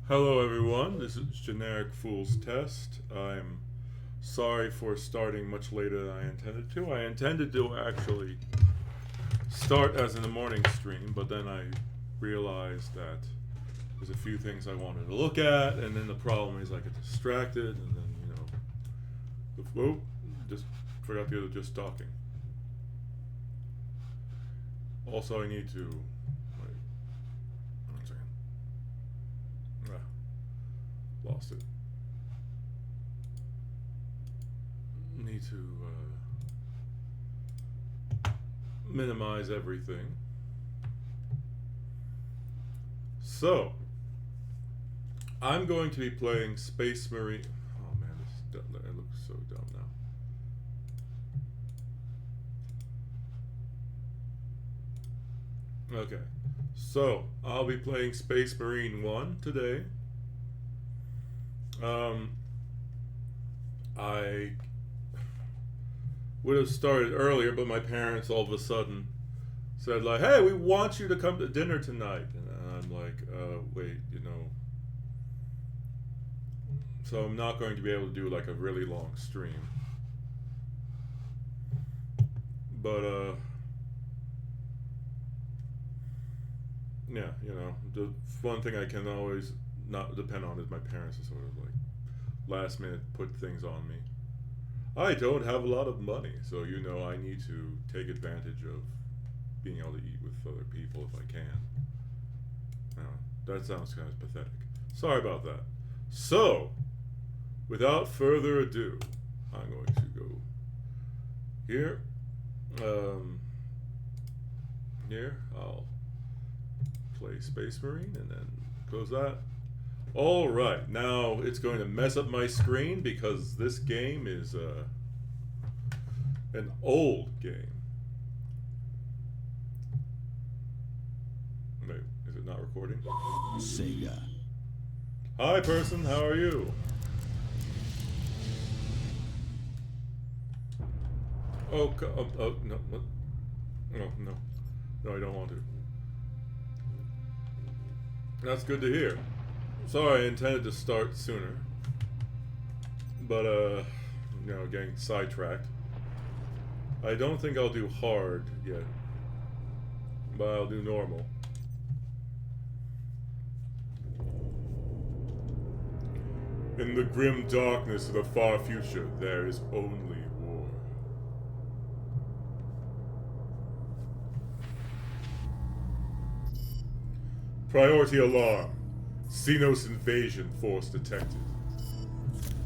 Hello everyone, this is Generic Fool's Test. I'm sorry for starting much later than I intended to. I intended to actually start as in the morning stream, but then I realized that there's a few things I wanted to look at, and then the problem is I get distracted, and then, just forgot the other just talking. Also, I need to, wait, 1 second. Lost it. Need to minimize everything. So, I'm going to be playing Space Marine. Oh man, it looks so dumb now. Okay, so I'll be playing Space Marine 1 today. I would have started earlier, but my parents all of a sudden said, like, hey, we want you to come to dinner tonight. And I'm like, wait, So I'm not going to be able to do like a really long stream. But, yeah, the one thing I can always not depend on is my parents to sort of like last minute put things on me. I don't have a lot of money, so I need to take advantage of being able to eat with other people if I can. That sounds kind of pathetic. Sorry about that. So, without further ado, I'm going to go here. Here, I'll play Space Marine and then close that. Alright, now it's going to mess up my screen because this game is an old game. Wait, is it not recording? Sega. Hi person, how are you? Oh, no, what? No, I don't want to. That's good to hear. Sorry, I intended to start sooner, but getting sidetracked. I don't think I'll do hard yet, but I'll do normal. In the grim darkness of the far future, there is only war. Priority alarm. Xenos invasion force detected.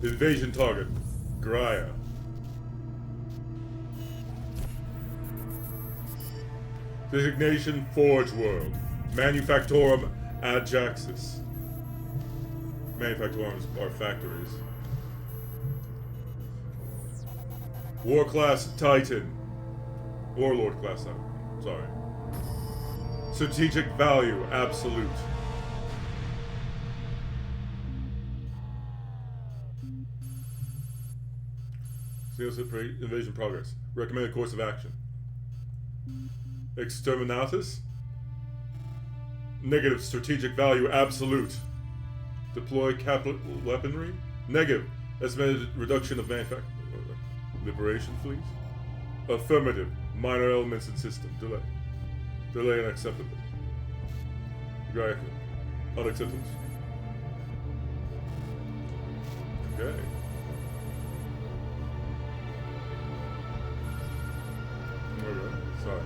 Invasion target, Graia. Designation Forge World. Manufactorum Ajaxis. Manufactorums are factories. War class Titan. Warlord class Titan. Sorry. Strategic value absolute. Invasion progress. Recommended course of action. Exterminatus. Negative strategic value absolute. Deploy capital weaponry. Negative. Estimated reduction of liberation fleets. Affirmative. Minor elements in system. Delay. Delay unacceptable. Unacceptable. Okay. Sorry.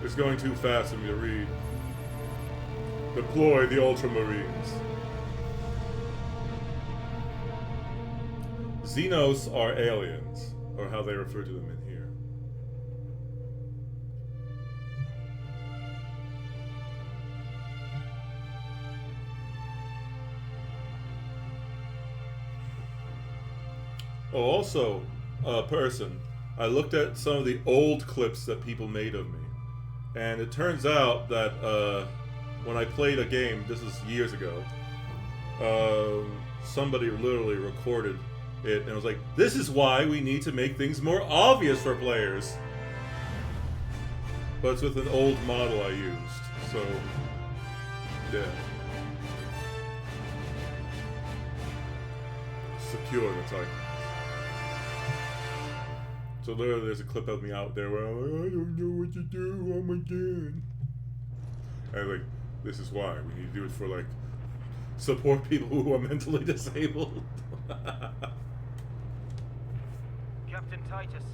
It's going too fast for me to read. Deploy the Ultramarines. Xenos are aliens, or how they refer to them in here. Oh, also, person. I looked at some of the old clips that people made of me, and it turns out that when I played a game, this is years ago, somebody literally recorded it, and it was like, this is why we need to make things more obvious for players. But it's with an old model I used, so yeah. secure the Titans. So literally there's a clip of me out there where I'm like, I don't know what to do, oh my god. And like, this is why. We need to do it for like, support people who are mentally disabled. Captain Titus,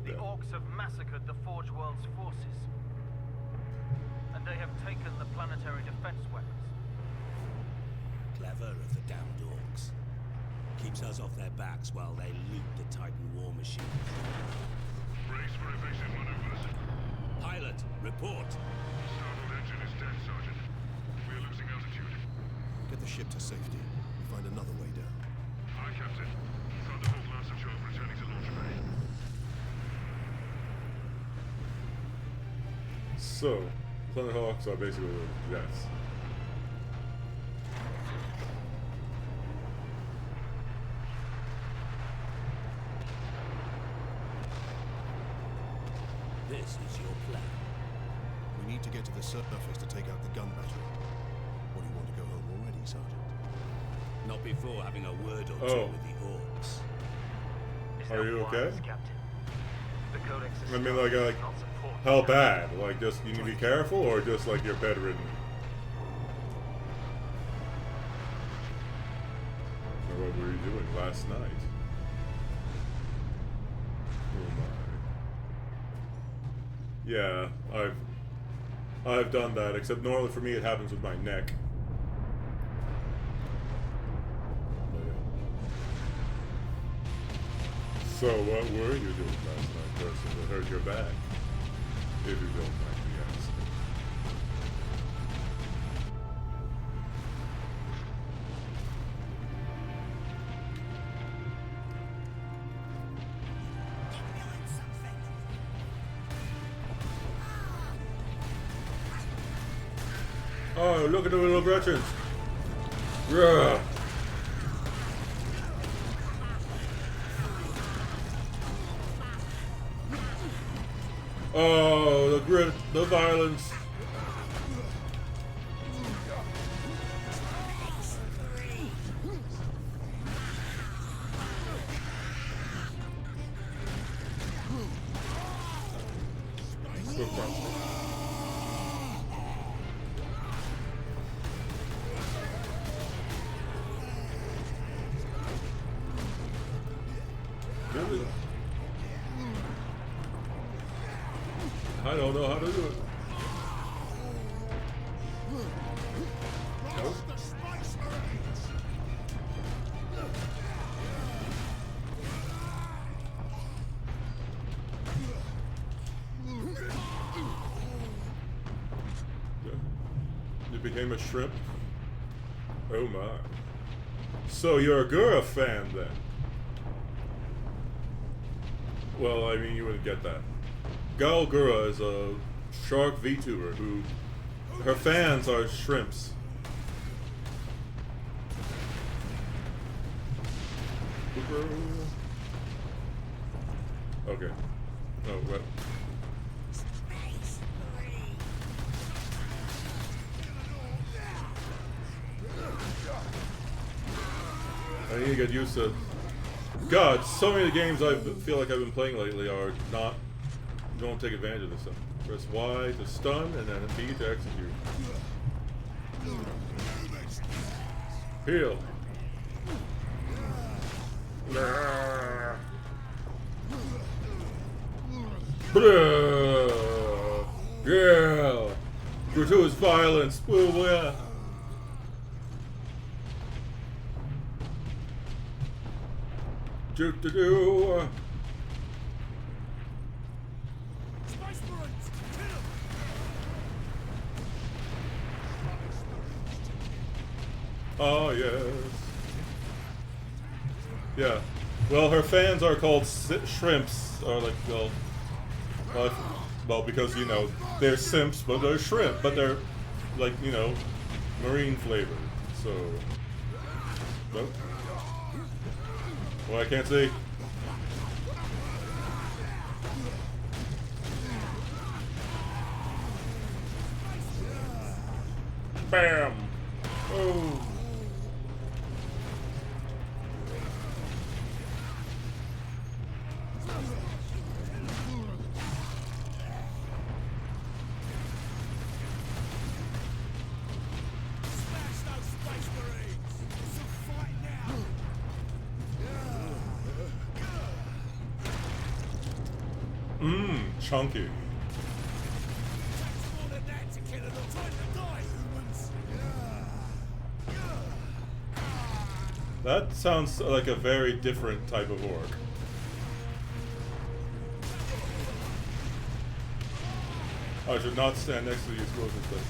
the orcs have massacred the Forge World's forces. And they have taken the planetary defense weapons. Clever of the damned orcs. Keeps us off their backs while they loot the Titan war machine. Brace for evasive maneuvers. Pilot, report. Starboard engine is dead, Sergeant. We are losing altitude. Get the ship to safety. Find another way down. Aye, Captain. Thunderbolt Lancer Job returning to launch bay. So, Thunderhawks are basically jets. This is your plan. We need to get to the surface to take out the gun battery. Or do you want to go home already, Sergeant? Not before having a word or two Oh. with the orcs. Is Are that you wise, okay? Captain? The Codex is I mean, still like, not support how the bad? Like, just you need to be careful, or just like you're bedridden? Or what were you doing last night? Oh my. Yeah, I've done that. Except normally for me, it happens with my neck. So what were you doing last night, person that hurt your back? If you don't mind me asking. Oh, look at the little Gretchens! Yeah. Oh, the grit, the violence. So crunchy. Really? I don't know how to do it. Nope. You became a shrimp? Oh my. So you're a Gura fan then? Well, I mean, you wouldn't get that. Gal Gura is a shark VTuber who, her fans are shrimps. Okay. Oh, well. I need to get used to. God, so many of the games I feel like I've been playing lately are not. Don't take advantage of this stuff. Press Y to stun and then B to execute. Heal. Yeah. Gratuitous violence. Yeah. Do. Oh, yes. Yeah. Well, her fans are called shrimps, or like, well, because, you know, they're simps, but they're shrimp, but they're, like, you know, marine flavored, so. Nope. Well, I can't see. Bam! Oh. chunky. That sounds like a very different type of orc. I should not stand next to the explosive thing.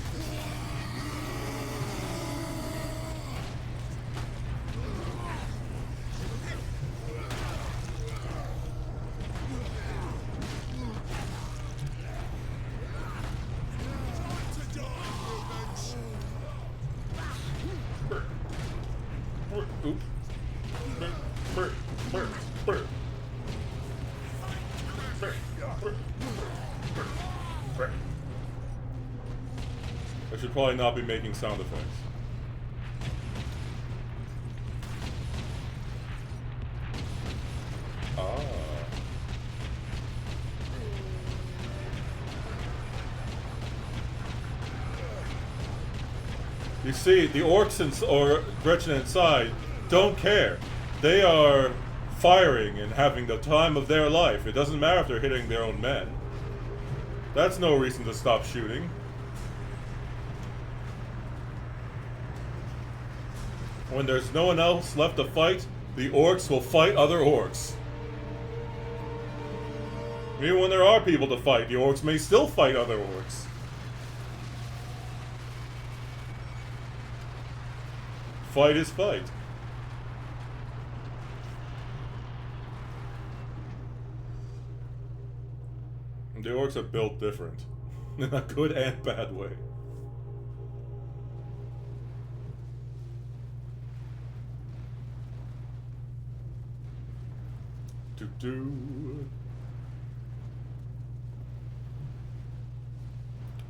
Oops. I should probably not be making sound effects. Ah. You see, the orcs or Gretchen inside don't care. They are firing and having the time of their life. It doesn't matter if they're hitting their own men. That's no reason to stop shooting. When there's no one else left to fight, the orcs will fight other orcs. Even when there are people to fight, the orcs may still fight other orcs. Fight is fight. The orcs are built different. In a good and bad way.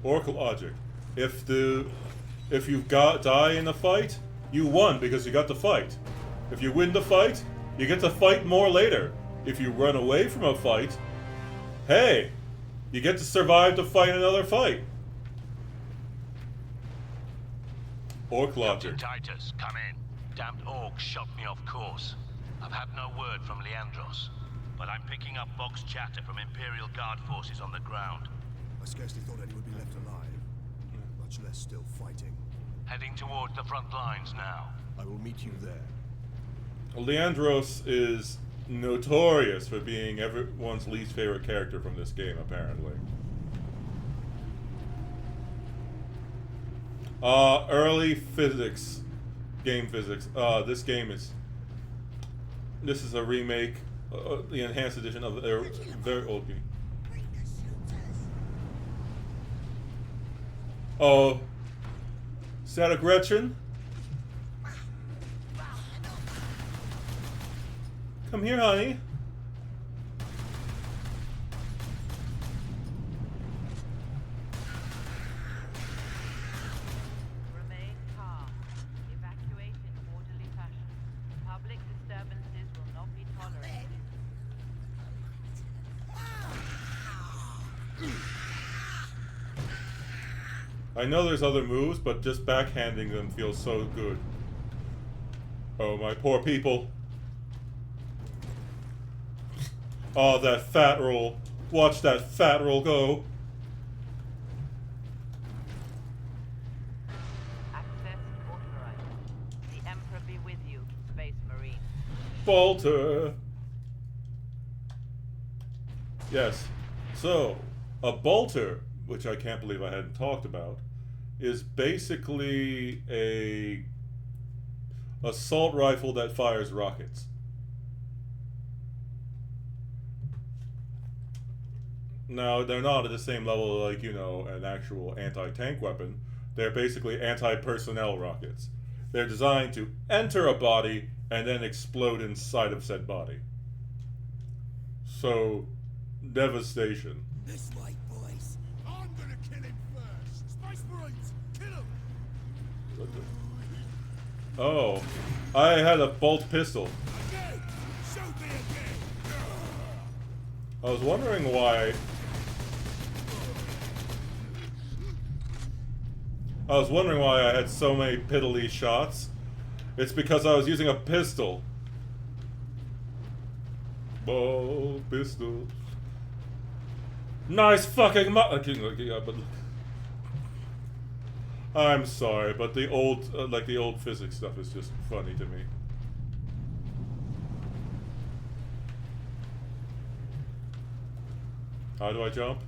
Orc logic. If you die in a fight, you won because you got to fight. If you win the fight, you get to fight more later. If you run away from a fight, hey, you get to survive to fight another fight. Orc logic. Captain Titus, come in. Damned orcs shot me off course. I've had no word from Leandros, but I'm picking up Vox chatter from Imperial Guard forces on the ground. I scarcely thought any would be left alive, much less still fighting. Heading towards the front lines now. I will meet you there. Leandros is notorious for being everyone's least favorite character from this game, apparently. Early physics. Game physics. This is a remake, the enhanced edition of a very old game. Oh. Is that a Gretchen? Come here, honey. Remain calm. Evacuate in orderly fashion. Public disturbances will not be tolerated. I know there's other moves, but just backhanding them feels so good. Oh, my poor people. Oh, that fat roll. Watch that fat roll go. Access authorized. The Emperor be with you, Space Marine. Bolter. Yes. So, a bolter, which I can't believe I hadn't talked about, is basically a assault rifle that fires rockets. Now, they're not at the same level like, you know, an actual anti-tank weapon. They're basically anti-personnel rockets. They're designed to enter a body and then explode inside of said body. So, devastation. This way, boys. I'm gonna kill him first! Space Marines, kill him! What the- Oh, I had a bolt pistol. Again! Shoot me again! I was wondering why. I had so many piddly shots. It's because I was using a pistol. Bolt pistol. Nice fucking okay, but I'm sorry, but the old, like the old physics stuff is just funny to me. How do I jump?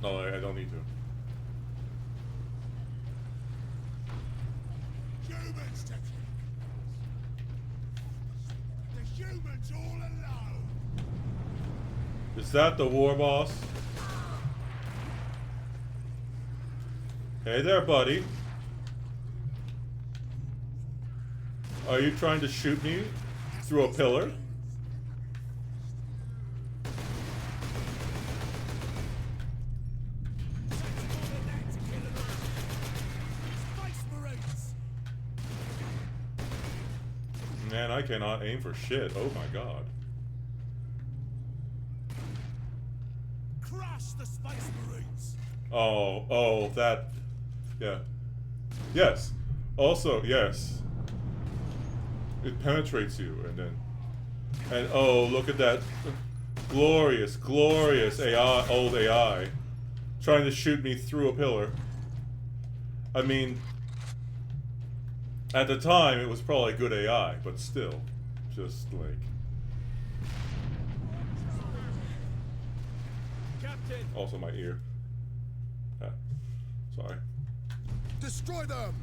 No, I don't need to. Humans, Tetri! The humans all alone! Is that the war boss? Hey there, buddy. Are you trying to shoot me through a pillar? Man, I cannot aim for shit. Oh my god. Crush the Space Marines! Oh, that. Yeah. Yes. Also, yes. It penetrates you, and then. And oh, look at that. Glorious, glorious AI, old AI. Trying to shoot me through a pillar. I mean. At the time, it was probably good AI, but still. Just like. Captain! Also, my ear. Ah, sorry. Destroy them!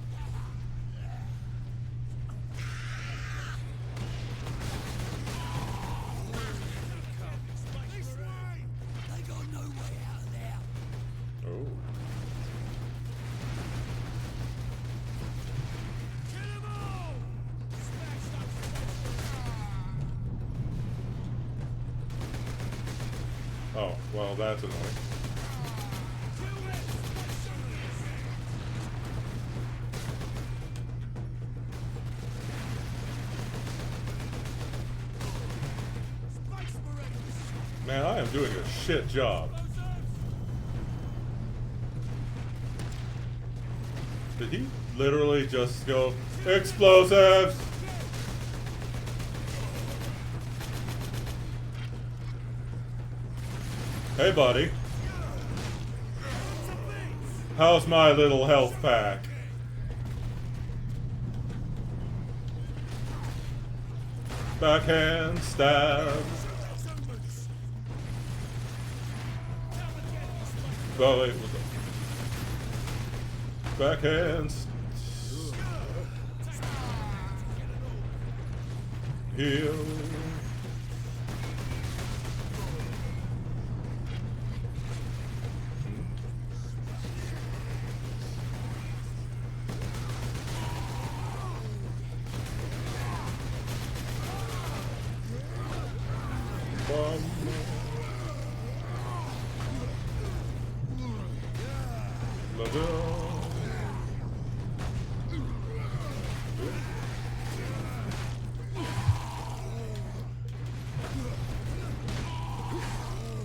They got no way out of there. Oh. Oh, well, that's annoying. Man, I am doing a shit job. Did he literally just go, explosives? Hey, buddy. How's my little health pack? Backhand stab. Oh, wait, what the? Backhand. Heal.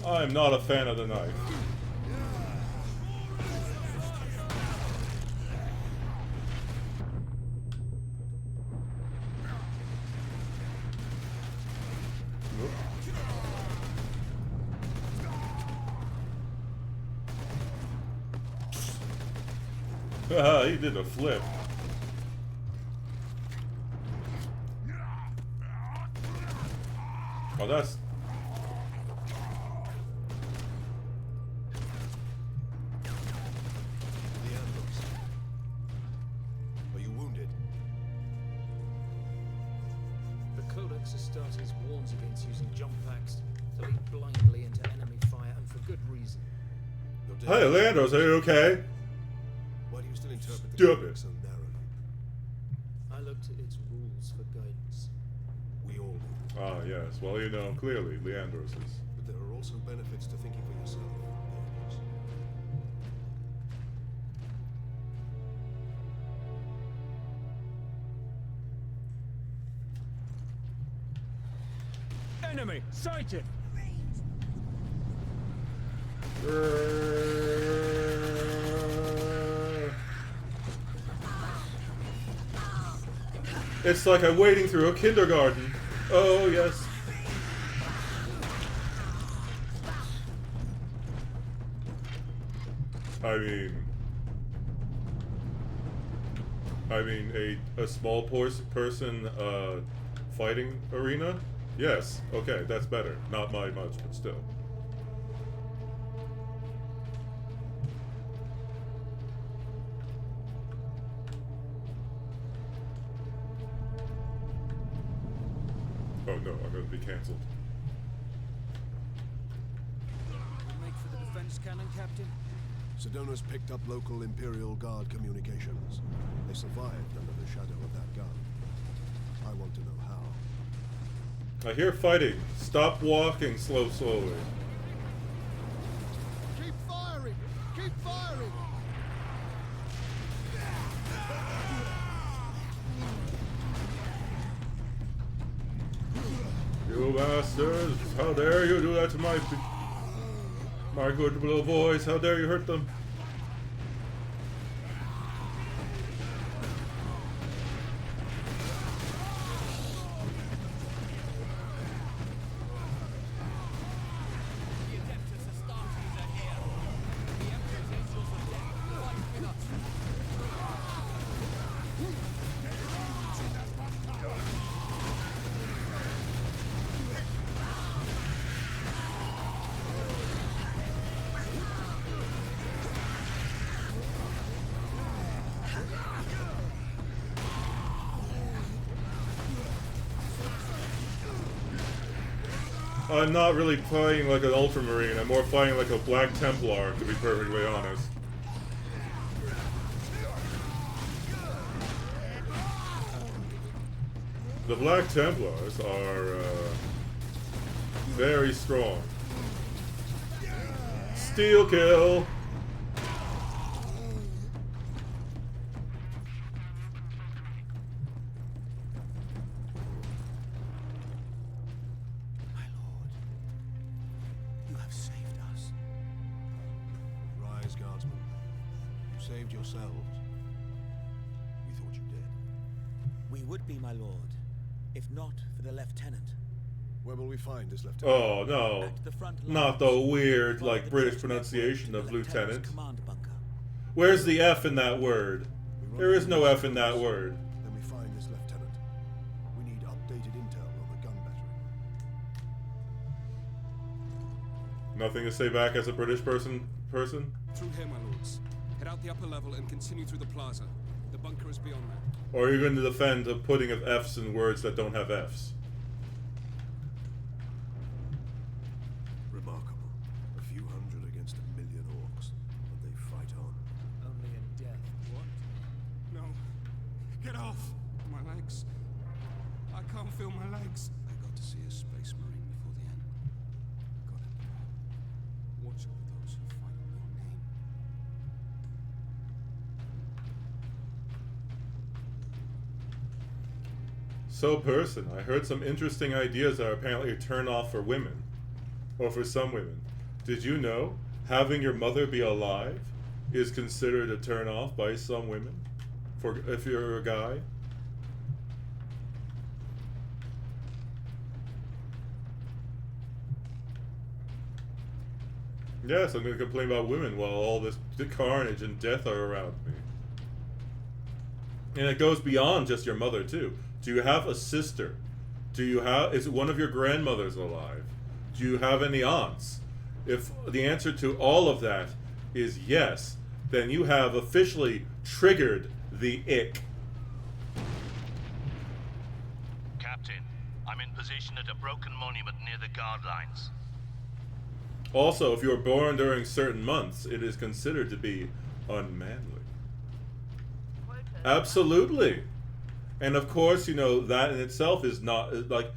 I'm not a fan of the knife. He did a flip. Oh, that's... Are you wounded? The Codex Astartes warns against using jump packs to leap blindly into enemy fire, and for good reason. No Hey, Landros, are you okay? Why do you still interpret the Stupid. Codex so narrowly? I looked at its rules for guidance. We all do. Ah, yes. Well, you know, clearly, Leandros is... But there are also benefits to thinking for yourself. Leandros. Enemy sighted! It's like I'm wading through a kindergarten. Oh, yes. I mean, a small person fighting arena? Yes. Okay, that's better. Not by much, but still. Oh no, I'm gonna be cancelled. We make for the defense cannon, Captain? Sedona's picked up local Imperial Guard communications. They survived under the shadow of that gun. I want to know how. I hear fighting. Stop walking slowly. Keep firing! Keep firing! You bastards! How dare you do that to my good little boys? How dare you hurt them? I'm not really playing like an Ultramarine, I'm more playing like a Black Templar, to be perfectly honest. The Black Templars are very strong. Steel kill! Saved yourselves. We thought you did. We would be, my lord, if not for the lieutenant. Where will we find this lieutenant? Oh no, At the front not the lines, weird, follow like, the British trust pronunciation network of to the lieutenant's lieutenant. command bunker. Where's the F in that word? There is no F in that word. Then we find this lieutenant. We need updated intel on the gun battery. Nothing to say back as a British person? Through here, my lords. Head out the upper level and continue through the plaza. The bunker is beyond that. Or are you going to defend the putting of Fs in words that don't have Fs? Remarkable. A few hundred against 1,000,000 orcs, but they fight on. Only in death. What? No. Get off! My legs. I can't feel my legs. I got to see a space marine before the end. God emperor. Watch over those who fight in your name. So, person, I heard some interesting ideas that are apparently a turn off for women. Or for some women. Did you know having your mother be alive is considered a turn off by some women? If you're a guy? Yes, I'm going to complain about women while all this carnage and death are around me. And it goes beyond just your mother, too. Do you have a sister? Is one of your grandmothers alive? Do you have any aunts? If the answer to all of that is yes, then you have officially triggered the ick. Captain, I'm in position at a broken monument near the guard lines. Also, if you were born during certain months, it is considered to be unmanly. Absolutely. And of course, you know, that in itself is not, like...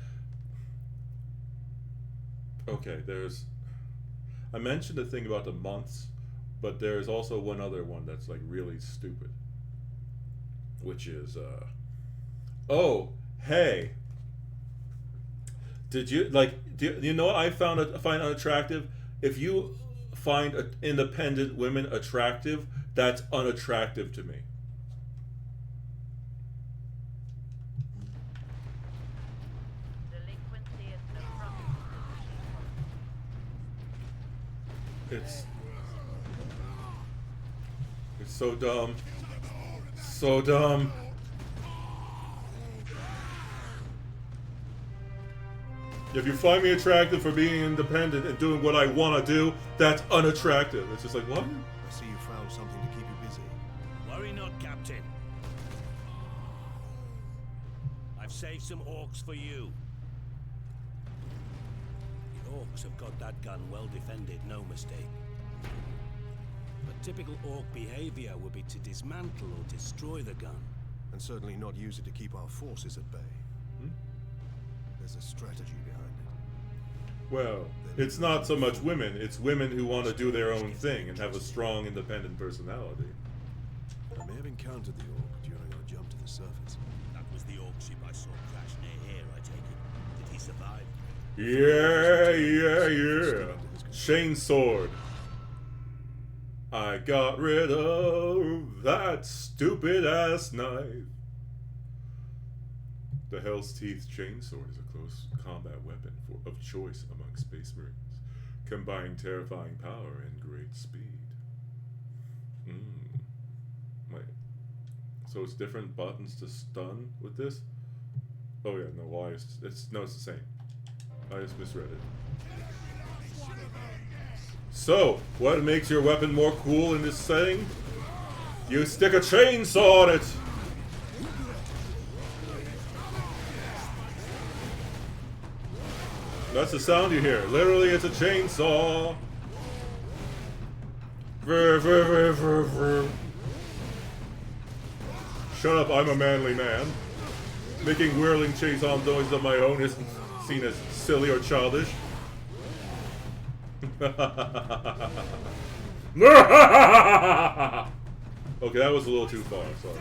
Okay, I mentioned the thing about the months, but there's also one other one that's, like, really stupid. Which is, oh, hey. Did you, like, do you know what I find unattractive? If you find independent women attractive, that's unattractive to me. It's so dumb. So dumb. If you find me attractive for being independent and doing what I want to do, that's unattractive. It's just like, what? I see you found something to keep you busy. Worry not, Captain. I've saved some orcs for you. The orcs have got that gun well defended, no mistake. But typical orc behavior would be to dismantle or destroy the gun. And certainly not use it to keep our forces at bay. There's a strategy behind it. Well, it's not so much women, it's women who want to do their own thing and have a strong, independent personality. I may have encountered the orc during our jump to the surface. That was the orc ship I saw crash near here, I take it. Did he survive? Yeah. Chainsword. I got rid of that stupid ass knife. The Hell's Teeth Chainsword is a close combat weapon of choice among Space Marines, combining terrifying power and great speed. Wait. So it's different buttons to stun with this? Oh yeah, no, why? It's the same. I just misread it. So, what makes your weapon more cool in this setting? You stick a chainsaw on it! That's the sound you hear. Literally, it's a chainsaw. Vrr, vrr, vrr, vrr, vrr. Shut up, I'm a manly man. Making whirling chainsaw noises of my own isn't seen as silly or childish. Okay, that was a little too far. Sorry.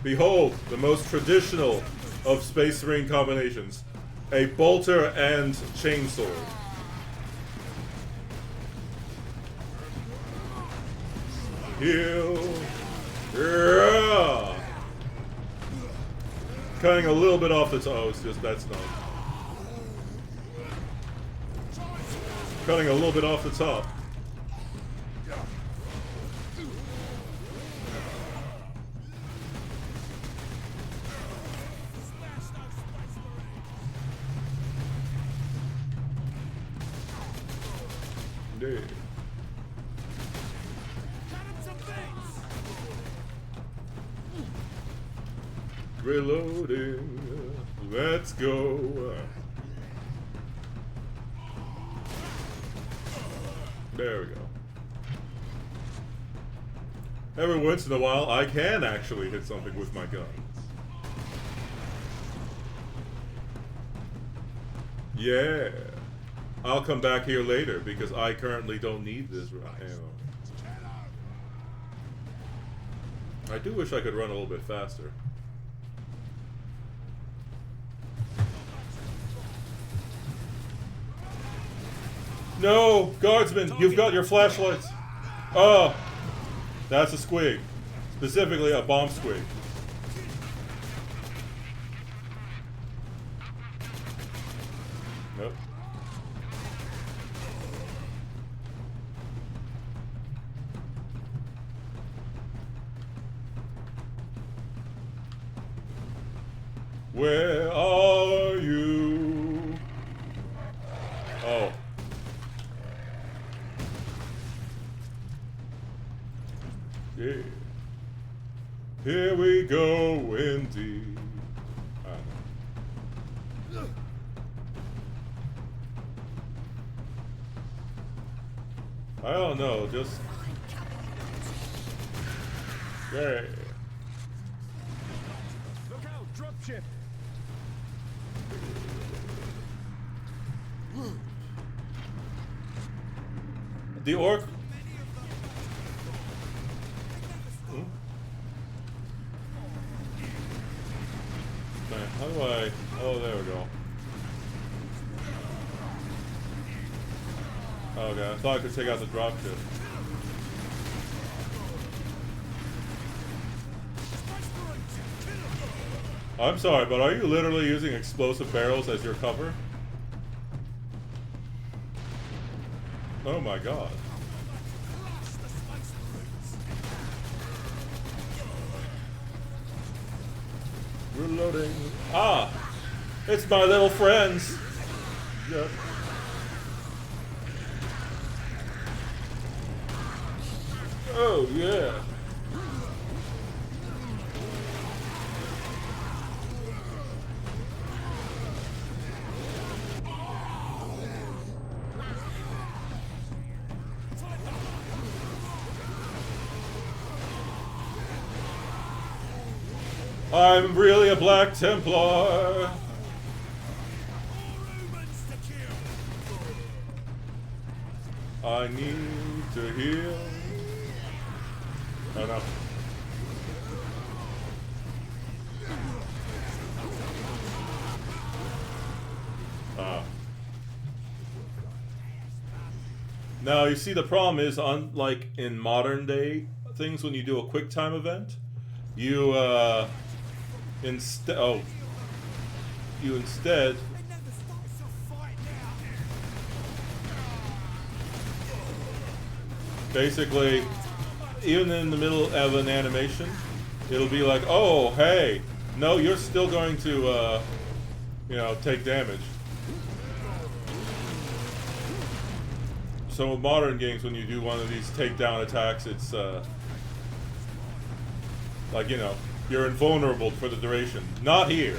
Behold, the most traditional of Space Marine combinations. A bolter and chainsword. Heal. Yeah. Cutting a little bit off the top. Oh, it's just, that's not. Cutting a little bit off the top. Reloading. Let's go. There we go. Every once in a while, I can actually hit something with my gun. Yeah. I'll come back here later because I currently don't need this ammo. I do wish I could run a little bit faster. No! Guardsmen! You've got your flashlights! Oh! That's a squig. Specifically a bomb squig. Nope. Where are you? Oh. Yeah. Here we go indeed. I don't know, just... Yeah. Look out, dropship! The orc... How do I... Oh, there we go. Okay, I thought I could take out the dropship. I'm sorry, but are you literally using explosive barrels as your cover? Oh my god. Reloading. Ah! It's my little friends! Yep. Oh, yeah. I'm really a Black Templar. I need to heal. Oh no. Now you see the problem is like in modern day things when you do a quick time event, you instead basically, even in the middle of an animation, it'll be like, oh, hey, no, you're still going to, you know, take damage. So in modern games, when you do one of these takedown attacks, it's, like, you know, you're invulnerable for the duration. Not here.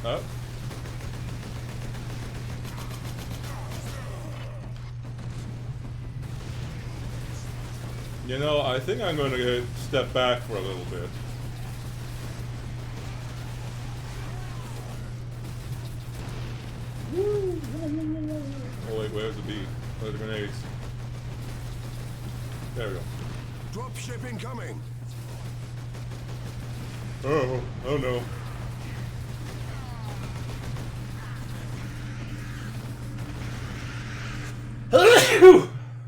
Oh. You know, I think I'm going to step back for a little bit. Oh wait, where's the bee? Where's the grenades? There we go. Dropship incoming. Oh, oh no.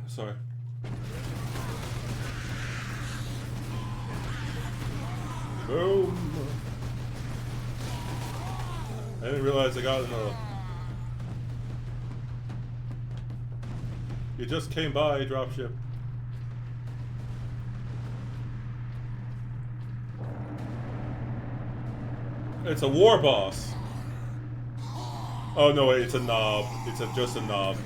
Sorry. Boom. I didn't realize I got another. You just came by, dropship. It's a war boss. Oh no, wait, it's a knob. It's just a knob.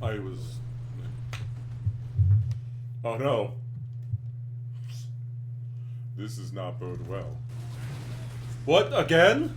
I was... Oh no. This does not bode well. What, again?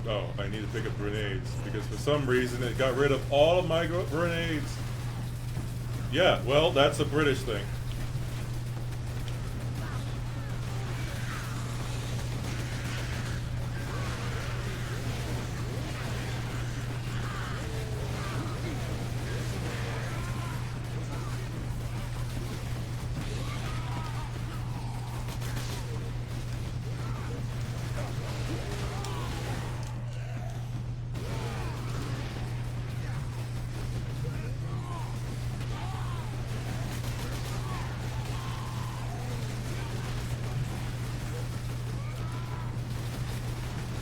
Oh, I need to pick up grenades, because for some reason it got rid of all of my grenades. Yeah, well, that's a British thing.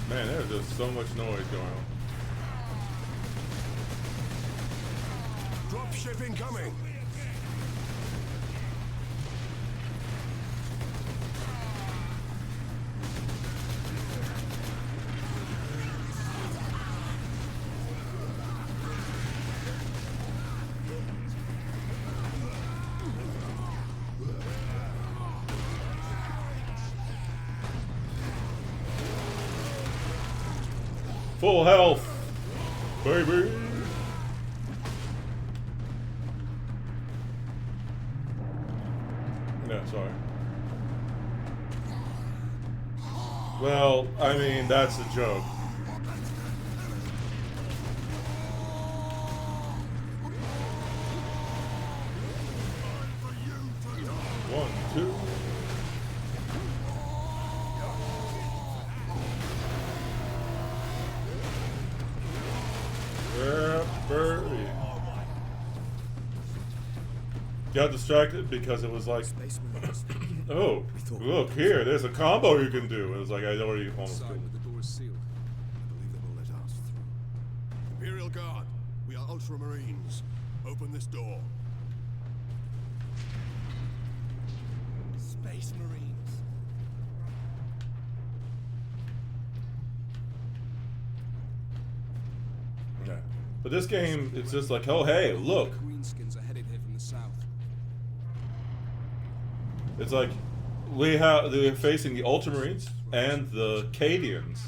Man, there's just so much noise going on. Dropship incoming. Full health, baby. Yeah, sorry. Well, I mean, that's a joke. One, two. Yeah, birdie. Got distracted because it was like, oh, look here, there's a combo you can do. It was like I already almost killed it. The door is sealed. I believe they will let us through. Imperial Guard, we are Ultramarines. Open this door. Space Marines. Yeah. But this game, it's just like, oh hey, look. Greenskins are headed here from the south. It's like they're facing the Ultramarines and the Cadians.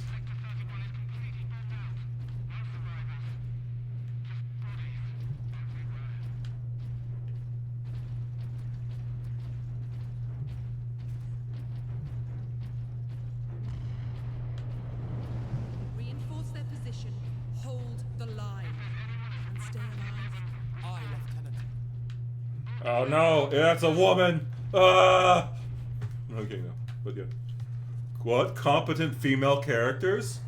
Reinforce their position, hold the line, and stay alive. Aye, Lieutenant. Oh no, that's a woman. Ah. Okay, no, but yeah. What? Competent female characters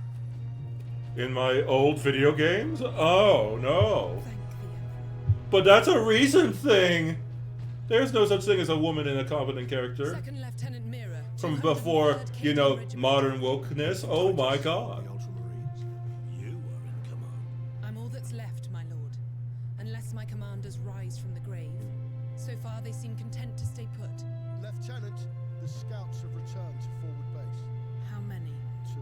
in my old video games? Oh no. But that's a recent thing. There's no such thing as a woman in a competent character. Second Lieutenant Mira, From before, you know, modern wokeness. Oh my god. You were in command. I'm all that's left, my lord. Unless my commanders rise from the grave. So far, they seem content to stay put. Lieutenant, the scouts have returned to forward base. How many? 2.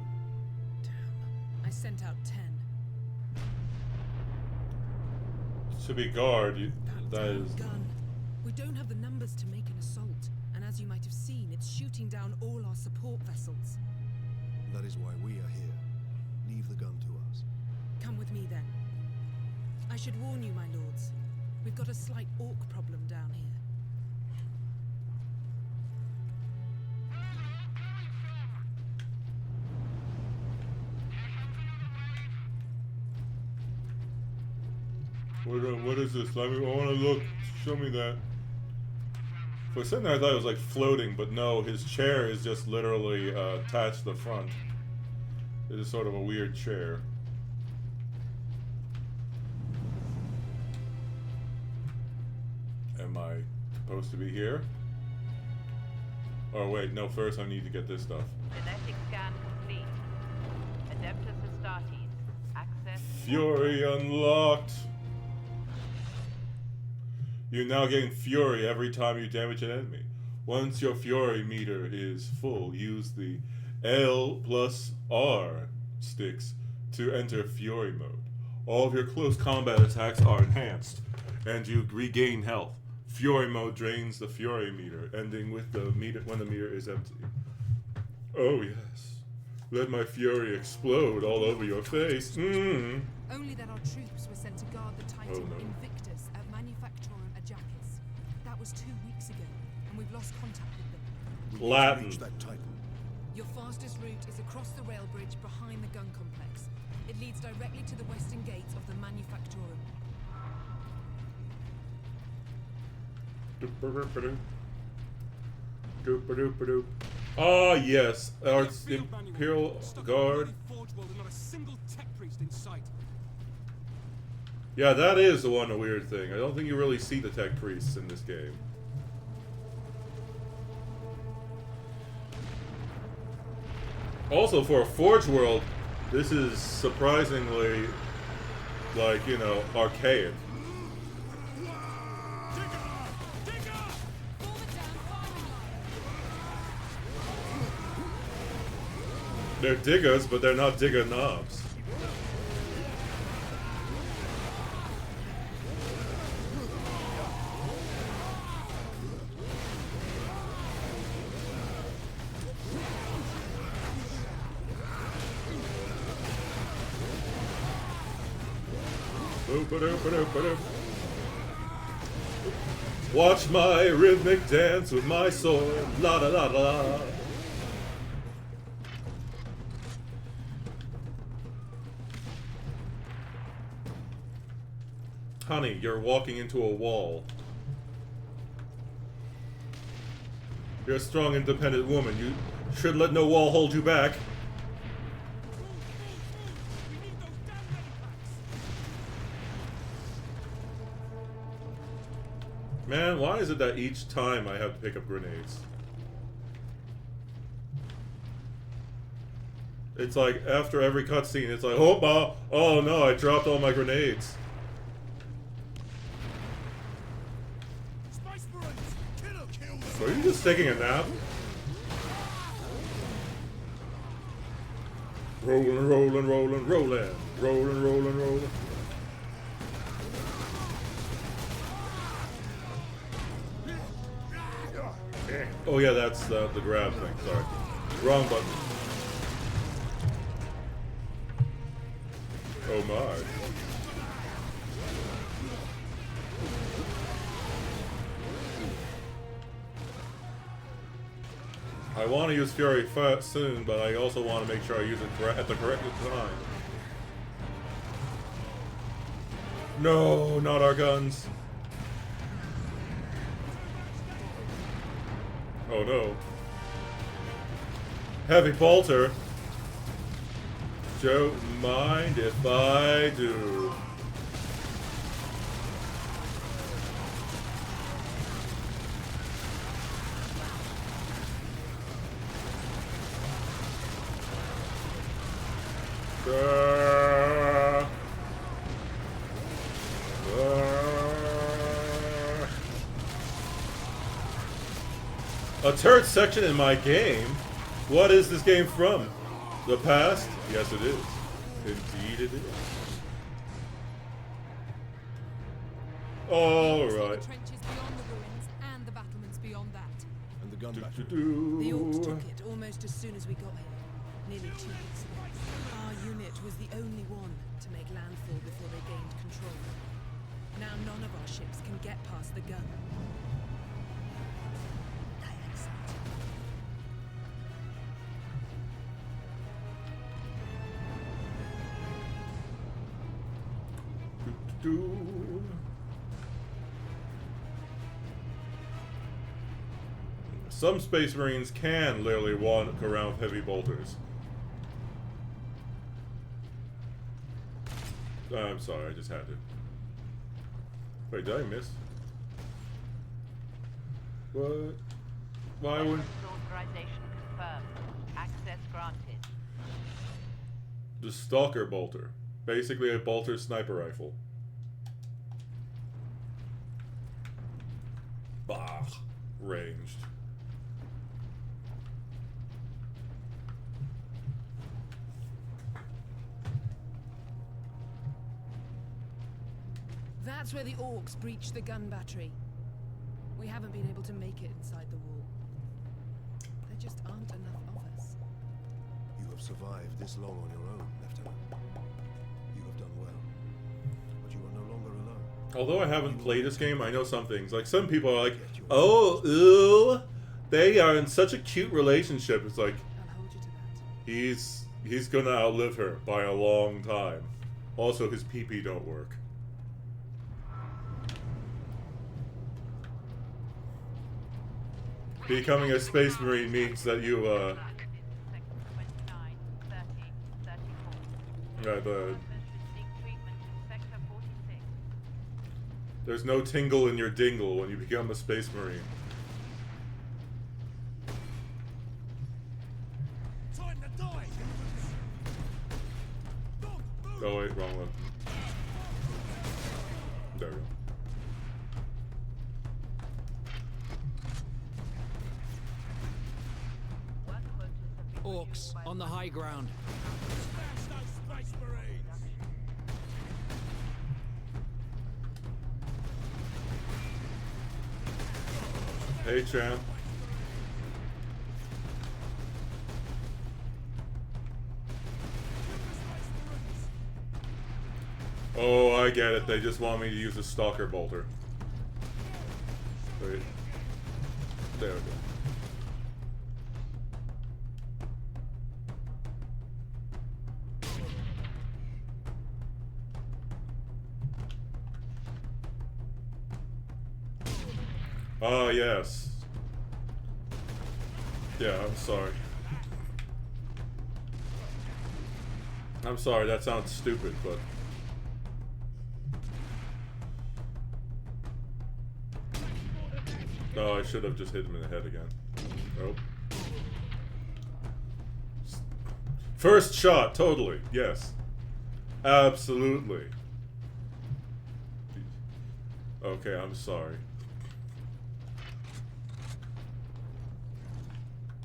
Damn. I sent out 10. To be guard, that Damn is. gun. We don't have the numbers to make an assault. And as you might have seen, it's shooting down all our support vessels. That is why we are here. Leave the gun to us. Come with me, then. I should warn you, my lords. We've got a slight orc problem down here. What is this? I want to look. Show me that. For a second I thought it was like floating, but no, his chair is just literally attached to the front. It is sort of a weird chair. Am I supposed to be here? Oh wait, no, first I need to get this stuff. Genetic scan complete. Adeptus Astartes. Access. Fury unlocked! You now gain Fury every time you damage an enemy. Once your Fury meter is full, use the L+R sticks to enter Fury mode. All of your close combat attacks are enhanced, and you regain health. Fury mode drains the Fury meter, ending with the meter when the meter is empty. Oh yes. Let my Fury explode all over your face. Only that our troops were sent to guard the Titan Invictus at Manufactorum Ajakis. That was 2 weeks ago, and we've lost contact with them. Latin. Reach that Titan. Your fastest route is across the rail bridge behind the gun complex. It leads directly to the western gate of the Manufactorum. Ah, yes, our Imperial Guard. Yeah, that is the one weird thing. I don't think you really see the tech priests in this game. Also, for a Forge world, this is surprisingly, like, you know, archaic. They're diggers, but they're not digger knobs. Watch my rhythmic dance with my sword. La da da da. Honey, you're walking into a wall. You're a strong, independent woman. You should let no wall hold you back. Man, why is it that each time I have to pick up grenades? It's like after every cutscene, it's like, oh no, I dropped all my grenades. Are you just taking a nap? Rolling, rolling, rolling, rolling, rolling, rolling, rolling. Oh yeah, that's the grab thing. Sorry, wrong button. Oh my. I want to use Fury soon, but I also want to make sure I use it at the correct time. No, not our guns. Oh no. Heavy bolter. Don't mind if I do. A turret section in my game? What is this game from? The past? Yes, it is. Indeed it is. Alright. The trenches beyond the ruins and the battlements beyond that. And the gun battery. The Orcs took it almost as soon as we got here, nearly 2 weeks ago. Our unit was the only one to make landfall before they gained control. Now none of our ships can get past the gun. Some Space Marines can literally walk around with heavy bolters. I'm sorry, I just had to. Wait, did I miss? What? Why would... Authorization confirmed. Access granted. The Stalker Bolter. Basically a bolter sniper rifle. Bah. Ranged. That's where the Orcs breached the gun battery. We haven't been able to make it inside the wall. There just aren't enough of us. You have survived this long on your own, Lieutenant. You have done well. But you are no longer alone. Although I haven't played this game, I know some things. Like, some people are like, oh, ooh, they are in such a cute relationship. It's like, I'll hold you to that. he's gonna outlive her by a long time. Also, his pee-pee don't work. Becoming a Space Marine means that you, there's no tingle in your dingle when you become a Space Marine. Time to die. Oh wait, wrong one. There we go. Orcs on the high ground. Hey, champ. Oh, I get it. They just want me to use a stalker bolter. Wait. There we go. Oh, yes. Yeah, I'm sorry. I'm sorry, that sounds stupid, but... No, I should have just hit him in the head again. Nope. First shot, totally. Yes. Absolutely. Okay, I'm sorry.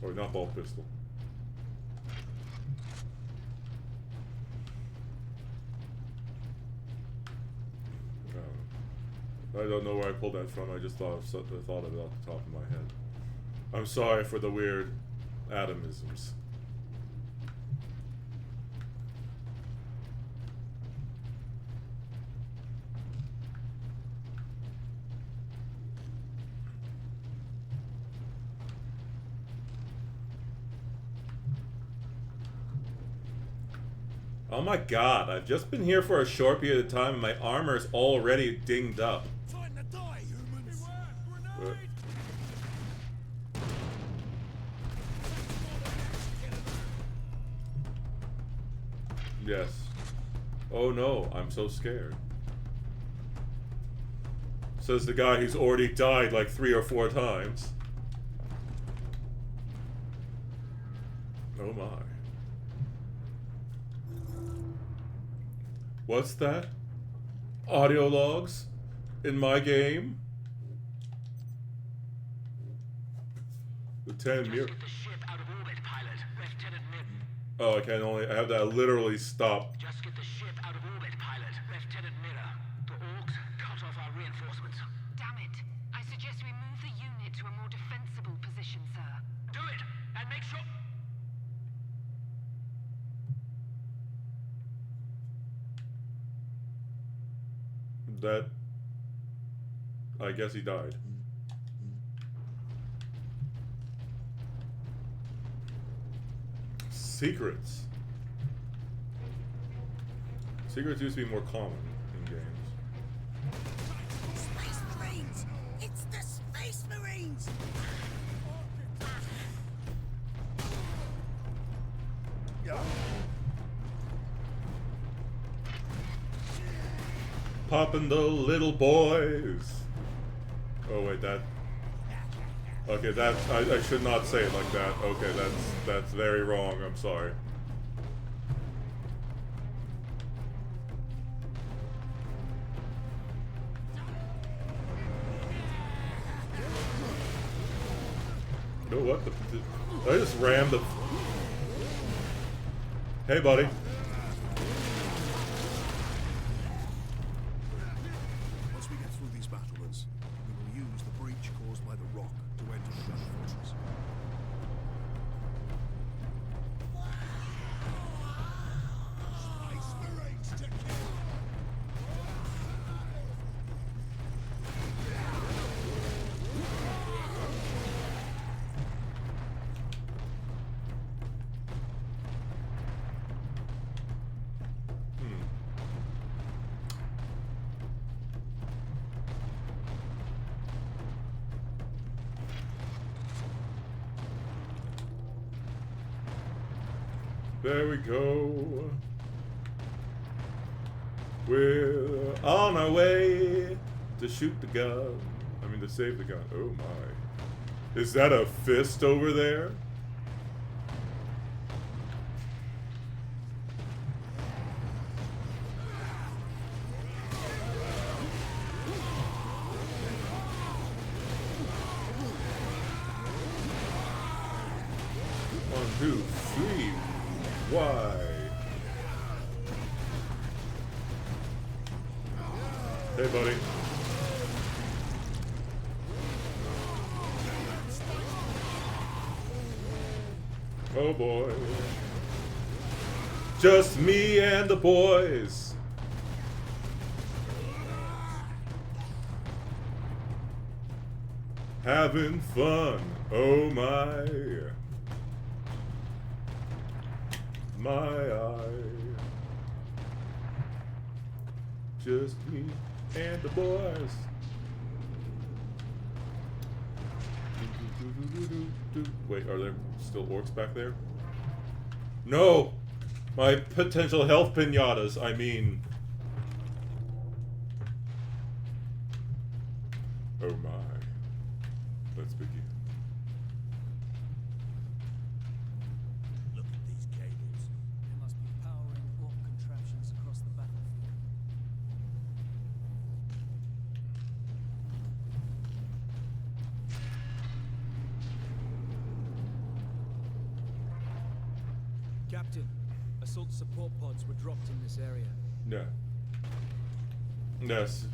Or not ball pistol. I don't know where I pulled that from. I just thought of it off the top of my head. I'm sorry for the weird atomisms. Oh my god, I've just been here for a short period of time and my armor's already dinged up. Time to die, humans! Yes. Oh no, I'm so scared. Says the guy who's already died like 3 or 4 times. Oh my. What's that? Audio logs? In my game? Lieutenant Mir- Oh, I can only, I have to literally stop. Just get the ship out of orbit, pilot. Lieutenant Miller. The orcs cut off our reinforcements. Damn it. I suggest we move the unit to a more defensible position, sir. Do it! And make sure... That... I guess he died. Secrets. Secrets used to be more common in games. Space Marines! It's the Space Marines! Popping the little boys. Oh wait, that... Okay, that... I should not say it like that. Okay, that's very wrong. I'm sorry. Oh, what the... I just rammed the... Hey, buddy. Once we get through these battlements, we will use the breach caused by the rock to enter the Dutch fortress. Space Marines to kill! There we go. We're on our way to shoot the gun. I mean, to save the gun. Oh my. Is that a fist over there? One, two, three. Why? Hey, buddy. Oh boy. Just me and the boys. Having fun, oh my. My eye. Just me and the boys. Wait, are there still orcs back there? No! My potential health pinatas, I mean. Oh my. Let's begin. Look at these cables. They must be powering orc contraptions across the battlefield. Captain, assault support pods were dropped in this area. No. Yes.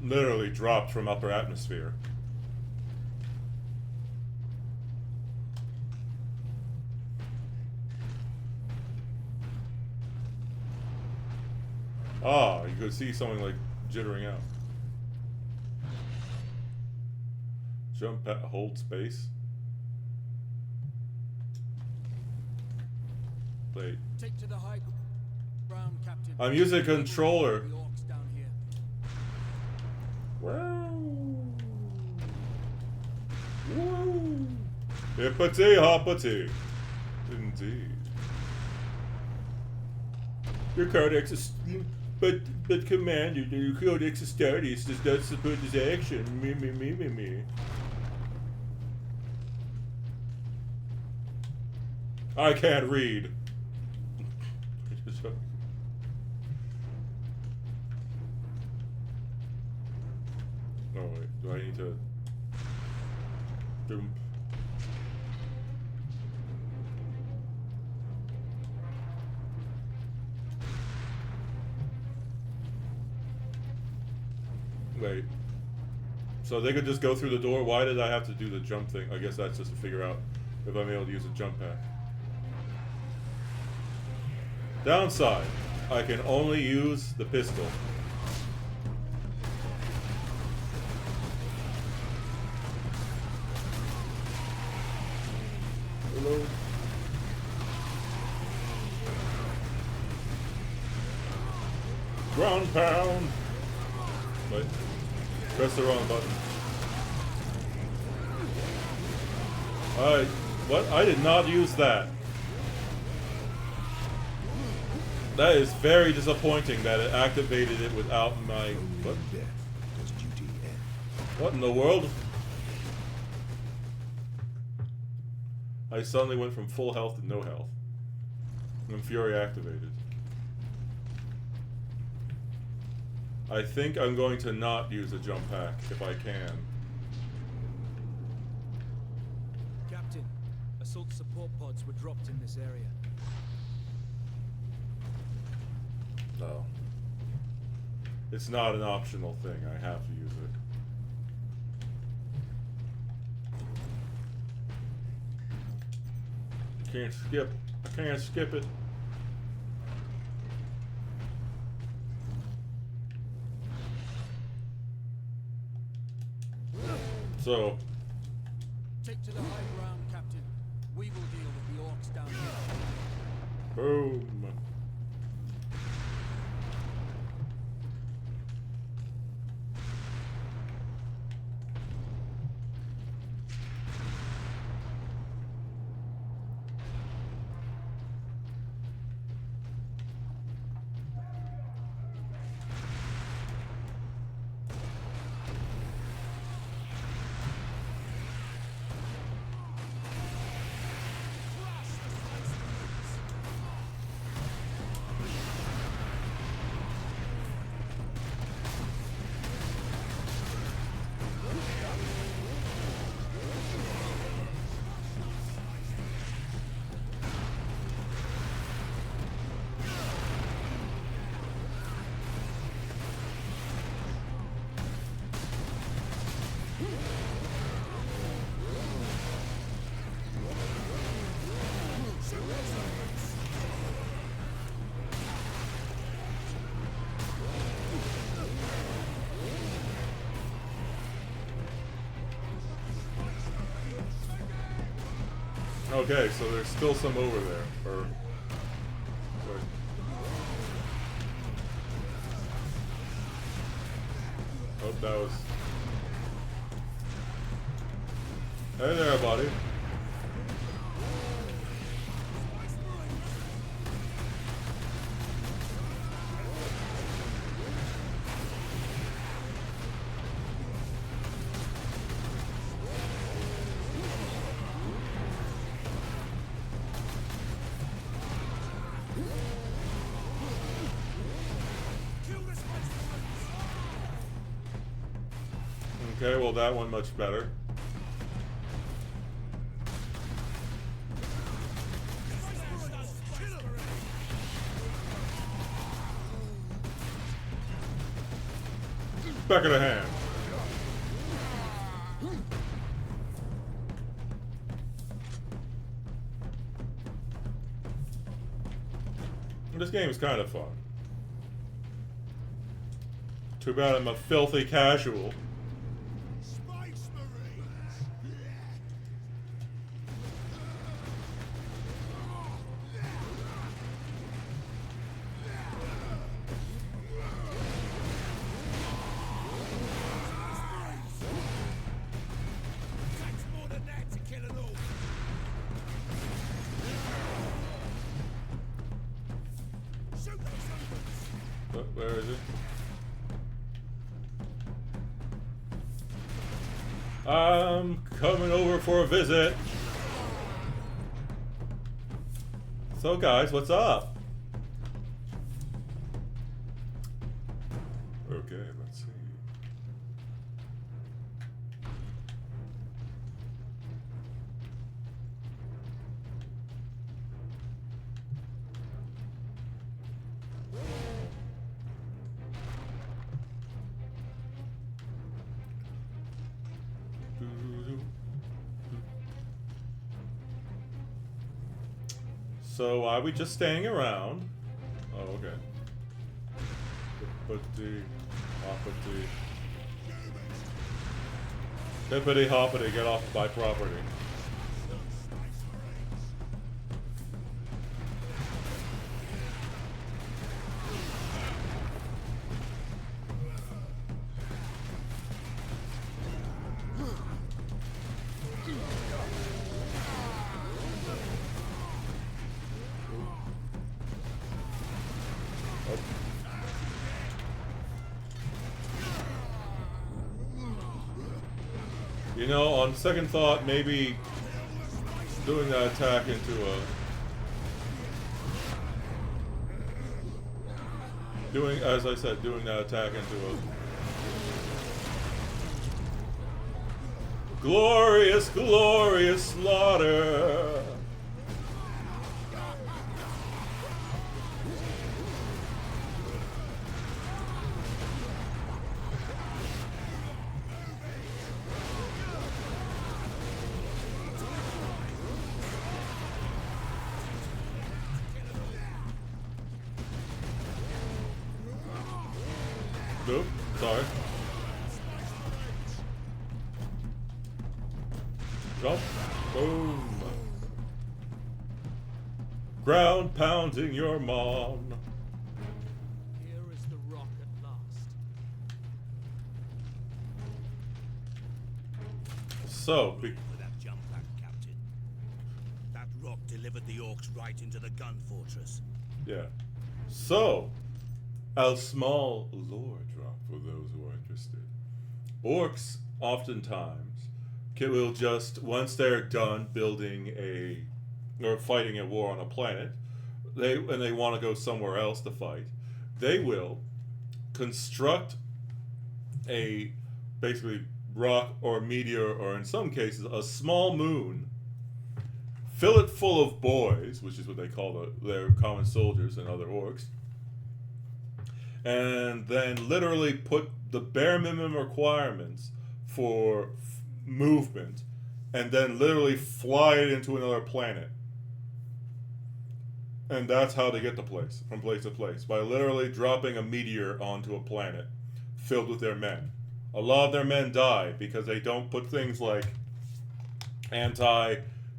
Literally dropped from upper atmosphere. Ah, you could see something like jittering out. Jump at hold space. Wait. Take to the high ground, Captain. I'm using a controller. The orcs down here. Wow. Woo. Hippity hoppity. Indeed. Your codex is... But Commander, your codex Astartes does not support this action. Me. I can't read. Oh wait, do I need to jump? Wait. So they could just go through the door? Why did I have to do the jump thing? I guess that's just to figure out if I'm able to use a jump pack. Downside, I can only use the pistol. Hello? Ground pound! Wait. Press the wrong button. What? I did not use that. That is very disappointing that it activated it without my... What? What in the world? I suddenly went from full health to no health. And Fury activated. I think I'm going to not use a jump pack if I can. Captain, assault support pods were dropped in this area. No. It's not an optional thing. I have to use it. Can't skip. I can't skip it. So. Take to the high ground, Captain. We will deal with the orcs down here. Boom. Okay, so there's still some over there. Or wait. Oh, that was. Hey there, buddy. Okay, well that one much better. Back of the hand. This game is kind of fun. Too bad I'm a filthy casual. Where is it? I'm coming over for a visit. So guys, what's up? Okay, let's see. So are we just staying around? Oh, okay. Hippity hoppity. Hippity hoppity, get off my property. You know, on second thought, maybe doing that attack into a... as I said, doing that attack into a... Glorious, glorious slaughter! Nope, sorry. Drop. Boom. Ground pounding your mom. Here is the rock at last. So, For that jump pack, Captain. That rock delivered the orcs right into the gun fortress. yeah. So, a small lore drop for those who are interested. Orcs oftentimes will just, once they're done building or fighting a war on a planet, and they want to go somewhere else to fight, they will construct a basically rock or meteor, or in some cases a small moon, fill it full of boys, which is what they call their common soldiers and other orcs, and then literally put the bare minimum requirements for movement, and then literally fly it into another planet. And that's how they get from place to place, by literally dropping a meteor onto a planet filled with their men. A lot of their men die because they don't put things like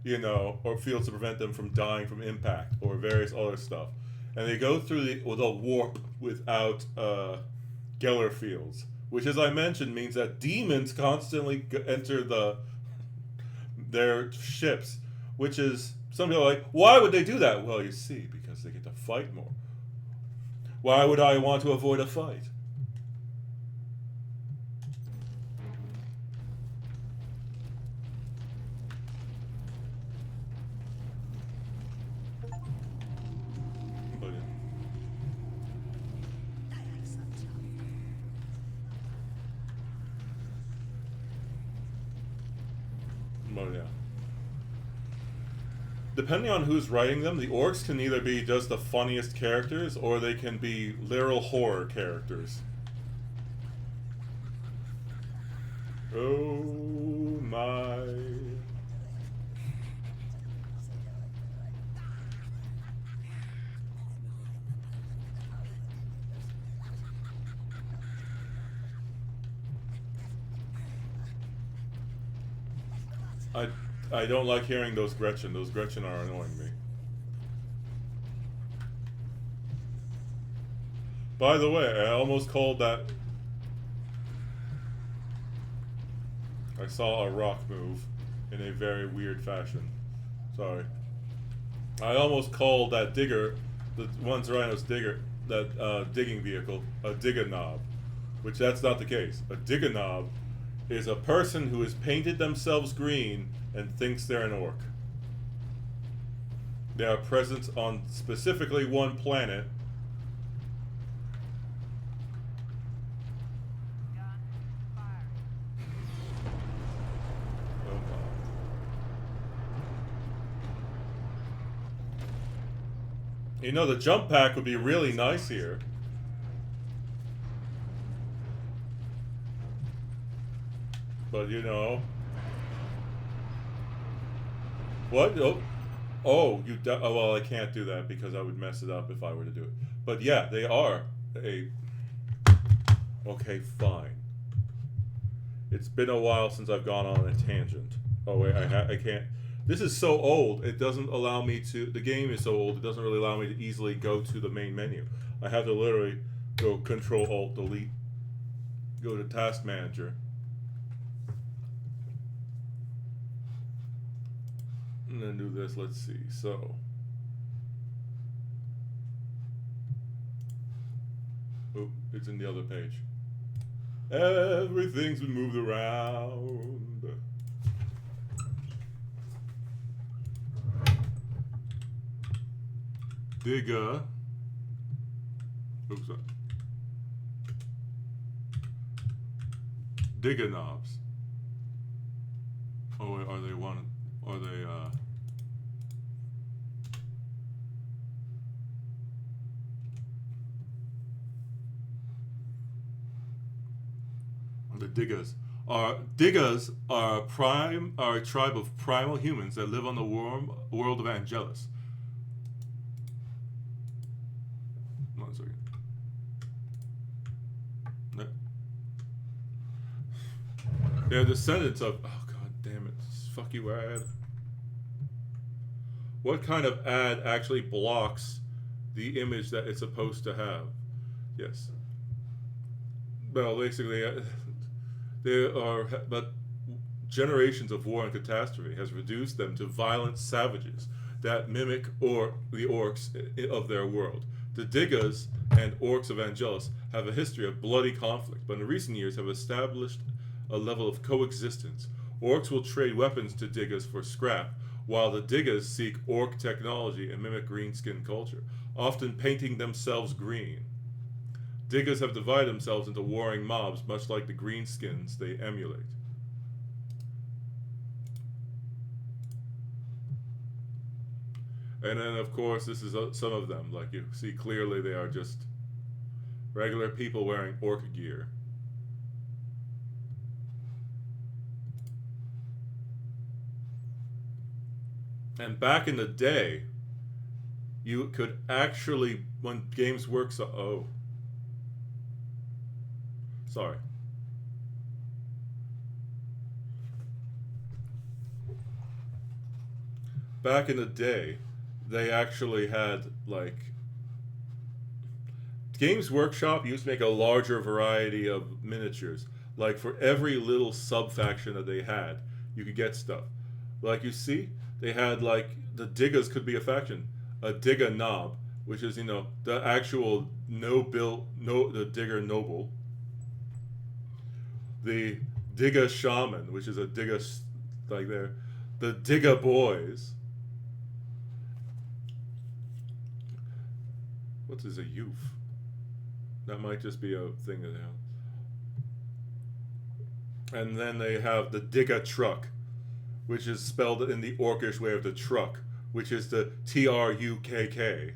you know, or fields to prevent them from dying from impact, or various other stuff. And they go through the warp without Geller fields, which, as I mentioned, means that demons constantly enter their ships, which is, some people are like, why would they do that? Well, you see, because they get to fight more. Why would I want to avoid a fight? Oh, yeah. Depending on who's writing them, the orcs can either be just the funniest characters, or they can be literal horror characters. Oh my. I don't like hearing those Gretchen. Those Gretchen are annoying me. By the way, I almost called that... I saw a rock move in a very weird fashion. Sorry. I almost called that digger, the one's Rhino's digger, that digging vehicle, a dig-a-knob. Which that's not the case. A dig-a-knob is a person who has painted themselves green and thinks they're an orc. They are present on specifically one planet. Oh my. You know, the jump pack would be really nice here. But you know, what? Oh, well, I can't do that because I would mess it up if I were to do it. But yeah, they are a. Okay, fine. It's been a while since I've gone on a tangent. Oh wait, I can't. This is so old. It doesn't allow me to. The game is so old. It doesn't really allow me to easily go to the main menu. I have to literally go Control Alt Delete. Go to Task Manager. And then do this. Let's see. So, oh, it's in the other page. Everything's been moved around. Digger. Oops. Digger knobs. Oh, wait, are they one? Are they, the diggers are a tribe of primal humans that live on the world of Angelus. One second. They're descendants of. Oh god damn it! Fuck you, ad. What kind of ad actually blocks the image that it's supposed to have? Yes. Well, basically, there are, but generations of war and catastrophe has reduced them to violent savages that mimic the orcs of their world. The Diggers and orcs of Angelus have a history of bloody conflict, but in recent years have established a level of coexistence. Orcs will trade weapons to Diggers for scrap, while the Diggers seek orc technology and mimic greenskin culture, often painting themselves green. Diggers have divided themselves into warring mobs, much like the greenskins they emulate. And then, of course, this is some of them. Like you see clearly, they are just regular people wearing orc gear. And back in the day, you could actually, when games work so... Oh. Sorry. back in the day, they actually had, like, Games Workshop used to make a larger variety of miniatures. Like, for every little sub-faction that they had, you could get stuff. Like, you see, they had, like, the Diggas could be a faction. A Digga Nob, which is, you know, the actual the Digger Noble. The Digga Shaman, which is a Digga, like, there. The Digga Boys. What is a youth? That might just be a thing that happens. And then they have the Digga Truck, which is spelled in the Orcish way of the truck, which is the Trukk.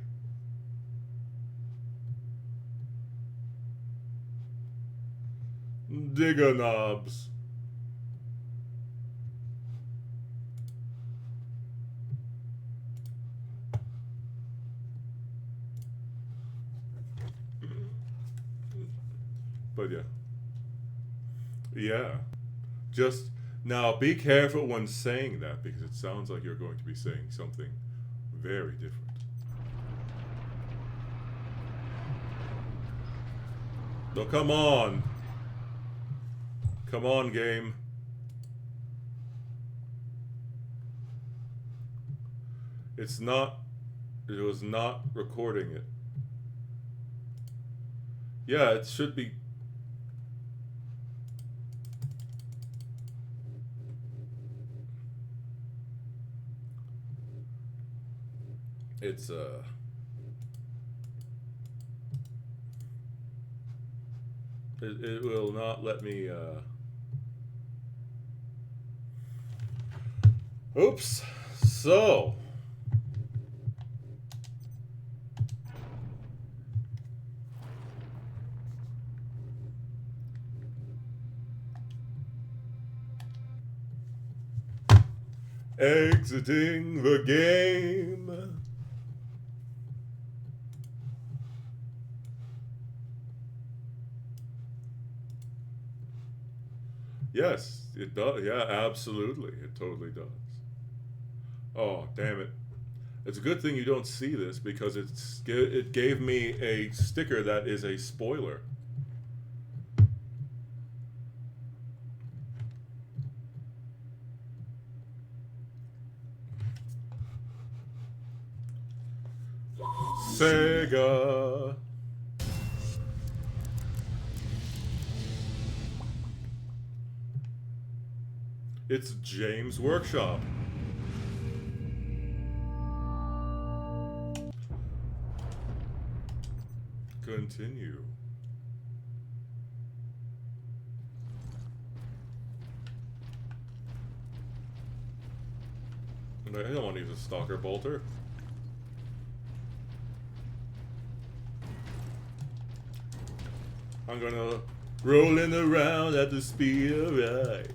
Digga Knobs. But yeah. Yeah. Just now be careful when saying that, because it sounds like you're going to be saying something very different. No, come on. Come on, game. It's not. It was not recording it. Yeah, it should be. It's it will not let me oops. So exiting the game. Yes, it does. Yeah, absolutely. It totally does. Oh, damn it. It's a good thing you don't see this, because it gave me a sticker that is a spoiler. Sega. It's James Workshop. Continue. I don't want to use a stalker bolter. I'm gonna rolling around at the speed of light.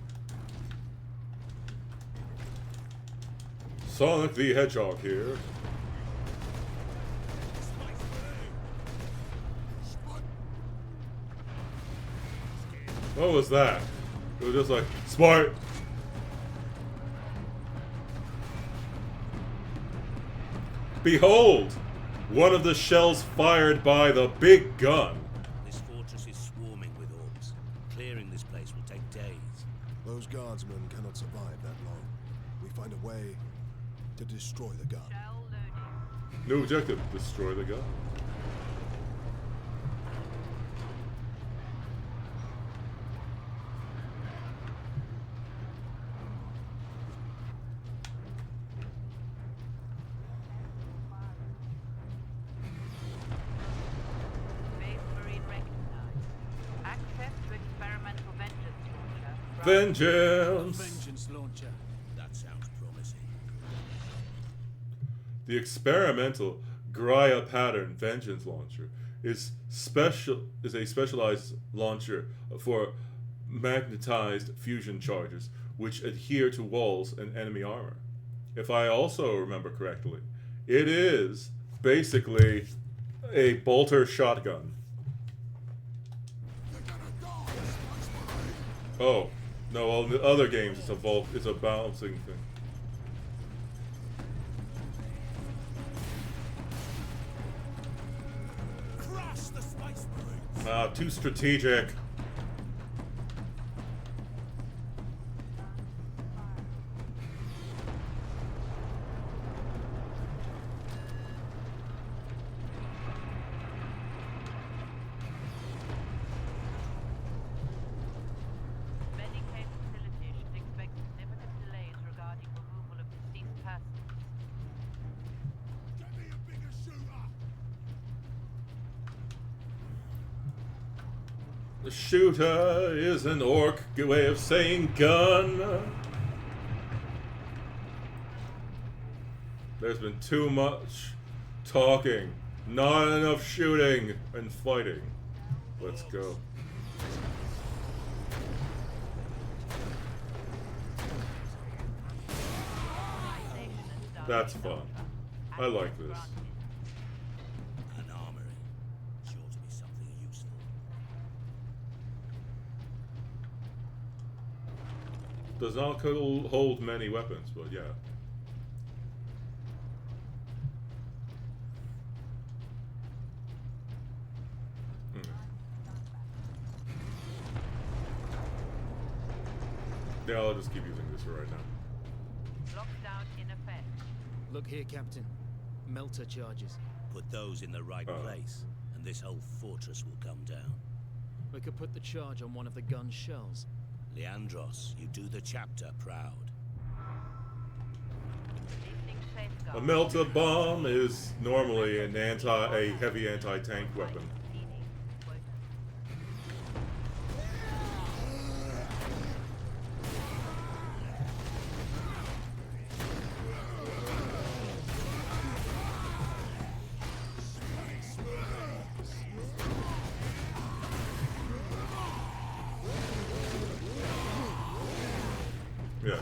Sonic the Hedgehog here. What was that? It was just like, smart. Behold! One of the shells fired by the big gun. This fortress is swarming with orcs. Clearing this place will take days. Those guardsmen cannot survive that long. We find a way to destroy the gun. New objective, destroy the gun. Vengeance! Vengeance launcher. That sounds promising. The experimental Gaia pattern Vengeance launcher is a specialized launcher for magnetized fusion charges which adhere to walls and enemy armor. If I also remember correctly, it is basically a bolter shotgun. Oh. No, well, in the other games, it's a balancing thing. Too strategic. Medicaid facilities should expect significant delays regarding removal of deceased persons. Get me a bigger shooter! The shooter is an orc way of saying gun. There's been too much talking, not enough shooting and fighting. Let's go. That's fun. I like this. An armory. Sure to be something useful. Does not hold many weapons, but yeah. Yeah, I'll just keep using this for right now. Lockdown in effect. Look here, Captain. Melter charges. Put those in the right place, and this whole fortress will come down. We could put the charge on one of the gun's shells. Leandros, you do the chapter proud. Evening safeguard. A melter bomb is normally a heavy anti-tank weapon. Yeah.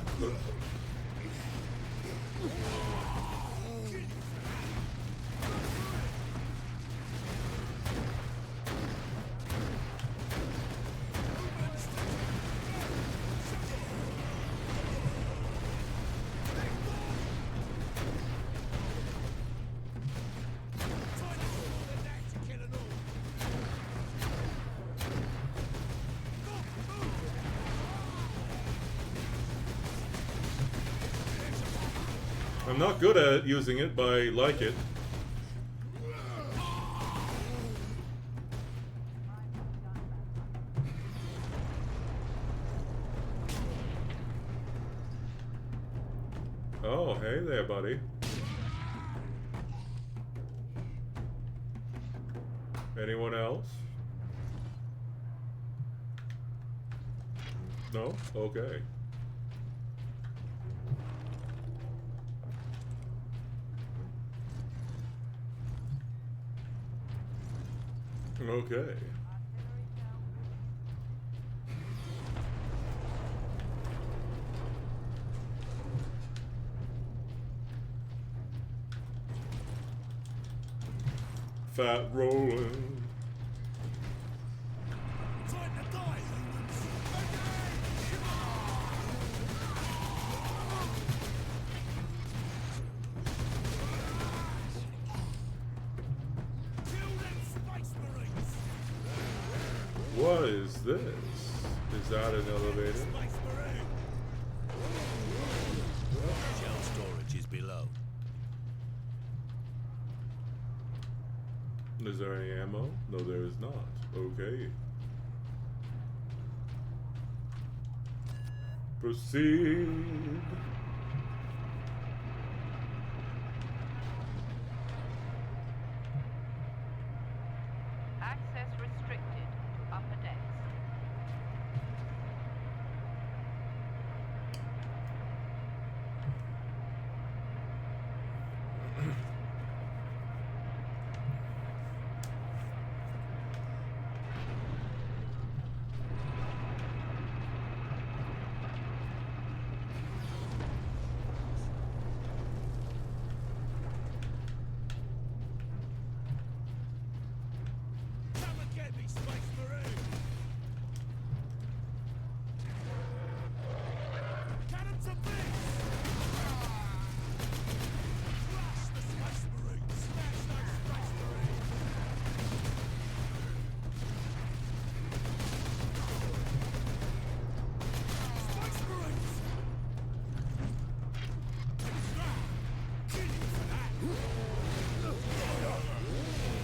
I'm not good at using it, but I like it. Oh, hey there, buddy. Anyone else? No? Okay. Okay. Fat rolling. What is this? Is that an elevator? Shell storage is below. Is there any ammo? No, there is not. Okay. Proceed. Access restricted to upper decks.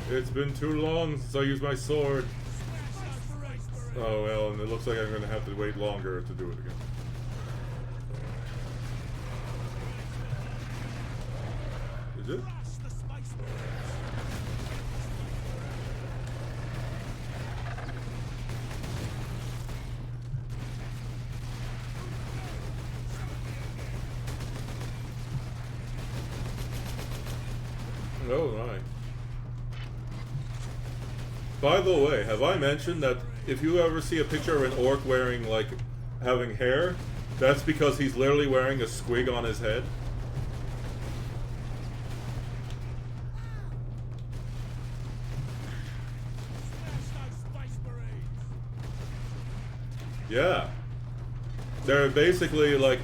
It's been too long since I used my sword. Oh well, and it looks like I'm gonna have to wait longer to do it again. Is it? Oh my. By the way, have I mentioned that if you ever see a picture of an orc wearing, like, having hair, that's because he's literally wearing a squig on his head? Yeah. They're basically like...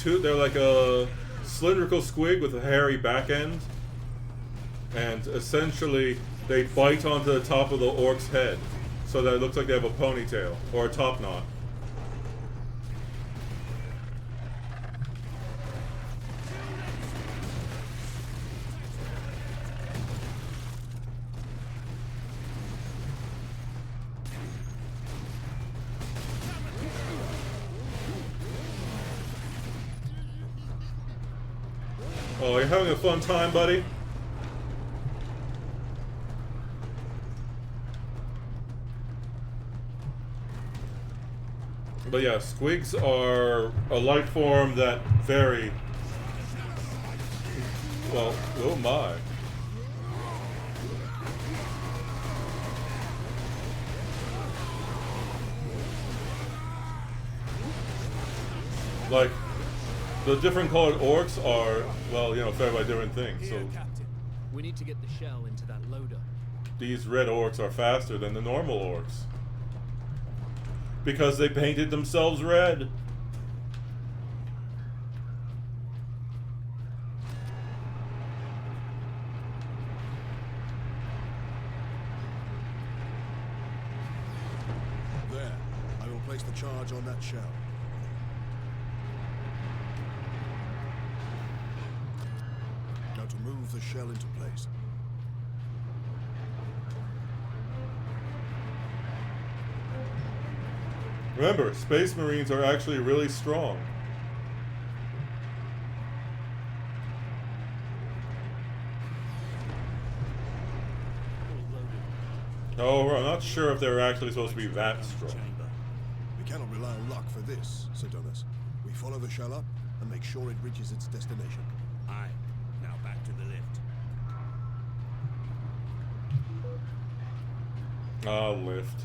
they're like a cylindrical squig with a hairy back end. And essentially, they bite onto the top of the orc's head, so that it looks like they have a ponytail, or a top knot. Oh, you're having a fun time, buddy? But yeah, squigs are a life form that vary. Well, oh my. Like, the different colored orcs are, well, you know, fed by different things. So Captain. We need to get the shell into that loader. These red orcs are faster than the normal orcs. Because they painted themselves red. There. I will place the charge on that shell. Now to move the shell into place. Remember, Space Marines are actually really strong. However, I'm not sure if they're actually supposed to be that strong. We cannot rely on luck for this, Sidonis. We follow the shell up and make sure it reaches its destination. Aye. Now back to the lift. Ah, lift.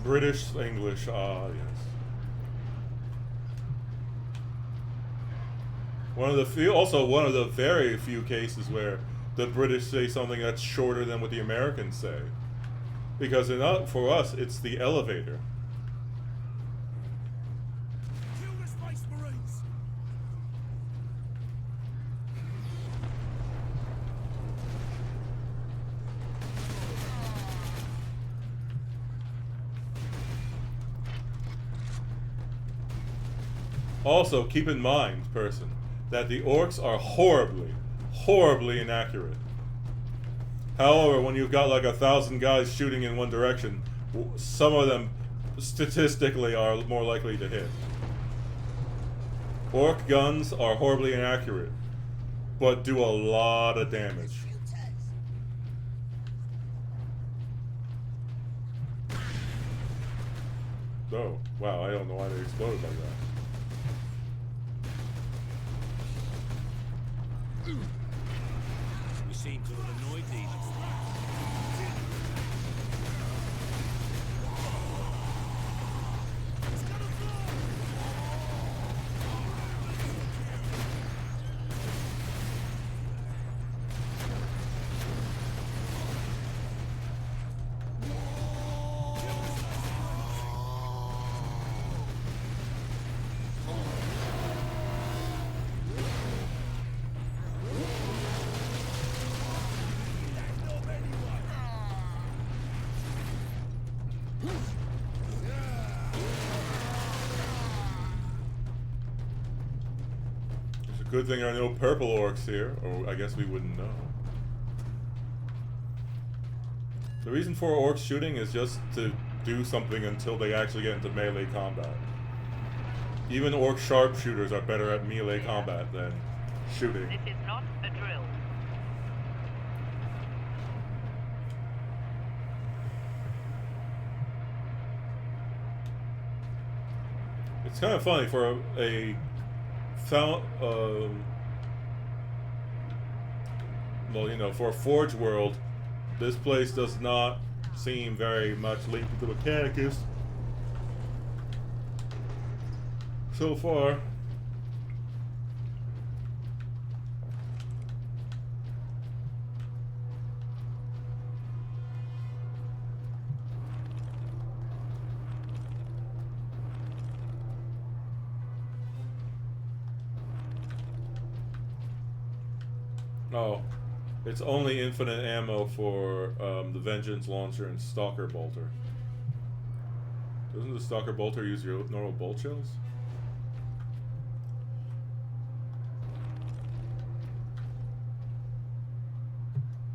British English, ah, yes. One of the very few cases where the British say something that's shorter than what the Americans say. Because for us, it's the elevator. Kill the Space Marines! Also, keep in mind, person, that the orcs are horribly, horribly inaccurate. However, when you've got like 1,000 guys shooting in one direction, some of them statistically are more likely to hit. Orc guns are horribly inaccurate, but do a lot of damage. Oh, wow, I don't know why they exploded like that. We seem to have annoyed these fools. Good thing there are no purple orcs here, or I guess we wouldn't know. The reason for orcs shooting is just to do something until they actually get into melee combat. Even orc sharpshooters are better at melee combat than shooting. This is not a drill. It's kind of funny for well, you know, for a Forge world, this place does not seem very much linked to the Mechanicus so far. Oh, it's only infinite ammo for the Vengeance Launcher and Stalker Bolter. Doesn't the Stalker Bolter use your normal bolt shells?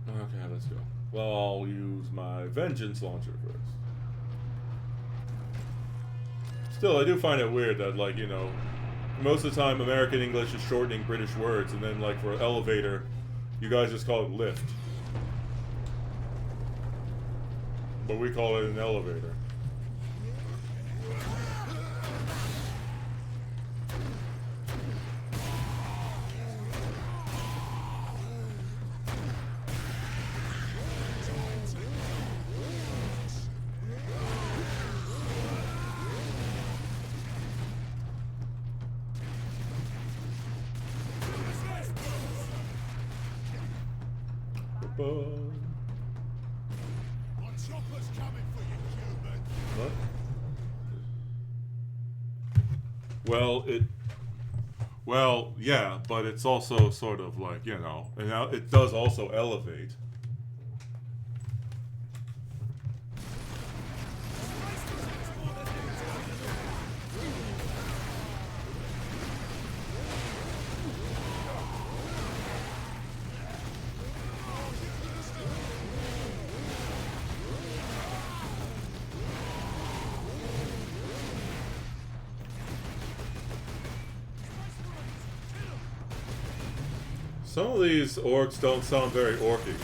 Okay, let's go. Well, I'll use my Vengeance Launcher first. Still, I do find it weird that, like, you know, most of the time American English is shortening British words, and then, like, for elevator, you guys just call it lift. But we call it an elevator. Well, yeah, but it's also sort of like, you know, and now it does also elevate. Some of these orcs don't sound very orky.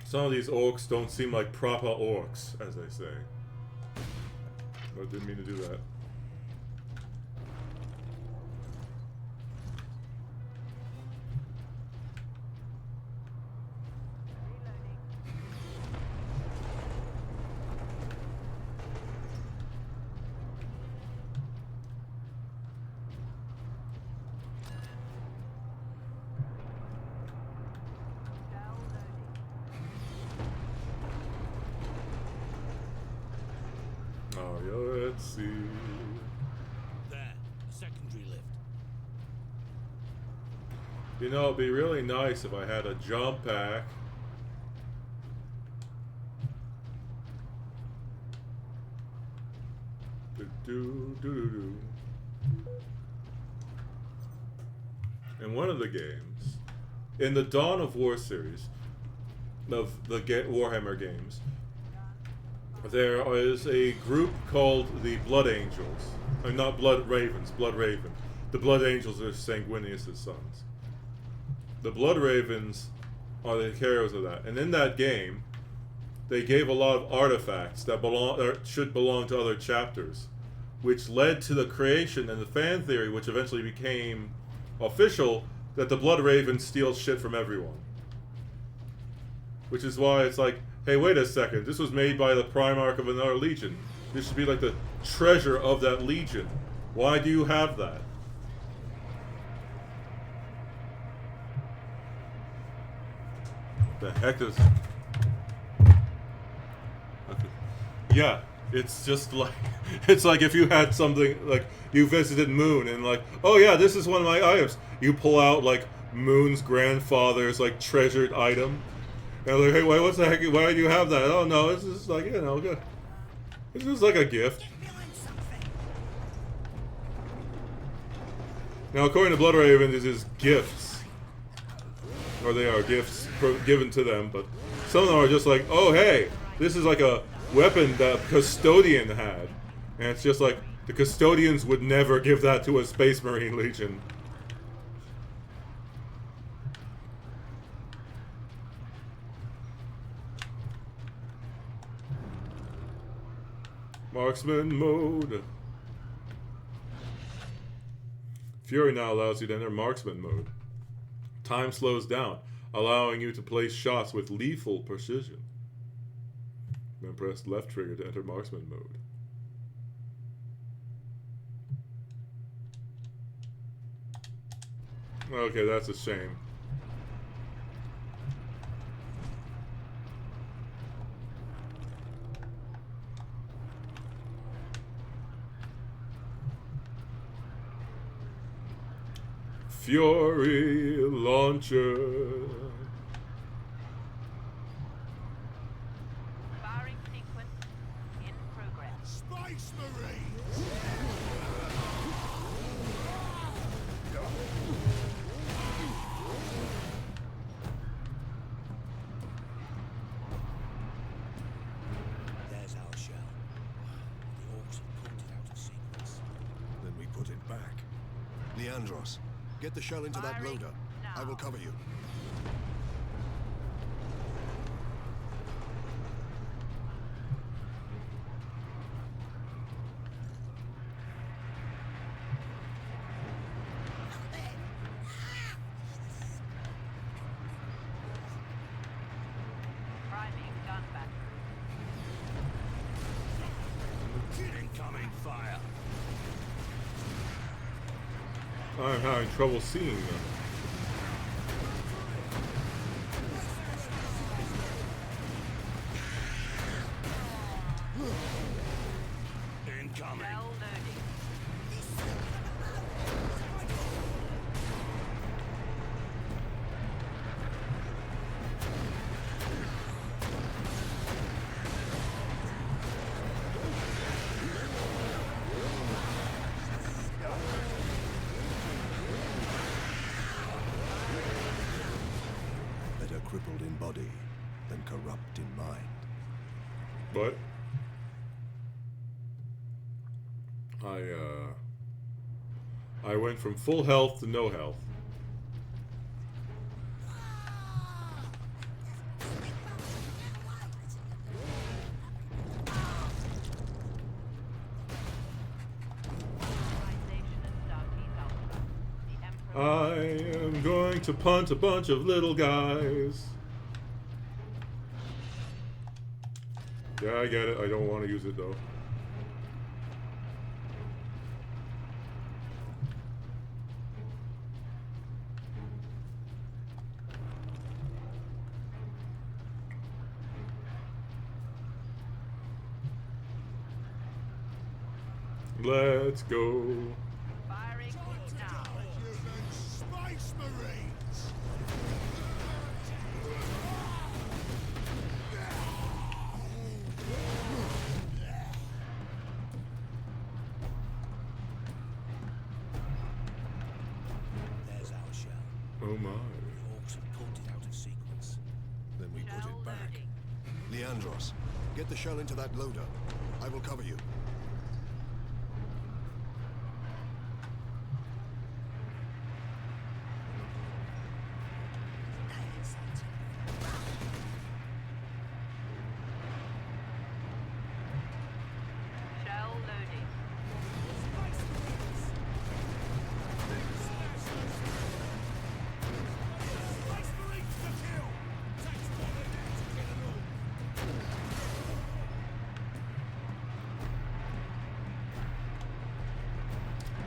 Some of these orcs don't seem like proper orcs, as they say. I didn't mean to do that. Let's see. There, a secondary lift. You know, it'd be really nice if I had a jump pack. In one of the games, in the Dawn of War series of the Warhammer games, there is a group called the Blood Angels. Not Blood Ravens, Blood Raven. The Blood Angels are Sanguinius' sons. The Blood Ravens are the heroes of that. And in that game, they gave a lot of artifacts that should belong to other chapters, which led to the creation and the fan theory, which eventually became official, that the Blood Ravens steal shit from everyone. Which is why it's like, hey, wait a second, this was made by the Primarch of another legion. This should be like the treasure of that legion. Why do you have that? The heck is... Okay. Yeah, it's just like... It's like if you had something, like, you visited Moon and like, oh yeah, this is one of my items. You pull out, like, Moon's grandfather's like treasured item. And I'm like, hey, what's the heck? Why do you have that? Oh no, it's just like, you know, good. It's just like a gift. Now, according to Blood Raven, this is gifts, or they are gifts given to them. But some of them are just like, oh hey, this is like a weapon that Custodian had, and it's just like the Custodians would never give that to a Space Marine Legion. Marksman mode. Fury now allows you to enter marksman mode. Time slows down, allowing you to place shots with lethal precision. Then press left trigger to enter marksman mode. Okay, that's a shame. Fury launcher. Firing sequence in progress. Space Marines! There's our shell. The orcs have pulled it out of sequence. Then we put it back. Leandros, get the shell into that loader. I will cover you. Priming gun battery. Incoming fire. I'm having trouble seeing them. Incoming. Shell loading. Better crippled in body than corrupt in mind. But I went from full health to no health. I am going to punt a bunch of little guys. Yeah, I get it. I don't want to use it though. Let's go. Firing now. Space Marines! There's our shell. Oh my. The orcs have pulled it out of sequence. Then we put it back. Leandros, get the shell into that loader. I will cover you. Shell loading.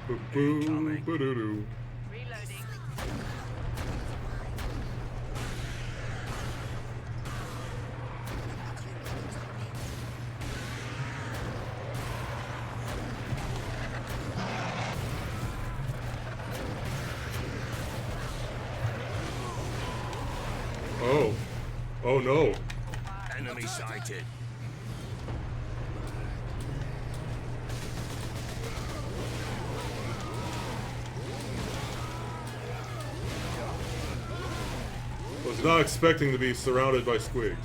Boo-boo-ba-doo-doo. Reloading. Oh. Oh no. Enemy sighted. Was not expecting to be surrounded by squigs.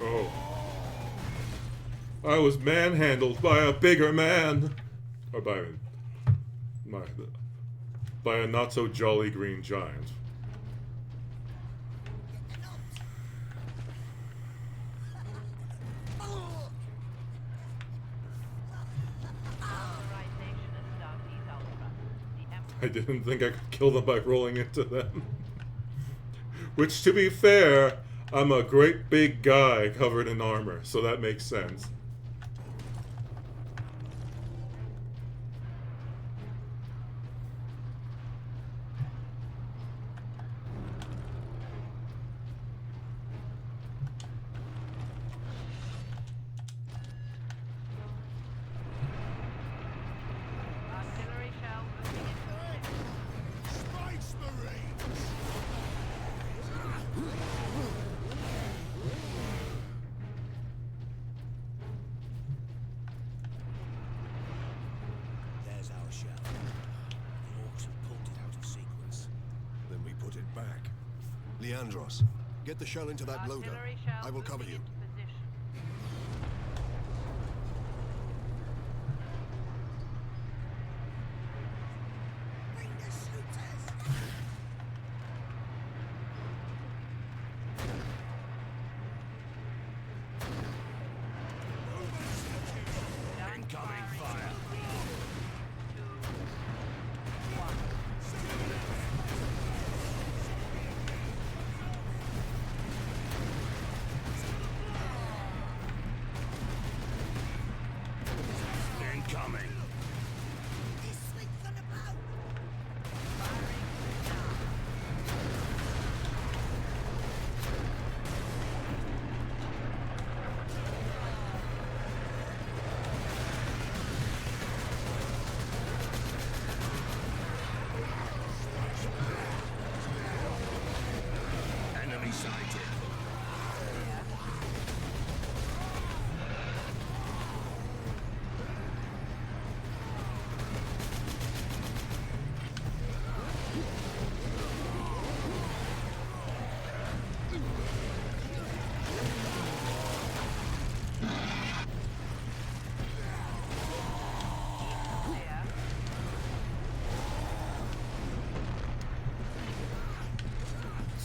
Oh. I was manhandled by a bigger man. Or by a not so jolly green giant. I didn't think I could kill them by rolling into them. Which, to be fair, I'm a great big guy covered in armor, so that makes sense. Artillery shells moving into Space Marines! There's our shell. The orcs have pulled it out of sequence. Then we put it back. Leandros, get the shell into that loader. artillery shells I will cover moving you. into position. Bring the shooters! Incoming fire. 2, 1. Incoming. This swings on a boat! Enemy sighted.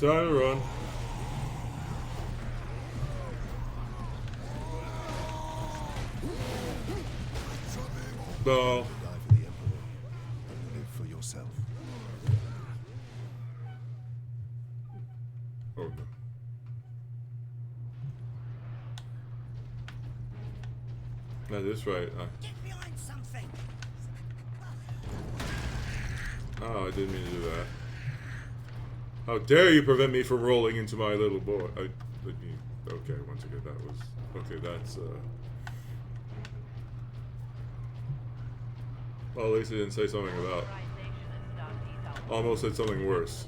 Time to run. No. Die for the Emperor. Live for yourself. Oh no. That is right. Get behind something! Oh, I didn't mean to do that. How dare you prevent me from rolling into my little boy? Okay, once again, that was... Okay, that's, well, at least he didn't say something about... Almost said something worse.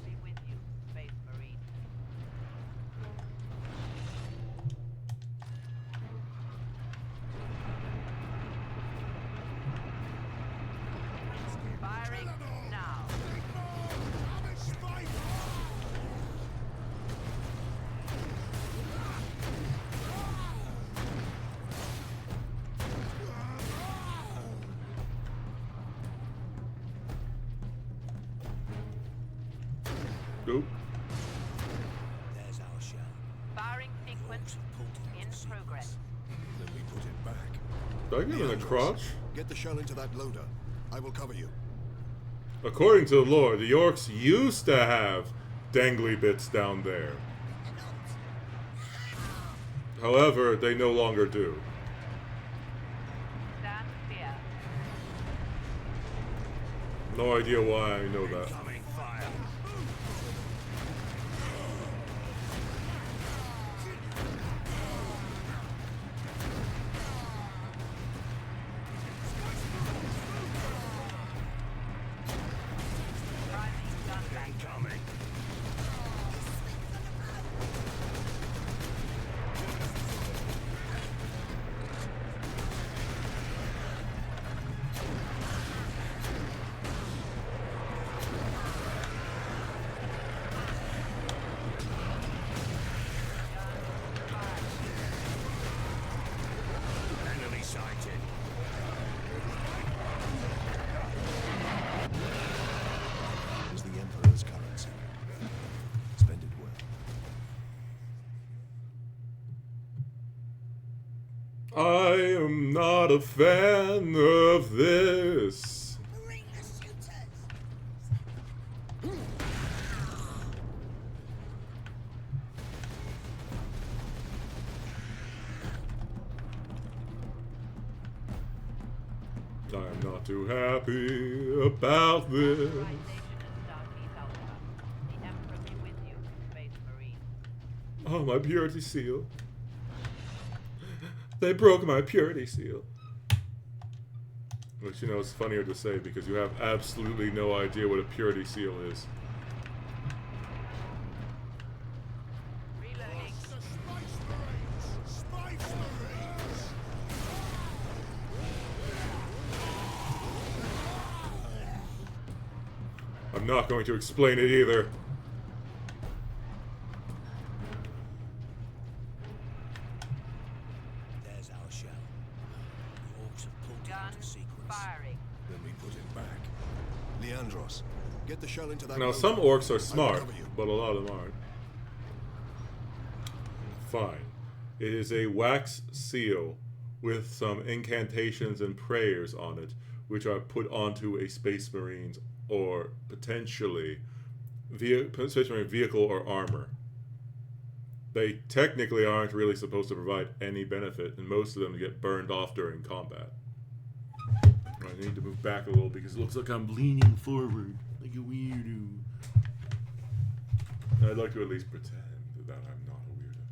Firing now. Nope. There's our shell. Firing sequence in progress. Then we put it back. Did I give him a Leandros, crotch? get the shell into that loader. I will cover you. According to the lore, the orcs used to have dangly bits down there. However, they no longer do. Stand clear. No idea why I know that. Incoming fire. Incoming. Enemy sighted. Is the Emperor's currency. Spend it well. I am not a fan of this. Bring the shooters! I am not too happy about this. Authorization and Starfleet Alpha. The Emperor be with you, Space Marine. Oh, my purity seal. They broke my purity seal. Which, you know, it's funnier to say because you have absolutely no idea what a purity seal is. Reloading. I'm not going to explain it either. There's our shell. The orcs have pulled it Gun into sequence. firing. Then we put it back. Leandros, get the shell into that. Now, loader. some orcs are I will smart, cover you. but a lot of them aren't. Fine. It is a wax seal with some incantations and prayers on it, which are put onto a Space Marine's or potentially Space Marine vehicle or armor. They technically aren't really supposed to provide any benefit, and most of them get burned off during combat. I need to move back a little because it looks like I'm leaning forward like a weirdo. I'd like to at least pretend that I'm not a weirdo.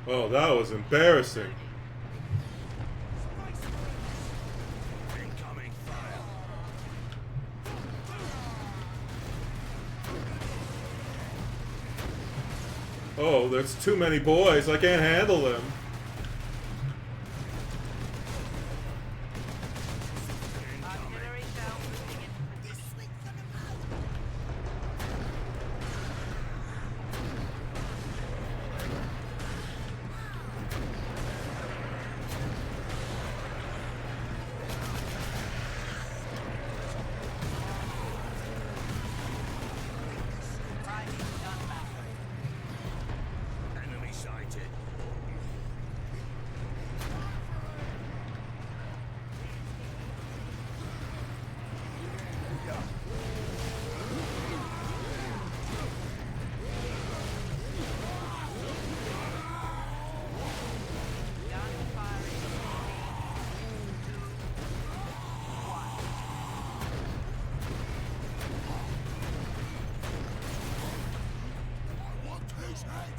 Oh, that was embarrassing. Incoming fire. Oh, there's too many boys. I can't handle them. Artillery shell moving into position. Rising gun battery. Enemy sighted. Gun firing. 3, 2, 1. I want his head.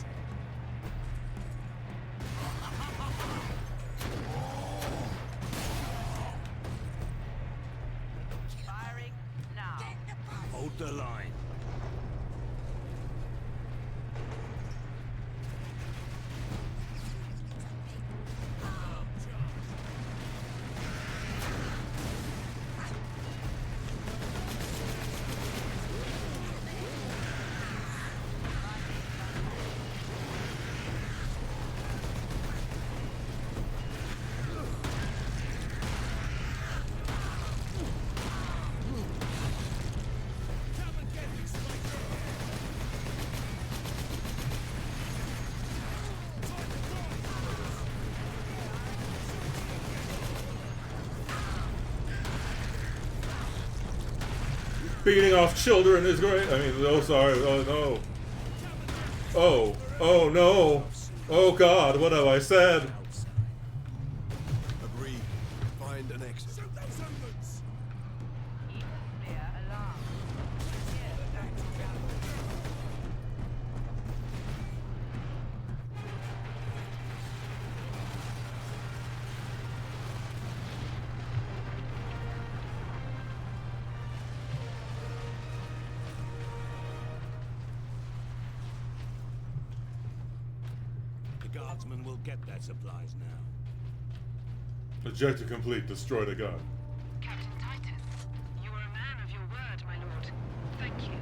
Firing now. Hold the line. Beating off children is great. I mean, oh, sorry. Oh, no. Oh, no. Oh, God, what have I said? Agreed. Find an exit. Even clear alarm. Here, tactical gallery. The guardsmen will get their supplies now. Objective complete. Destroy the gun. Captain Titus, you are a man of your word, my lord. Thank you.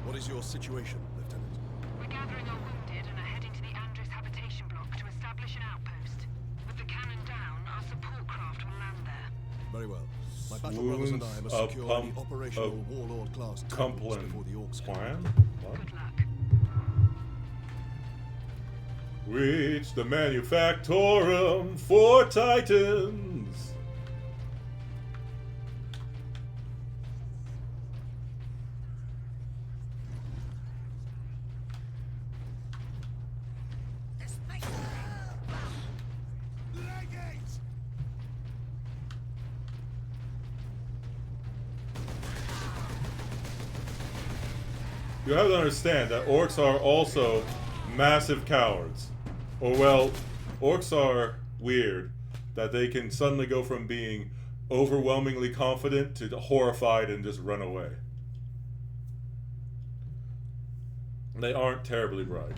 What is your situation, Lieutenant? We're gathering our wounded and are heading to the Andres habitation block to establish an outpost. With the cannon down, our support craft will land there. Very well. My battle brothers and I must secure any operational warlord class titles before the orcs plan? What? Good luck. Reach the manufactorum for Titans. The space Leggings! You have to understand that orcs are also massive cowards. Or, well, orcs are weird. That they can suddenly go from being overwhelmingly confident to horrified and just run away. They aren't terribly bright.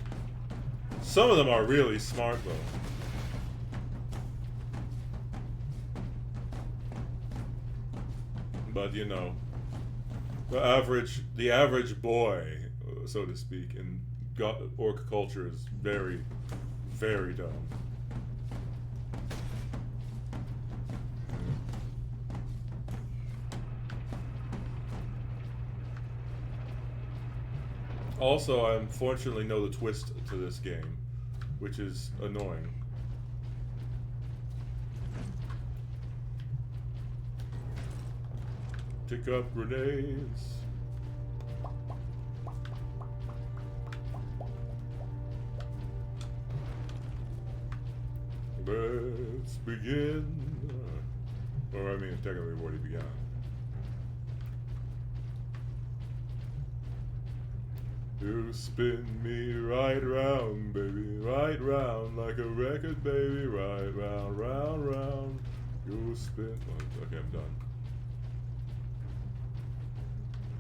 Some of them are really smart, though. But, you know, the average boy, so to speak, in orc culture is very, very dumb. Also, I unfortunately know the twist to this game, which is annoying. Pick up grenades. Let's begin. Or I mean, technically, we've already begun. You spin me right round, baby, right round like a record, baby, right round, round, round. You spin. Oh, okay, I'm done.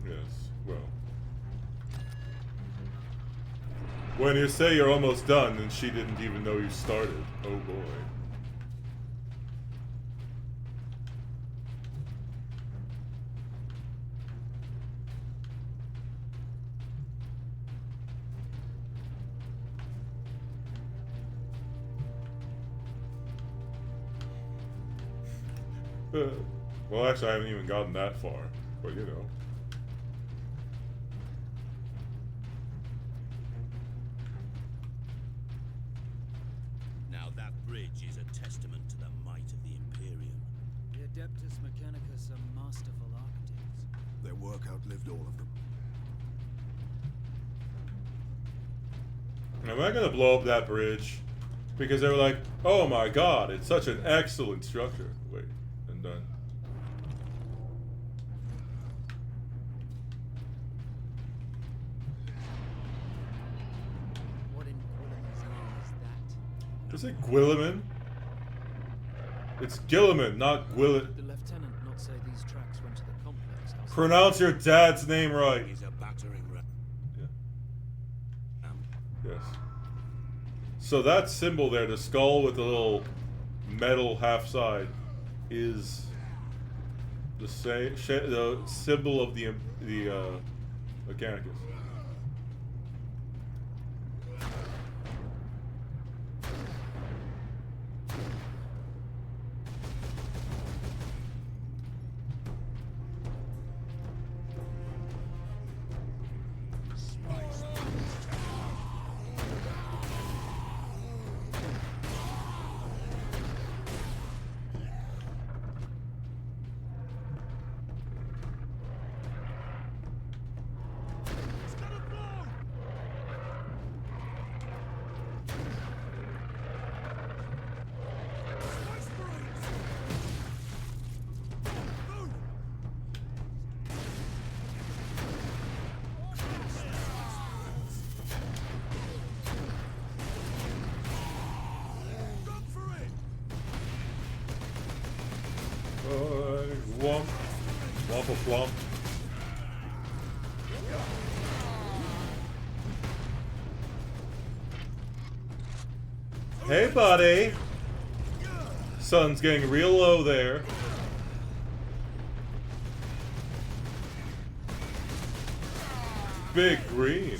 Yes, well. When you say you're almost done, and she didn't even know you started. Oh boy. Well, actually, I haven't even gotten that far, but you know. Now that bridge is a testament to the might of the Imperium. The Adeptus Mechanicus are masterful architects. Their work outlived all of them. Am I gonna blow up that bridge? Because they were like, oh my god, it's such an excellent structure. Wait, I'm done. What in Guilliman's name is that? Is it Guilliman? It's Gilliman, not Gwillit. Did the lieutenant not say these tracks went to the complex house? Pronounce your dad's name right. He's a battering ram. Yeah. Yes. So that symbol there, the skull with the little metal half side, is the same the symbol of the Mechanicus. womp. Womp flomp. Hey, buddy. Sun's getting real low there. Big green.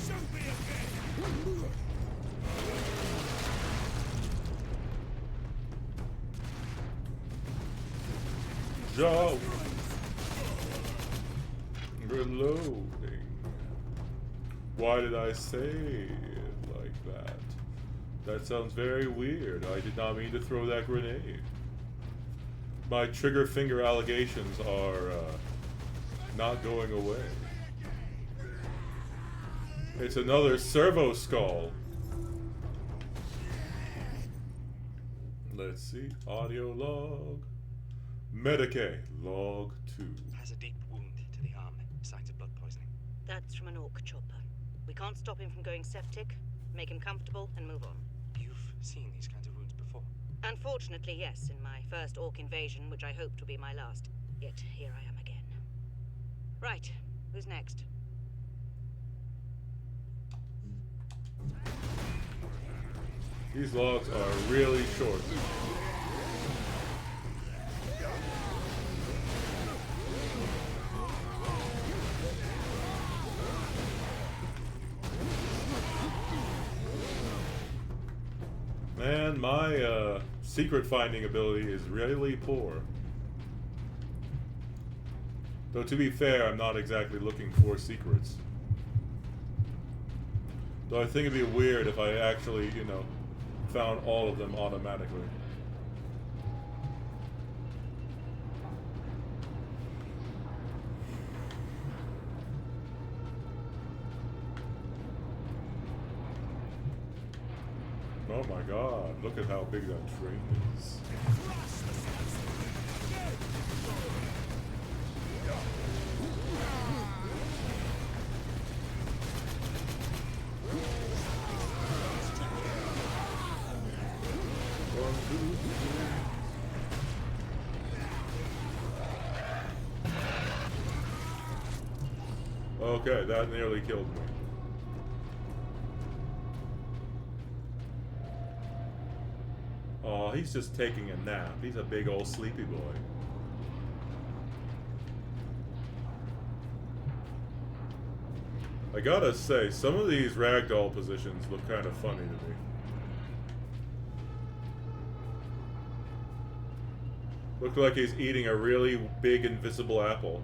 Jump. Reloading. Why did I say it like that? That sounds very weird. I did not mean to throw that grenade. My trigger finger allegations are not going away. It's another servo skull. Let's see. Audio log. Medicaid log 2. Has a deep wound to the arm. Signs of blood poisoning. That's from an orc chopper. We can't stop him from going septic. Make him comfortable and move on. You've seen these kinds of wounds before? Unfortunately, yes, in my first orc invasion, which I hoped would be my last. Yet here I am again. Right, who's next? These logs are really short. Man, my secret finding ability is really poor. Though to be fair, I'm not exactly looking for secrets. Though I think it'd be weird if I actually, you know, found all of them automatically. Oh my god, look at how big that train is. Okay, that nearly killed me. Oh, he's just taking a nap. He's a big old sleepy boy. I gotta say, some of these ragdoll positions look kind of funny to me. Looked like he's eating a really big invisible apple.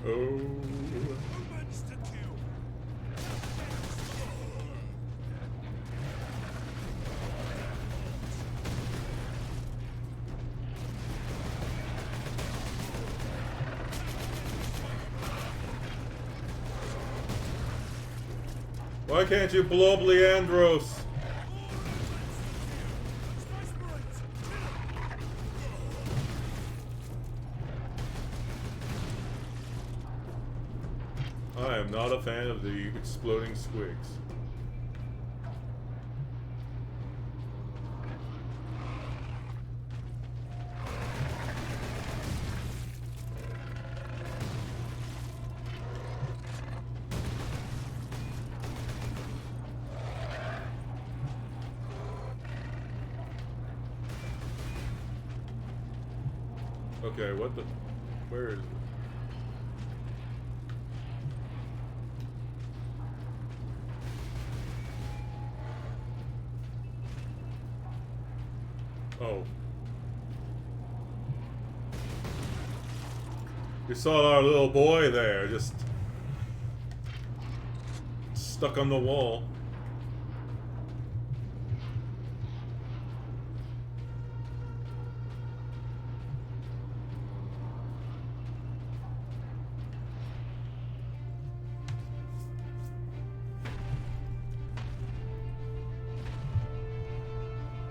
Oh. Why can't you blow up Leandros? I am not a fan of the exploding squigs. Okay, what the... Where is it? Oh. We saw our little boy there, just... stuck on the wall.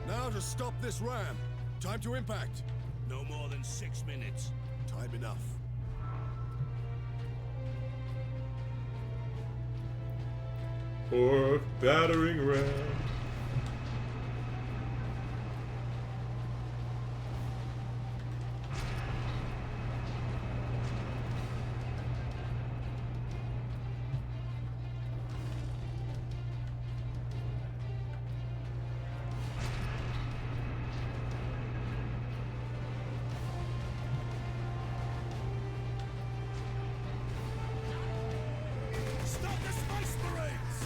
Now to stop this ram. Time to impact. No more than 6 minutes. Time enough. Or battering ram. Stop the Space Marines!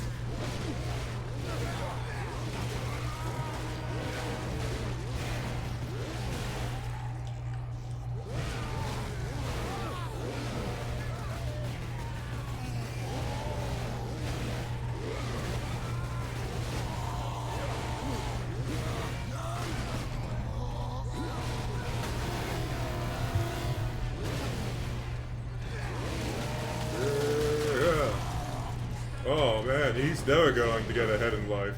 Yeah. Oh man, he's never going to get ahead in life.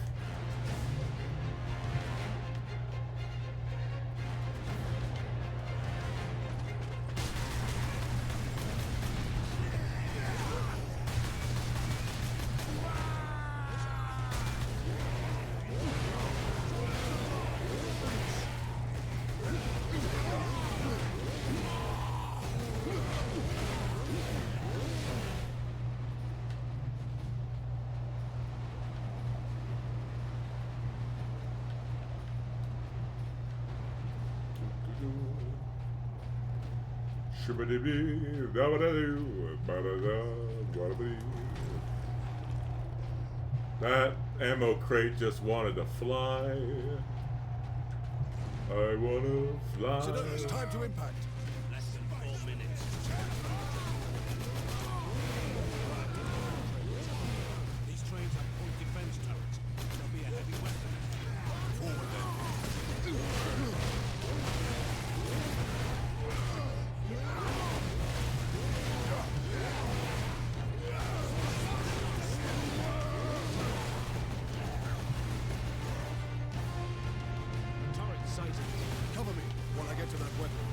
That ammo crate just wanted to fly. I wanna fly. So it's time to impact. Less than 4 minutes. These trains have point defense turrets. There'll be a heavy weapon. Forward then. Turret sighted. Cover me while I get to that weapon.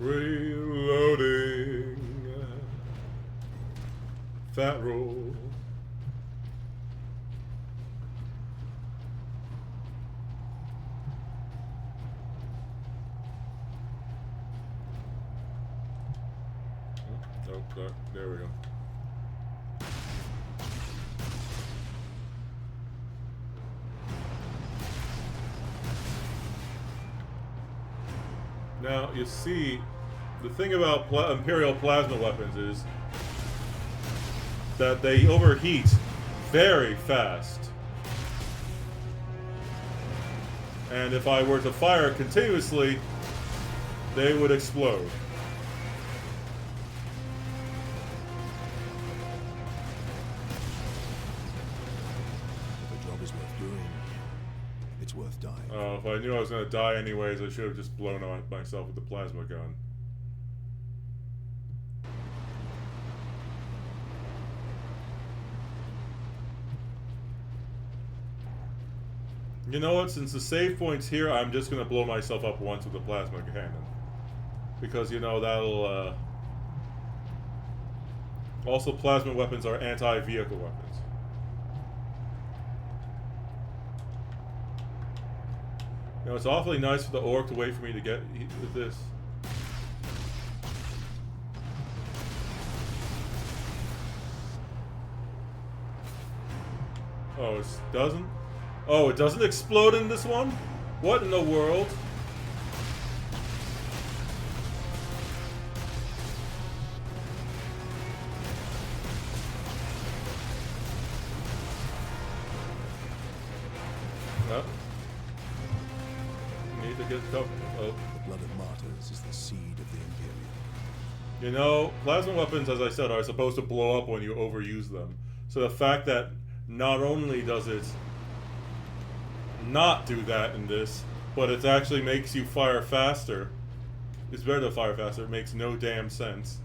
Reloading. Fat roll. Oh, there we go. Now, you see, the thing about Imperial plasma weapons is that they overheat very fast. And if I were to fire continuously, they would explode. If the job is worth doing, it's worth dying. Oh, if I knew I was going to die anyways, I should have just blown on myself with the plasma gun. You know what? Since the save point's here, I'm just going to blow myself up once with the plasma cannon. Because, you know, that'll... Also, plasma weapons are anti-vehicle weapons. You know, it's awfully nice for the orc to wait for me to get with this. Oh, it doesn't? Oh, it doesn't explode in this one? What in the world? Well, need to get up. Oh. The blood of martyrs is the seed of the Imperium. You know, plasma weapons, as I said, are supposed to blow up when you overuse them. So the fact that not only does it not do that in this, but it actually makes you fire faster. It's better to fire faster. It makes no damn sense.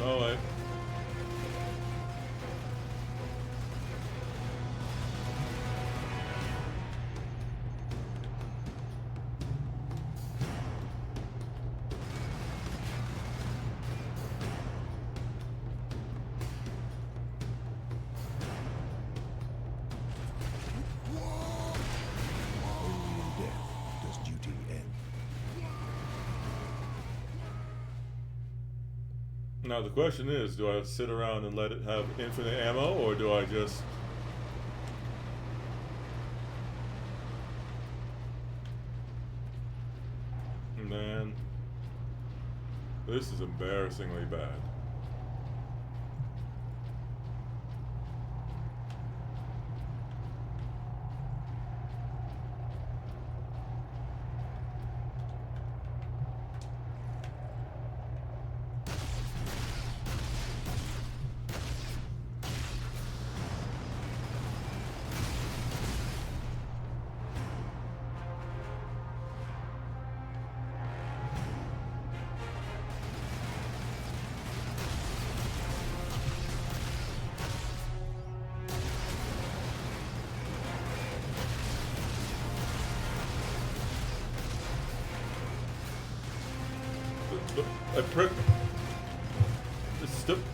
Alright. Only in death does duty end. Now the question is, do I sit around and let it have infinite ammo, or do I just... Man, this is embarrassingly bad.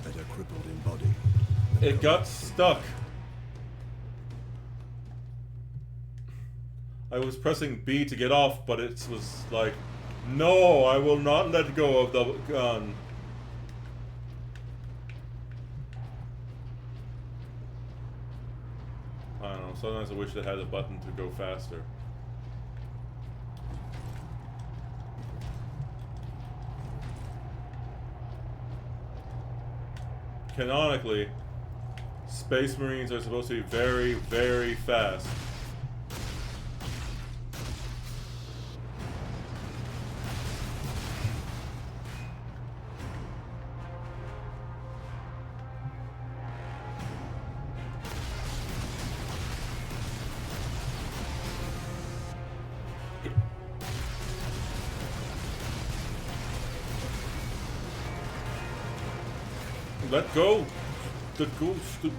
At a crippled in body. It got stuck. I was pressing B to get off, but it was like, no, I will not let go of the gun. I don't know, sometimes I wish they had a button to go faster. Canonically, Space Marines are supposed to be very, very fast. Let go! Let go, stupid.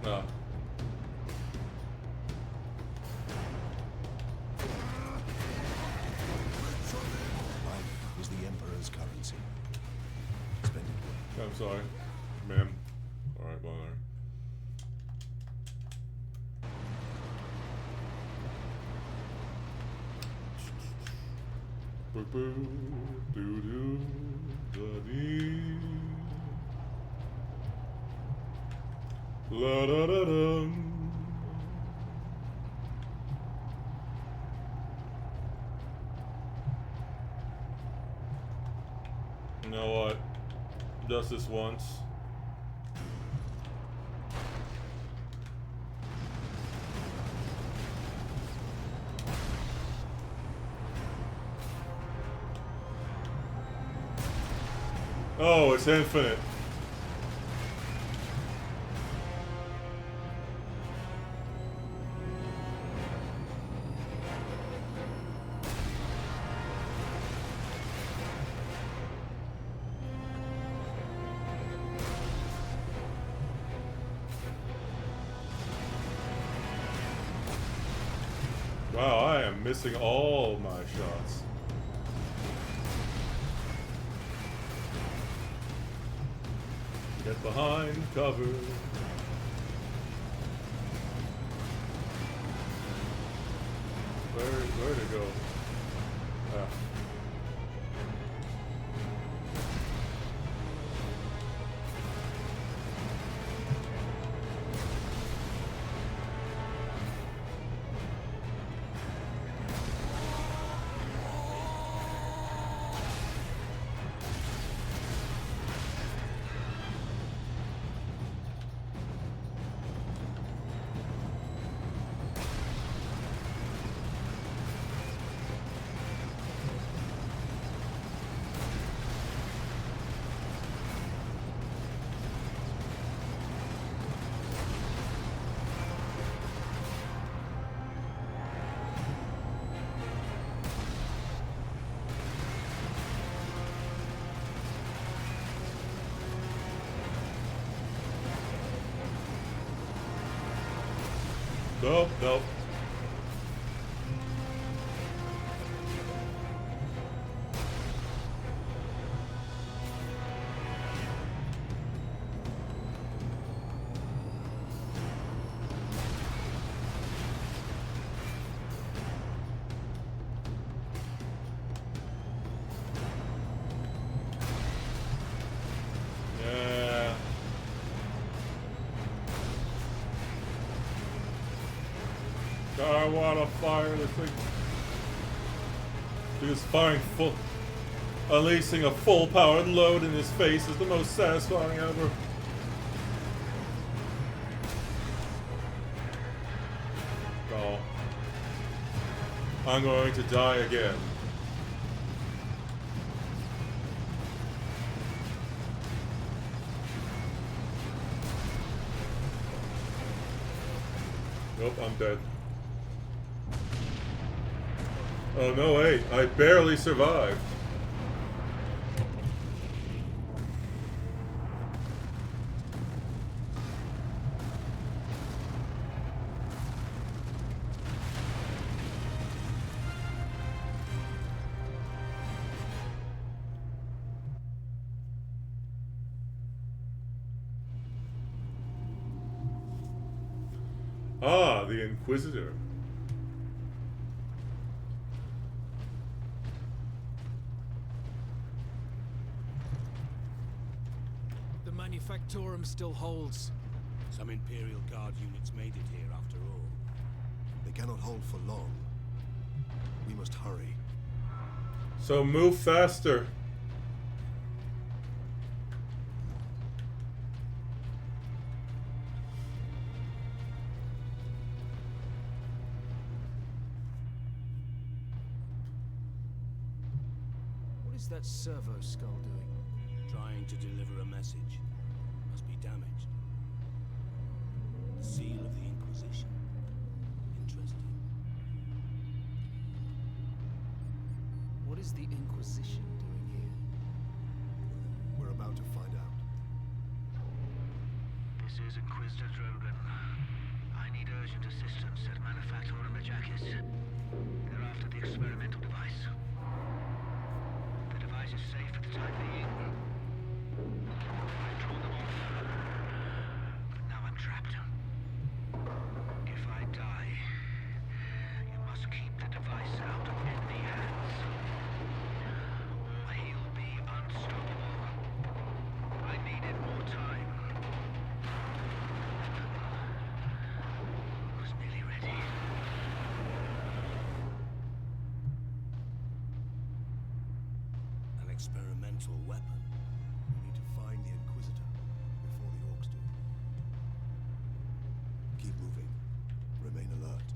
Ah. Life is the Emperor's currency. Spend it well. I'm sorry, ma'am. Alright, well, alright. La da da dum. You know what? Just this once. Oh, it's infinite. Wow, I am missing all my shots. Get behind cover. Where to go? Ah. Nope, nope. Yeah. I want to fire this thing. Because firing full, unleashing a full-powered load in his face is the most satisfying ever. Oh. I'm going to die again. Nope, I'm dead. Oh no, wait, I barely survived. Ah, the Inquisitor. The Manufactorum still holds. Some Imperial Guard units made it here after all. They cannot hold for long. We must hurry. So move faster. What is that servo skull doing? Trying to deliver a message. Must be damaged. The seal of the Inquisition. Interesting. What is the Inquisition doing here? We're about to find out. This is Inquisitor Drogan. I need urgent assistance at Manufactorum Ajakis. They're after the experimental device. The device is safe for the time being. I've drawn them off. But now I'm trapped. If I die, you must keep the device out of enemy hands. Or he'll be unstoppable. I needed more time. Was nearly ready. An experimental weapon. We need to find the Inquisitor before the Orcs do. Keep moving. Remain alert.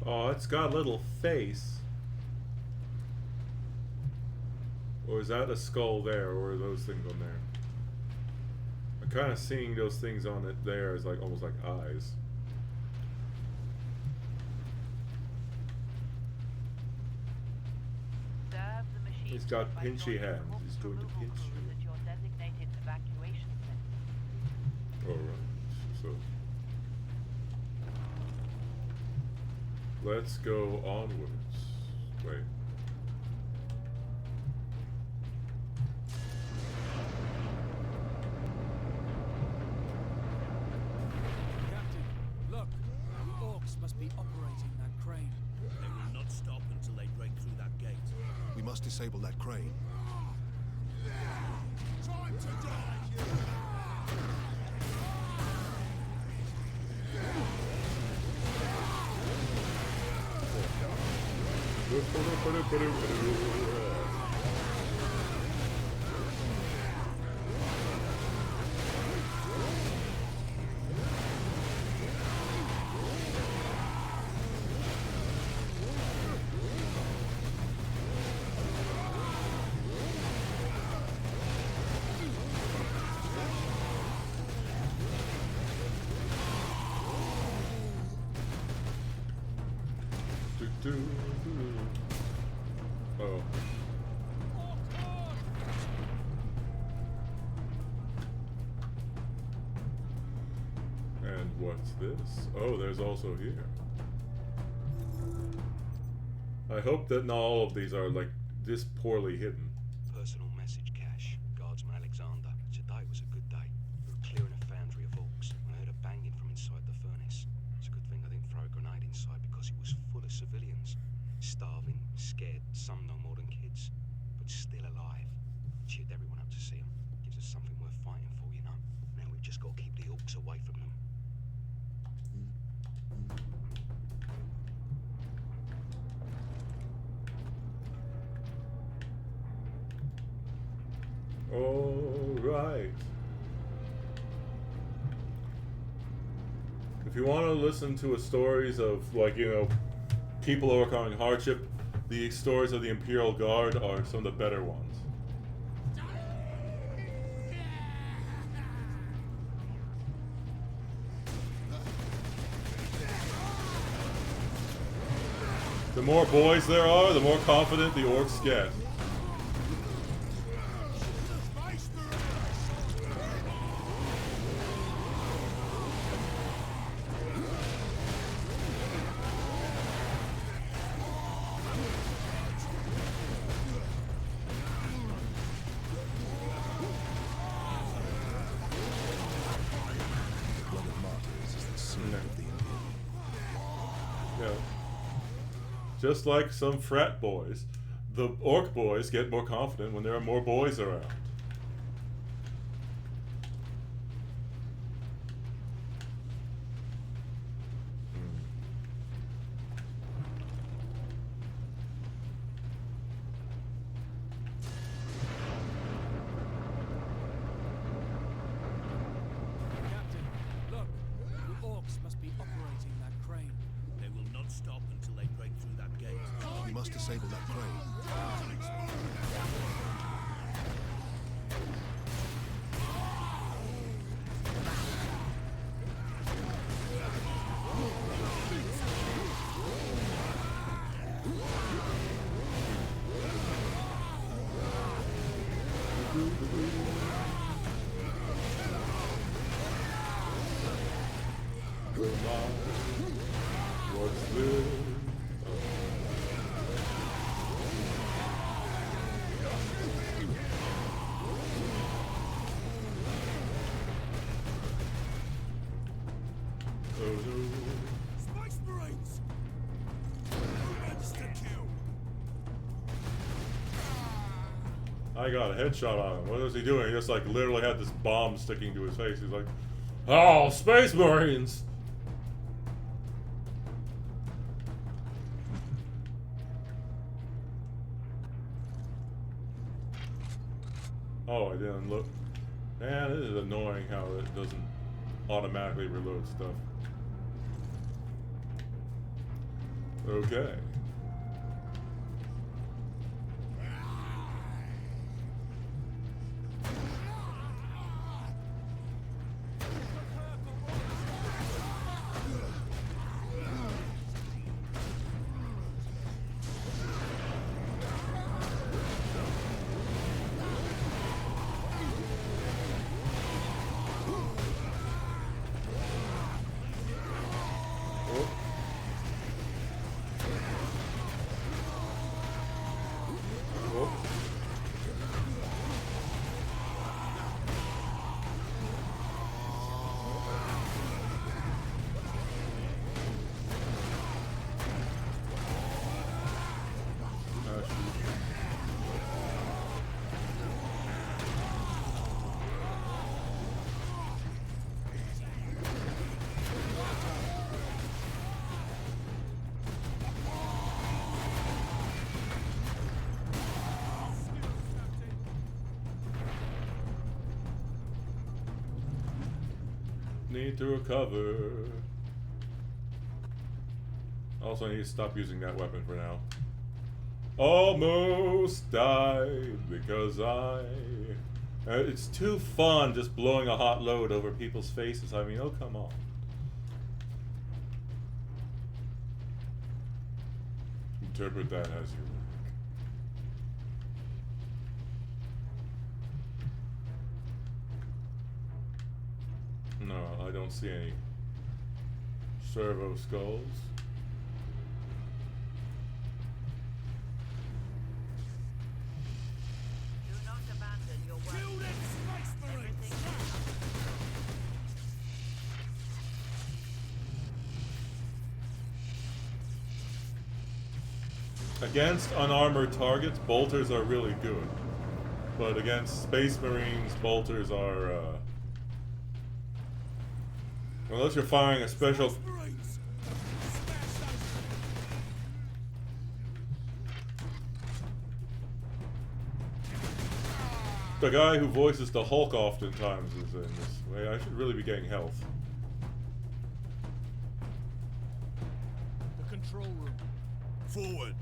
Oh, it's got a little face. Or is that a skull there, or are those things on there? I'm kind of seeing those things on it there as like almost like eyes. Serve the machine. He's got pinchy hands. He's doing the pinch. At your designated evacuation center. Alright, so let's go onwards. Wait. Captain, look! The orcs must be operating that crane. They will not stop until they break through that gate. We must disable that crane. Time to die! Oh. And what's this? Oh, there's also here. I hope that not all of these are like this poorly hidden. Personal message cache. Guardsman Alexander. Today was a good day. We were clearing a foundry of orcs when I heard a banging from inside the furnace. It's a good thing I didn't throw a grenade inside because it was full of civilians. Starving, scared, some no more than kids. But still alive. Cheered everyone up to see them. Gives us something worth fighting for, you know. Now we've just got to keep the orcs away from them. All right. If you want to listen to stories of, like, you know, people overcoming hardship, the stories of the Imperial Guard are some of the better ones. The more boys there are, the more confident the orcs get. Just like some frat boys, the orc boys get more confident when there are more boys around. Captain, look! The orcs must be operating that crane. They will not stop until they break through that gate. We must disable that crane. What's this? Space Marines! Insta-kill! I got a headshot on him. What was he doing? He just like literally had this bomb sticking to his face. He's like, "Oh, Space Marines!" Oh, I didn't look. Man, this is annoying how it doesn't automatically reload stuff. Okay. Need to recover. Also, I need to stop using that weapon for now. Almost died because it's too fun just blowing a hot load over people's faces. I mean, oh, come on. Interpret that as you like. No, I don't see any servo skulls. Do not abandon your work. Kill them Space Marines! Against unarmored targets, bolters are really good. But against Space Marines, bolters are, unless you're firing a special... The guy who voices the Hulk oftentimes is in this way. I should really be getting health. The control room. Forward.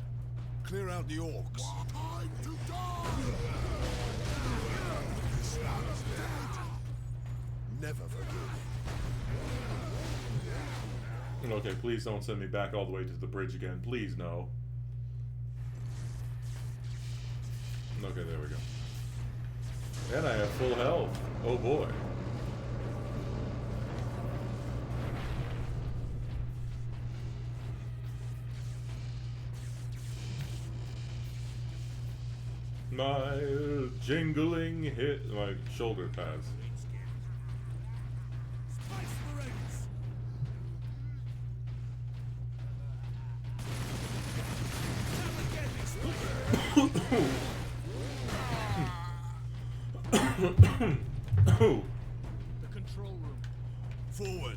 Clear out the orcs. Time to die! Never forgive. Okay, please don't send me back all the way to the bridge again. Please, no. Okay, there we go. And I have full health. Oh boy. My jingling hit my shoulder pads. The control room. Forward.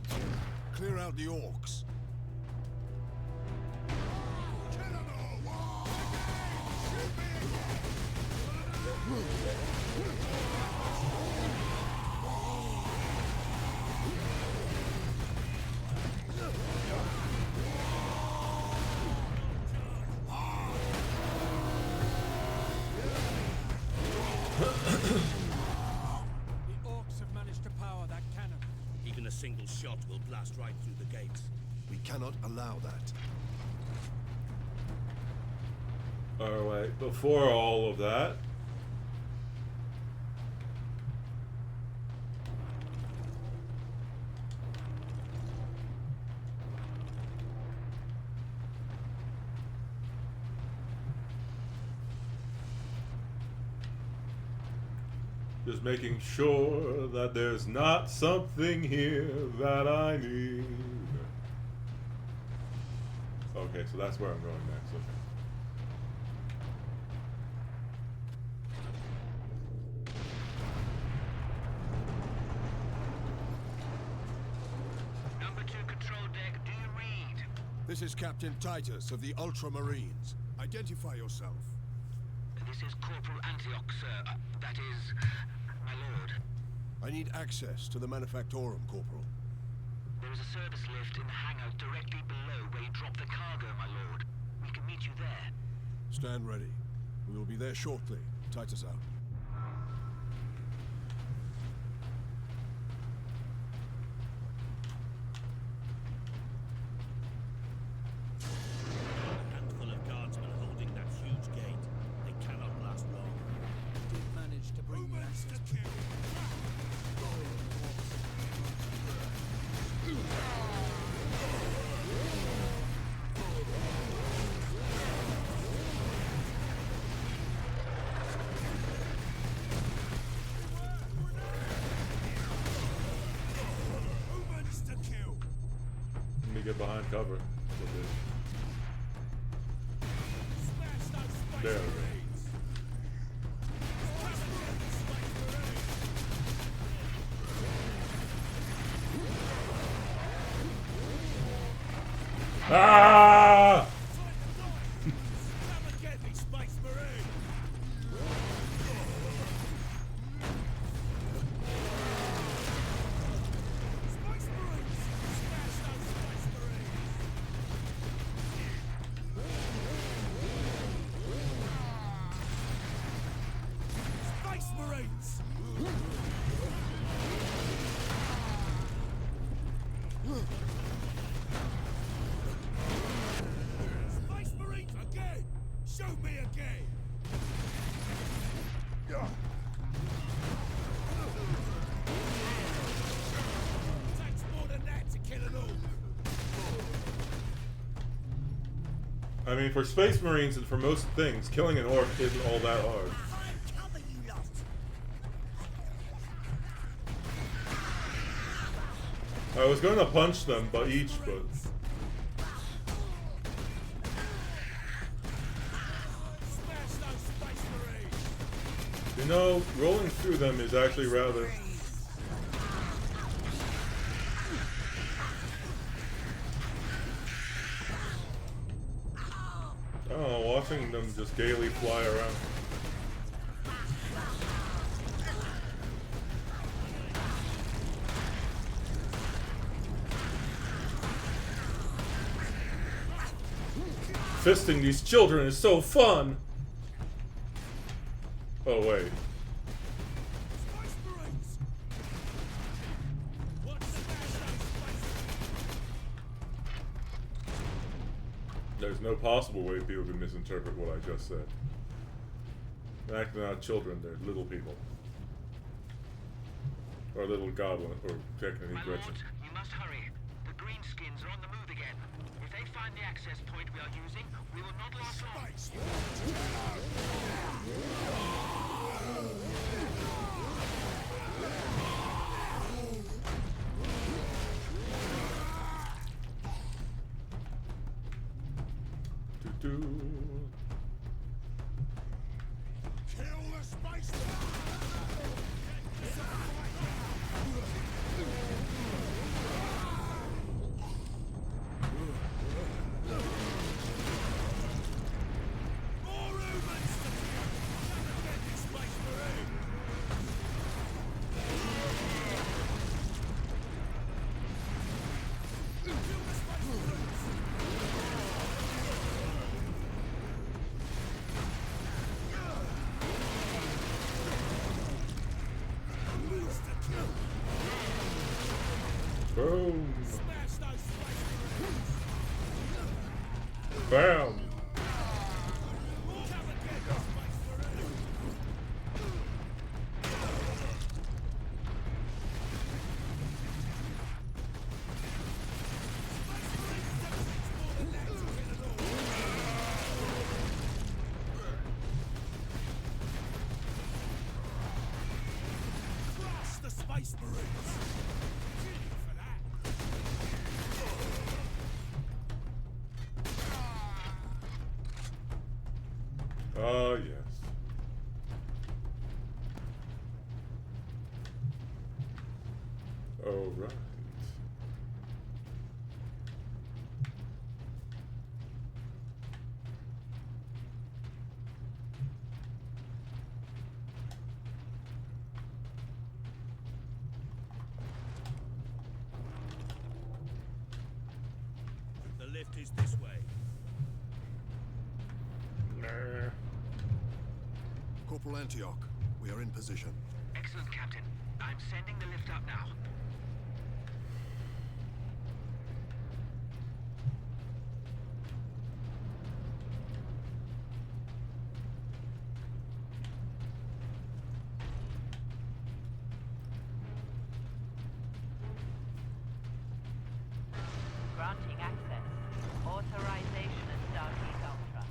Clear out the orcs. Even a single shot will blast right through the gates. We cannot allow that. Alright, before all of that, just making sure that there's not something here that I need. Okay, so that's where I'm going next. Okay. Number 2 control deck, do you read? This is Captain Titus of the Ultramarines. Identify yourself. This is Corporal Antioch, sir. That is, my lord. I need access to the Manufactorum, Corporal. There is a service lift in the hangar directly below where you drop the cargo, my lord. We can meet you there. Stand ready. We will be there shortly. Titus out. A handful of guardsmen holding that huge gate. They cannot last long. Did manage to bring the access point. Let me get behind cover. There we go. Ah! I mean, for Space Marines and for most things, killing an orc isn't all that hard. I was going to punch them by each, but... You know, rolling through them is actually rather... Oh, watching them just gaily fly around. Fisting these children is so fun! Oh, wait. There's no possible way people can misinterpret what I just said. They're actually not children, they're little people. Or little goblin, or technically Gretchen. You must hurry. The greenskins are on the move again. If they find the access point we are using, we will not last long. Kill the space. Boom! Bam! The Space Marines. Ah, yes. All right. lift is this way. Nah. Corporal Antioch, we are in position. Excellent, Captain. I'm sending the lift up now. Granting access. Authorization and Stargate Ultra.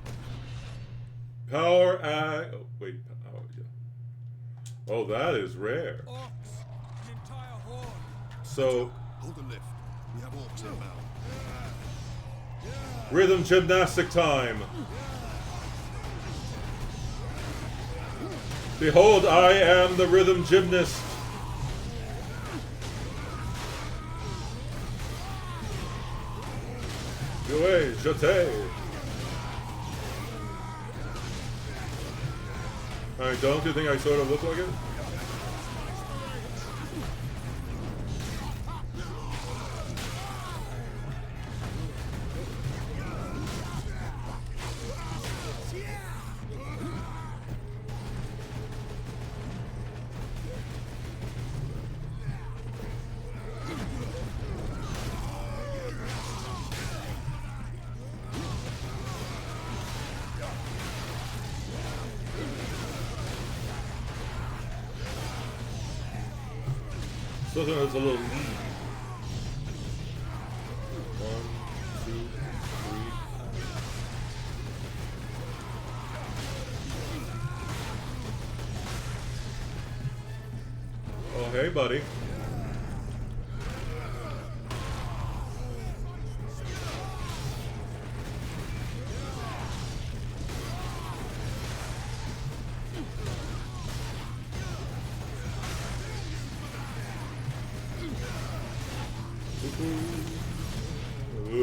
Power oh, wait. Oh, yeah. Oh, that is rare. Orcs! An entire horde! So, Hold the lift. We have orcs inbound. rhythm gymnastic time. Behold, I am the rhythm gymnast. Jouez, jetez. Alright, don't you think I sort of look like it? So there's a little lead. 1, 2, 3. Oh, hey, buddy.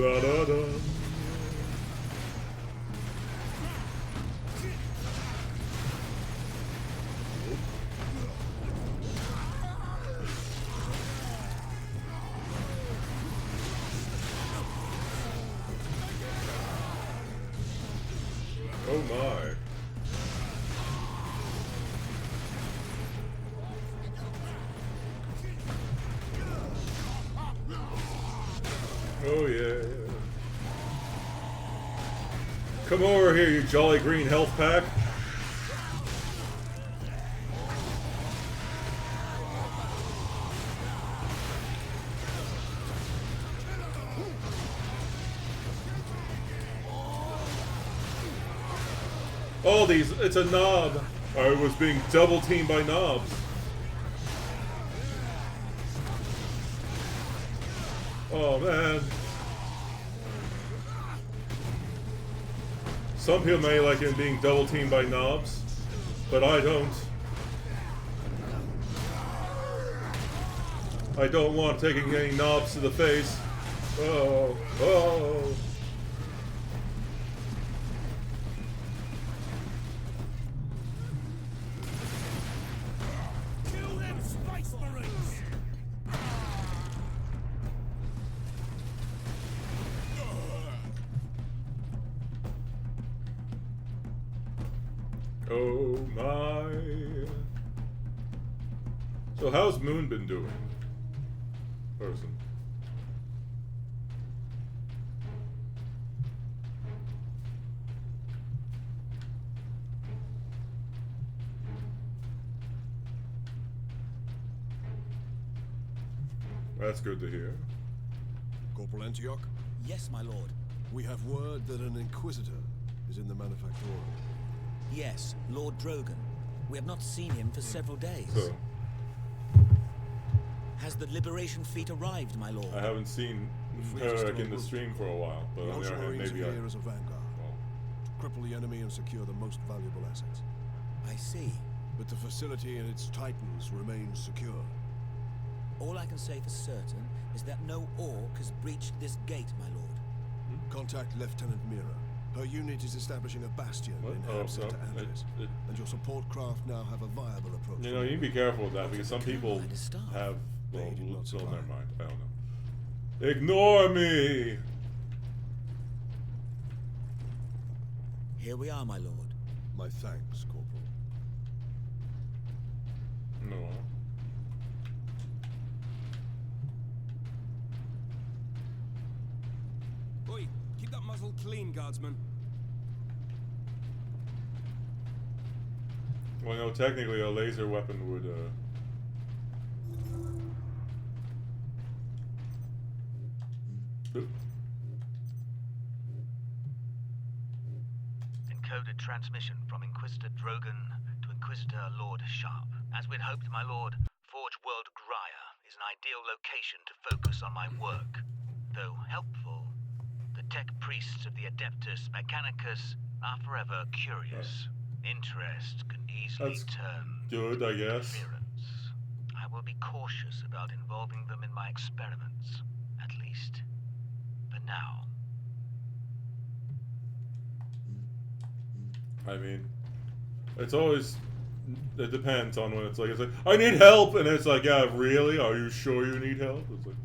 La da da. Oh my. Oh yeah. Come over here, you jolly green health pack. Oh, it's a knob. I was being double teamed by knobs. Oh man. Some people may like him being double teamed by knobs, but I don't. I don't want taking any knobs to the face. Oh, oh. Kill them Space Marines! Oh my. So how's Moon been doing? Person. That's good to hear. Corporal Antioch, Yes, my lord. we have word that an Inquisitor is in the Manufactorum. Yes, Lord Drogon. We have not seen him for several days. So, Has the Liberation fleet arrived, my lord? I haven't seen fleet is her still in the en route. stream for a while, but The on the other hand, Ultramarines maybe are here as a vanguard, well, to cripple the enemy and secure the most valuable assets. I see. But the facility and its titans remain secure. All I can say for certain is that no orc has breached this gate, my lord. Contact Lieutenant Mira. Her unit is establishing a bastion What? in Oh, Center no, Andres. And your support craft now have a viable approach. you know, you need to be careful with that because some people Mind his staff. have. They Well, did not so supply. never mind. I don't know. Ignore me. Here we are, my lord. My thanks, Corporal. No. Oi, keep that muzzle clean, guardsman. Well, no, technically a laser weapon would, Encoded transmission from Inquisitor Drogon to Inquisitor Lord Sharp. As we'd hoped, my lord, Forge World Graya is an ideal location to focus on my work. Though helpful, the tech priests of the Adeptus Mechanicus are forever curious. Interest can easily That's turn good, I guess. interference. I will be cautious about involving them in my experiments, at least for now. I mean, it's always, it depends on when it's like, I need help, and it's like, yeah, really? Are you sure you need help? It's like,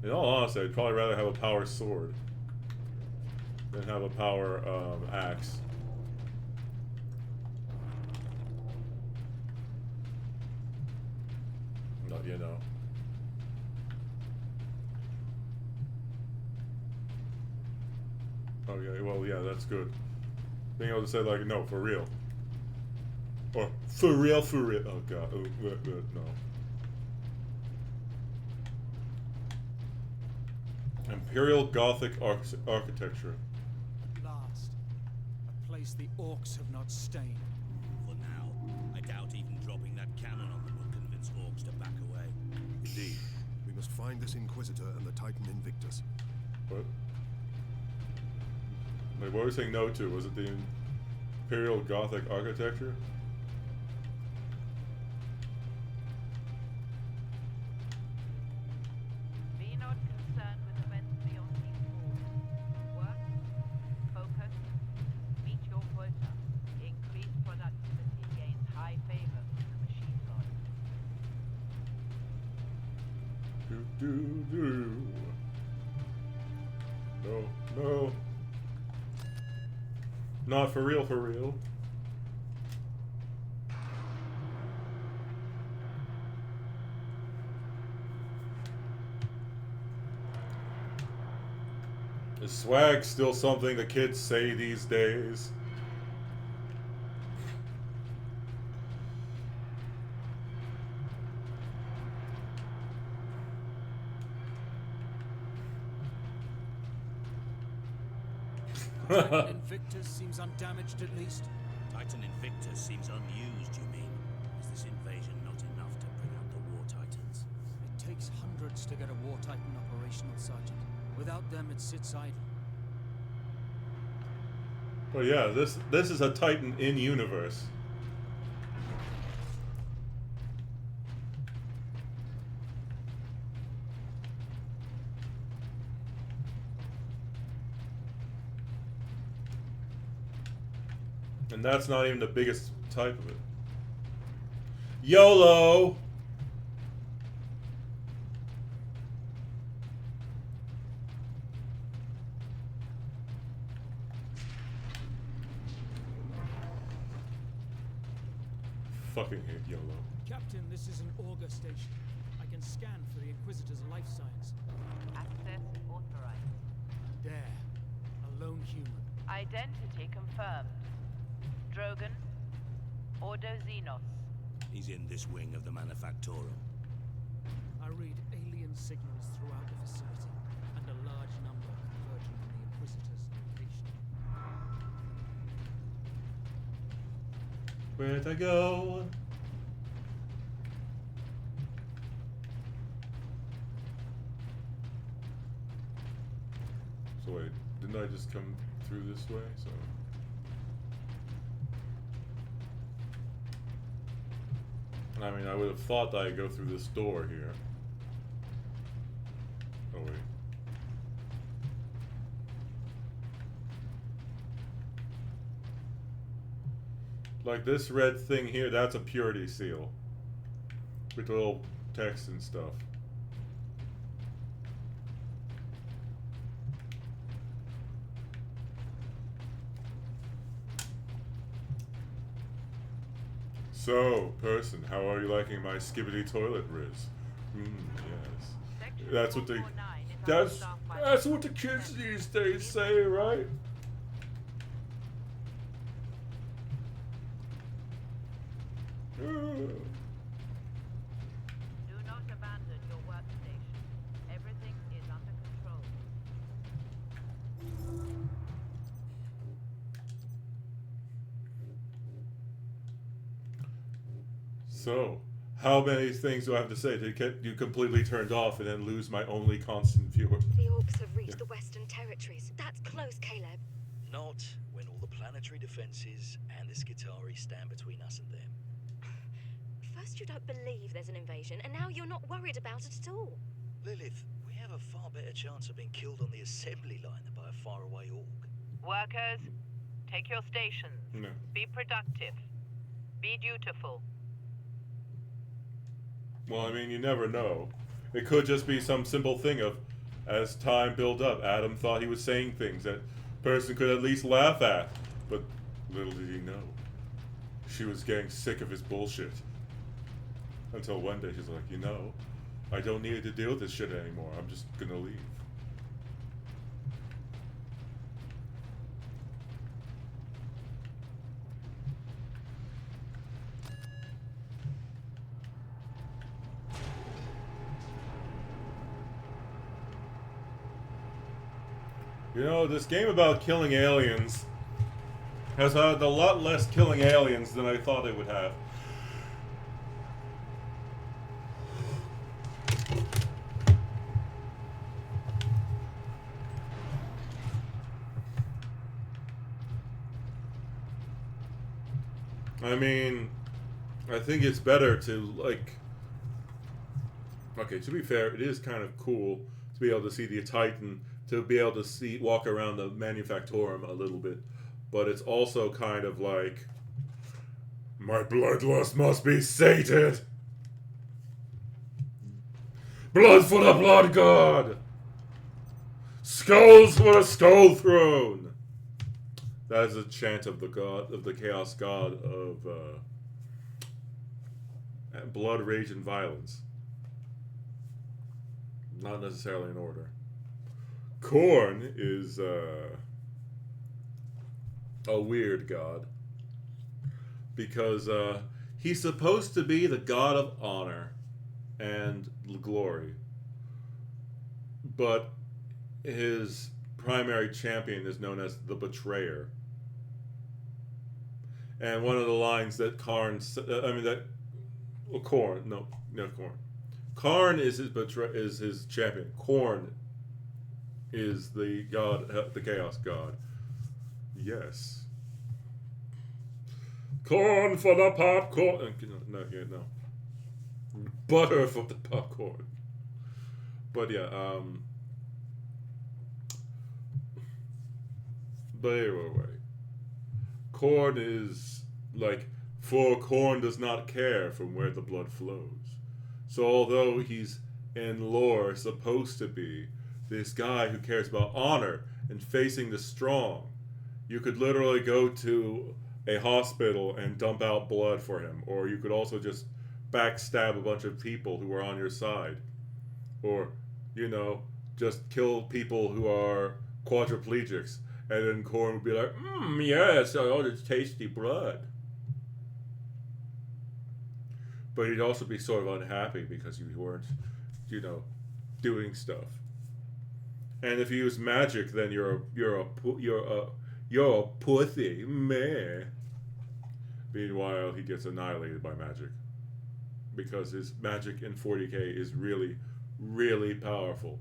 in all honesty, I'd probably rather have a power sword than have a power axe. Not, you know. Oh yeah, well yeah, that's good. Being able to say like, no, for real. Or, for real, for real. Oh god, no. Imperial Gothic architecture. At last. A place the orcs have not stained. For now, I doubt even dropping that cannon on them will convince orcs to back away. Indeed. We must find this Inquisitor and the Titan Invictus. What? Like, what were we saying no to? Was it the Imperial Gothic architecture? Be not concerned with events beyond these walls. Work, focus, meet your quota. Increased productivity gains high favor with the machine god. No. Not for real, for real. Is swag still something the kids say these days? Titan Invictus seems undamaged at least. Titan Invictus seems unused, you mean? Is this invasion not enough to bring out the War Titans? It takes hundreds to get a War Titan operational, Sergeant. Without them, it sits idle. Well, yeah, this is a Titan in universe. And that's not even the biggest type of it. YOLO! Fucking hate YOLO. Captain, this is an auger station. I can scan for the Inquisitor's life signs. Access authorized. There. A lone human. Identity confirmed. Drogon. Ordo Xenos. He's in this wing of the Manufactorum. I read alien signals throughout the facility, and a large number converging on the Inquisitor's location. Where'd I go? So wait, didn't I just come through this way? So I mean, I would have thought that I'd go through this door here. Oh wait. Like this red thing here, that's a purity seal. With the little text and stuff. So, person, how are you liking my skibbity toilet riz? Yes. That's what that's what the kids these days say, right? Do not abandon your workstation. Everything is under control. So, how many things do I have to say to get you completely turned off and then lose my only constant viewer? The orcs have reached the Western Territories. That's close, Caleb. Not when all the planetary defenses and the Skitarii stand between us and them. First you don't believe there's an invasion, and now you're not worried about it at all. Lilith, we have a far better chance of being killed on the assembly line than by a faraway orc. Workers, take your stations. No. Be productive. Be dutiful. Well, I mean, you never know. It could just be some simple thing of, as time built up, Adam thought he was saying things that person could at least laugh at. But little did he know, she was getting sick of his bullshit. Until one day she's like, you know, I don't need to deal with this shit anymore. I'm just gonna leave. You know, this game about killing aliens has had a lot less killing aliens than I thought it would have. I mean, I think it's better to, like... Okay, to be fair, it is kind of cool to be able to see the Titan, to be able to walk around the Manufactorum a little bit. But it's also kind of like, my bloodlust must be sated! Blood for the Blood God! Skulls for the Skull Throne! That is a chant of the god, of the Chaos God of blood, rage, and violence. Not necessarily in order. Khorne is a weird god. Because he's supposed to be the god of honor and glory. But his primary champion is known as the Betrayer. And one of the lines that Khorne is his champion. Khorne is the god, the Chaos God. Yes. Corn for the popcorn. No. Butter for the popcorn. But yeah, but anyway. Khorne is like, for Khorne does not care from where the blood flows. So although he's in lore supposed to be this guy who cares about honor and facing the strong, you could literally go to a hospital and dump out blood for him, or you could also just backstab a bunch of people who are on your side, or, you know, just kill people who are quadriplegics. And then Khorne would be like, yes, oh, it's tasty blood. But he'd also be sort of unhappy because you weren't, you know, doing stuff. And if you use magic, then you're a pussy, meh. Meanwhile, he gets annihilated by magic because his magic in 40k is really, really powerful.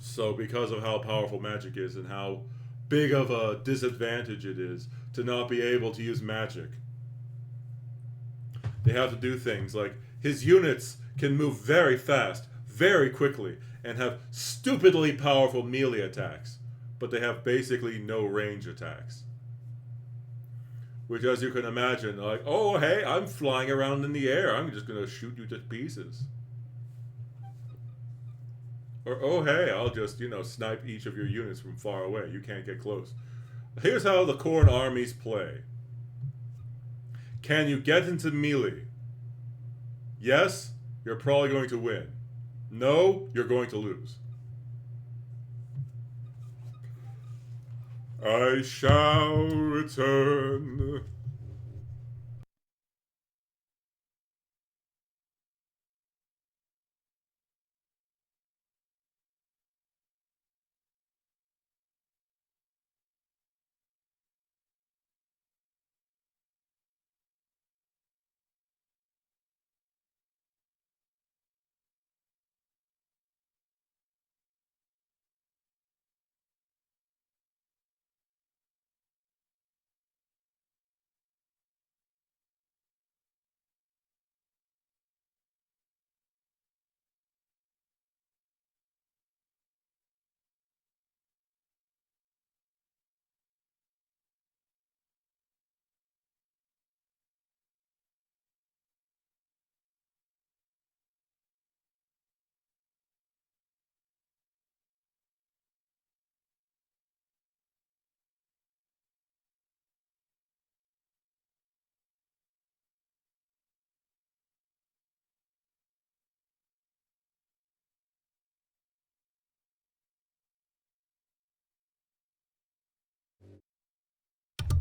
So because of how powerful magic is and how big of a disadvantage it is to not be able to use magic, they have to do things like his units can move very fast, very quickly, and have stupidly powerful melee attacks, but they have basically no range attacks. Which, as you can imagine, like, oh hey, I'm flying around in the air, I'm just gonna shoot you to pieces. Or, oh hey, I'll just, you know, snipe each of your units from far away. You can't get close. Here's how the Khorne armies play. Can you get into melee? Yes, you're probably going to win. No, you're going to lose. I shall return.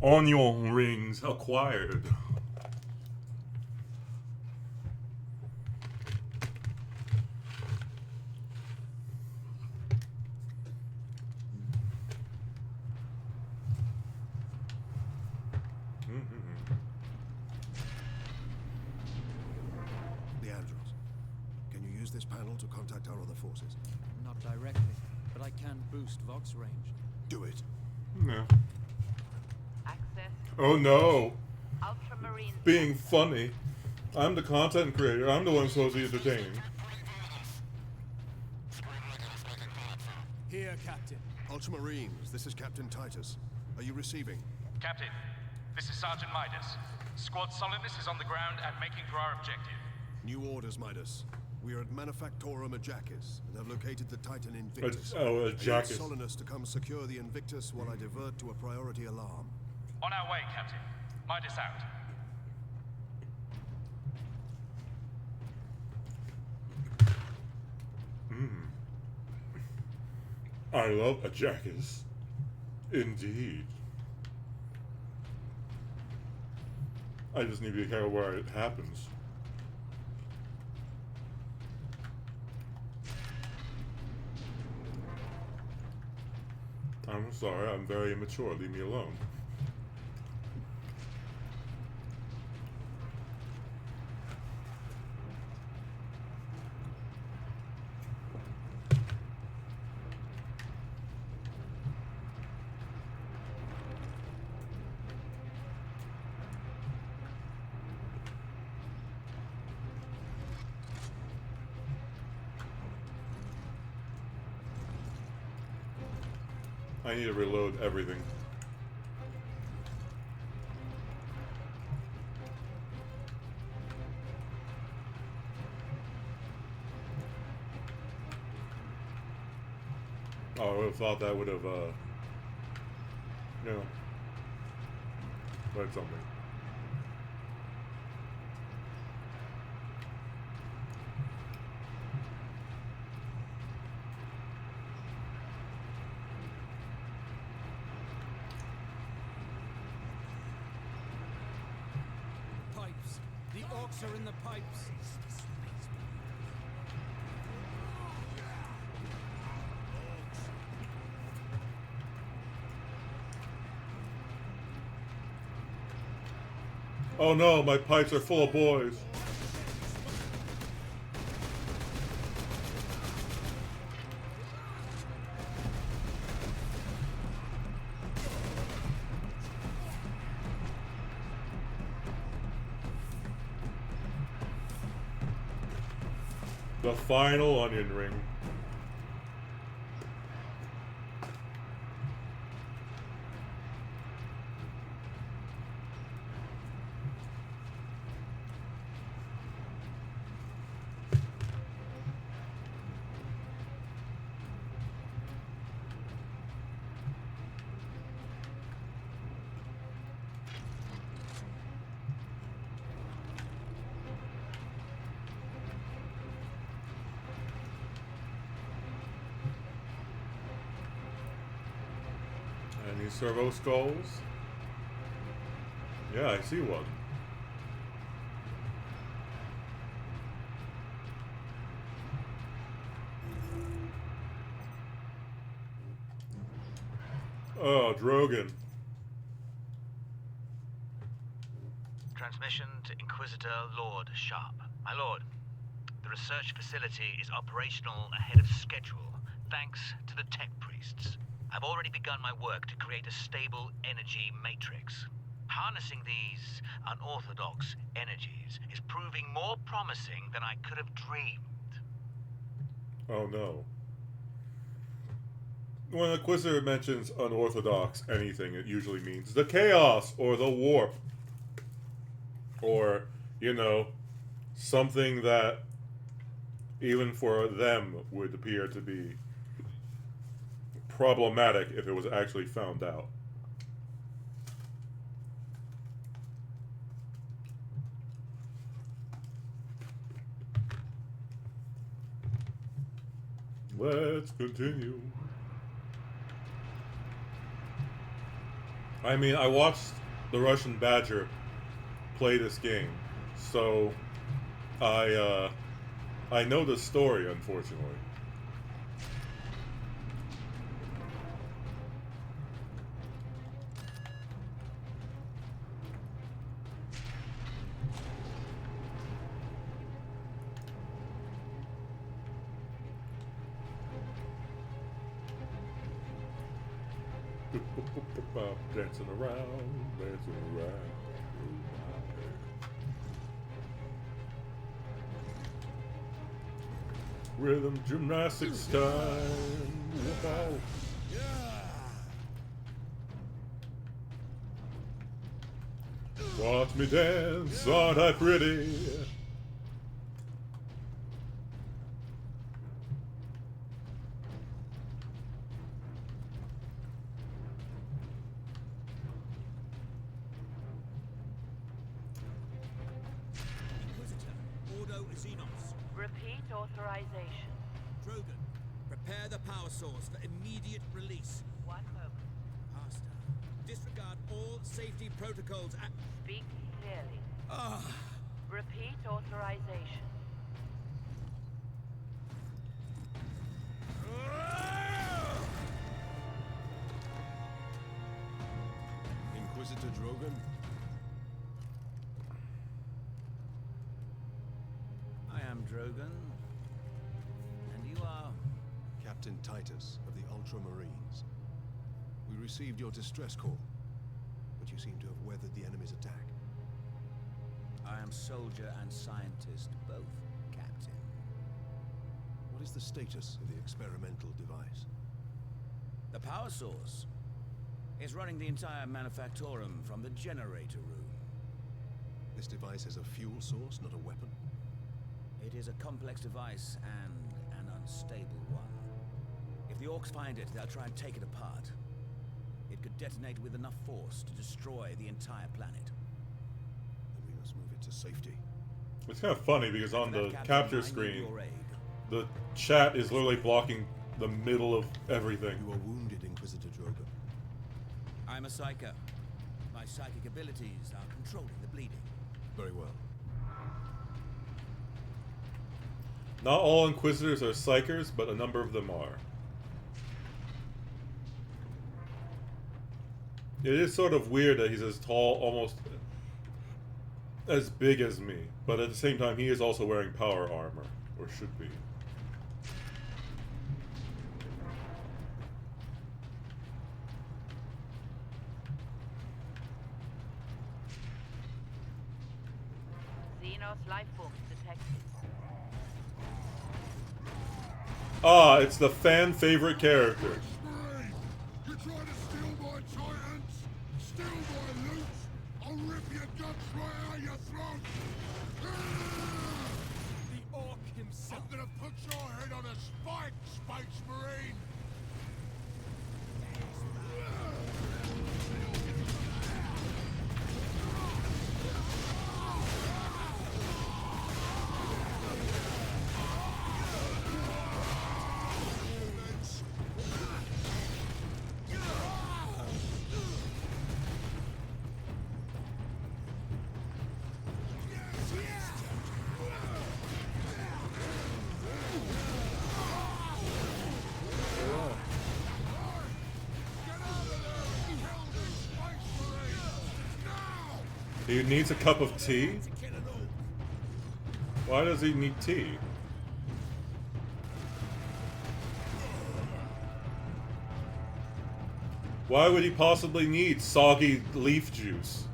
Onion rings acquired. Leandros, can you use this panel to contact our other forces? Not directly, but I can boost Vox range. Do it. No. Access. Oh no. Ultramarine. Being funny. I'm the content creator. I'm the one supposed to be entertaining. Here, Captain. Ultramarines, this is Captain Titus. Are you receiving? Captain, this is Sergeant Midas. Squad Solidus is on the ground and making for our objective. New orders, Midas. We are at Manufactorum Ajakis and have located the Titan Invictus. Ajakis. I need Solinus to come secure the Invictus while I divert to a priority alarm. On our way, Captain. Midas out. I love Ajakis. Indeed. I just need to be careful where it happens. I'm sorry, I'm very immature. Leave me alone. I need to reload everything. Oh, I would have thought that would have, you know, read something. Pipes. The orcs are in the pipes. Oh no, my pipes are full of boys. The final onion ring. Any servo skulls? Yeah, I see one. Oh, Drogon. Transmission to Inquisitor Lord Sharp. My lord, the research facility is operational ahead of schedule, thanks to the tech priests. I've already begun my work to create a stable energy matrix. Harnessing these unorthodox energies is proving more promising than I could have dreamed. Oh no. When a Inquisitor mentions unorthodox anything, it usually means the chaos or the warp. Or, you know, something that even for them would appear to be problematic if it was actually found out. Let's continue. I mean, I watched the Russian Badger play this game, so I know the story, unfortunately. Dancing around, dancing around. Rhythm gymnastics time. Wow. Watch me dance, aren't I pretty? Repeat authorization. Drogon, prepare the power source for immediate release. 1 moment. Master, disregard all safety protocols and... Speak clearly. Ah! Repeat authorization. Inquisitor Drogon? I am Drogon. And you are... Captain Titus of the Ultramarines. We received your distress call, but you seem to have weathered the enemy's attack. I am soldier and scientist, both, Captain. What is the status of the experimental device? The power source is running the entire manufactorum from the generator room. This device is a fuel source, not a weapon? It is a complex device and an unstable one. If the orcs find it, they'll try and take it apart. It could detonate with enough force to destroy the entire planet. Then we must move it to safety. It's kind of funny because on the capture screen, the chat is literally blocking the middle of everything. You are wounded, Inquisitor Drogon. I'm a psyker. My psychic abilities are controlling the bleeding. Very well. Not all Inquisitors are psychers, but a number of them are. It is sort of weird that he's as tall, almost as big as me, but at the same time he is also wearing power armor, or should be. Xenos life forms detected. Ah, it's the fan favorite character. You try to steal my titans? Steal my loot? I'll rip your guts right out your throat! The orc himself. I'm gonna put your head on a spike, Space Marine! He needs a cup of tea? Why does he need tea? Why would he possibly need soggy leaf juice?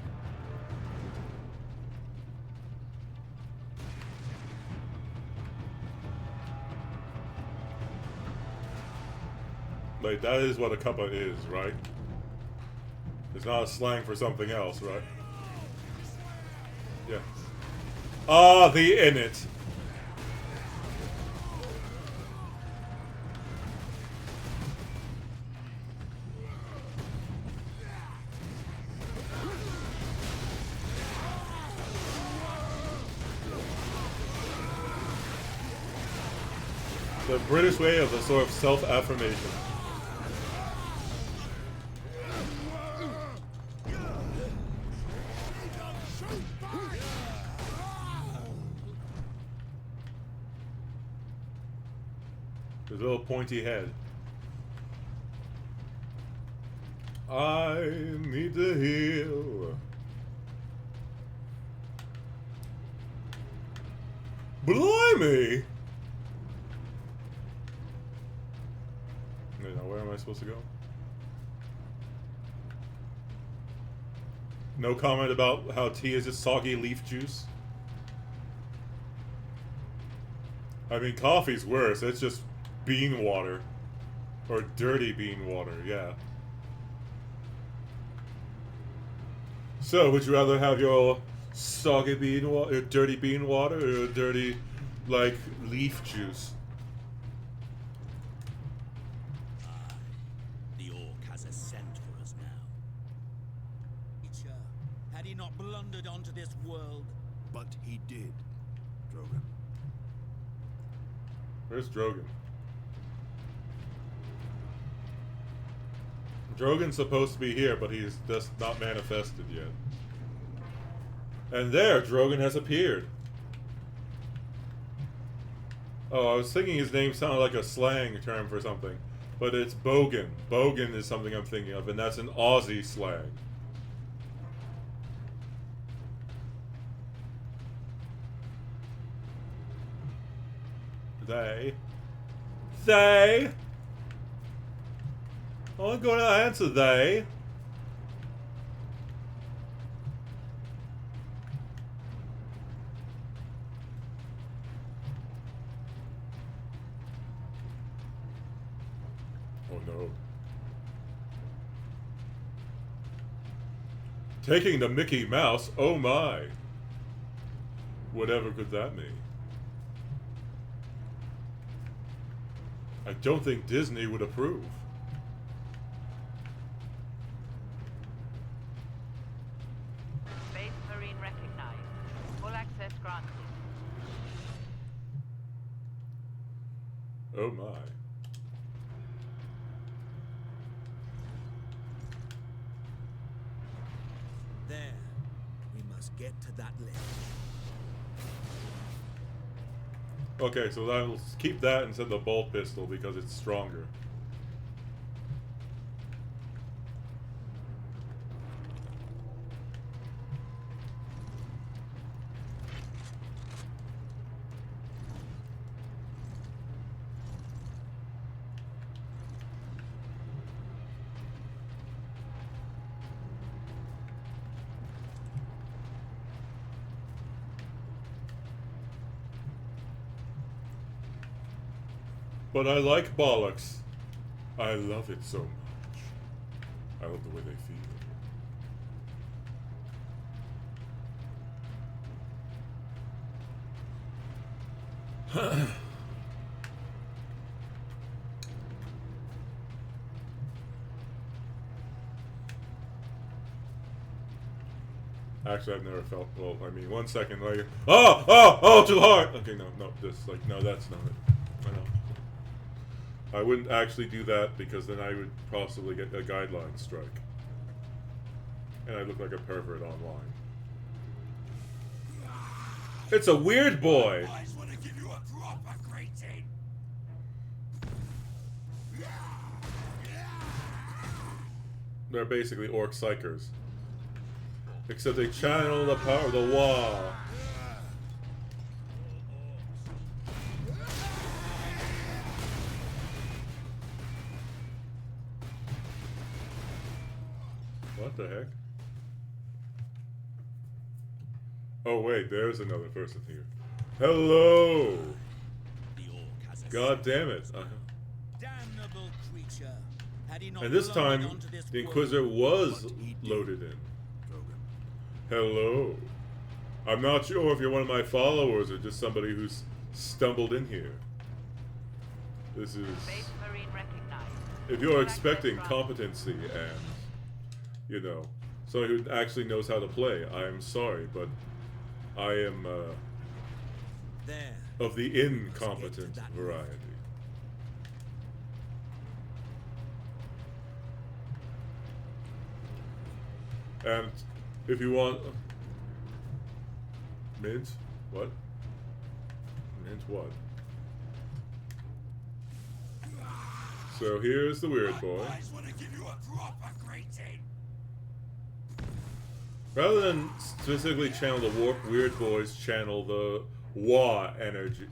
Like, that is what a cuppa is, right? It's not a slang for something else, right? Yeah. Ah, the innit. The British way of a sort of self-affirmation. His little pointy head. I need to heal. Blimey! Wait, now where am I supposed to go? No comment about how tea is just soggy leaf juice? I mean, coffee's worse. It's just bean water. Or dirty bean water, yeah. So, would you rather have your soggy bean water, dirty bean water, or dirty, like, leaf juice? The orc has a scent for us now. Teacher, had he not blundered onto this world? But he did, Drogon. Where's Drogon? Drogon's supposed to be here, but he's just not manifested yet. And there, Drogon has appeared. Oh, I was thinking his name sounded like a slang term for something. But it's Bogan. Bogan is something I'm thinking of, and that's an Aussie slang. They. I'm going to answer they. Oh no. Taking the Mickey Mouse, oh my. Whatever could that mean? I don't think Disney would approve. Space Marine recognized. Full access granted. Oh my. There. We must get to that ledge. Okay, so I'll keep that instead of the bolt pistol because it's stronger. But I like bollocks. I love it so much. I love the way they feel. Actually, I've never felt, well, I mean, 1 second later. Oh, too hard! Okay, no, just like, no, that's not it. I know. I wouldn't actually do that because then I would possibly get a guideline strike. And I look like a pervert online. It's a weird boy! They're basically orc psychers. Except they channel the power of the Wa. What the heck? Oh wait, there's another person here. Hello! God damn it. Damnable creature. Had he not And this belonged time, onto this the world, Inquisitor was what he did. loaded in. Hello. I'm not sure if you're one of my followers or just somebody who's stumbled in here. This is... Space Marine recognized. If you're expecting competency and, you know, somebody who actually knows how to play, I'm sorry, but I am of the incompetent variety. And if you want... Mint? What? Mint what? So here's the weird boy. Rather than specifically channel the weird boys, channel the Wa energy.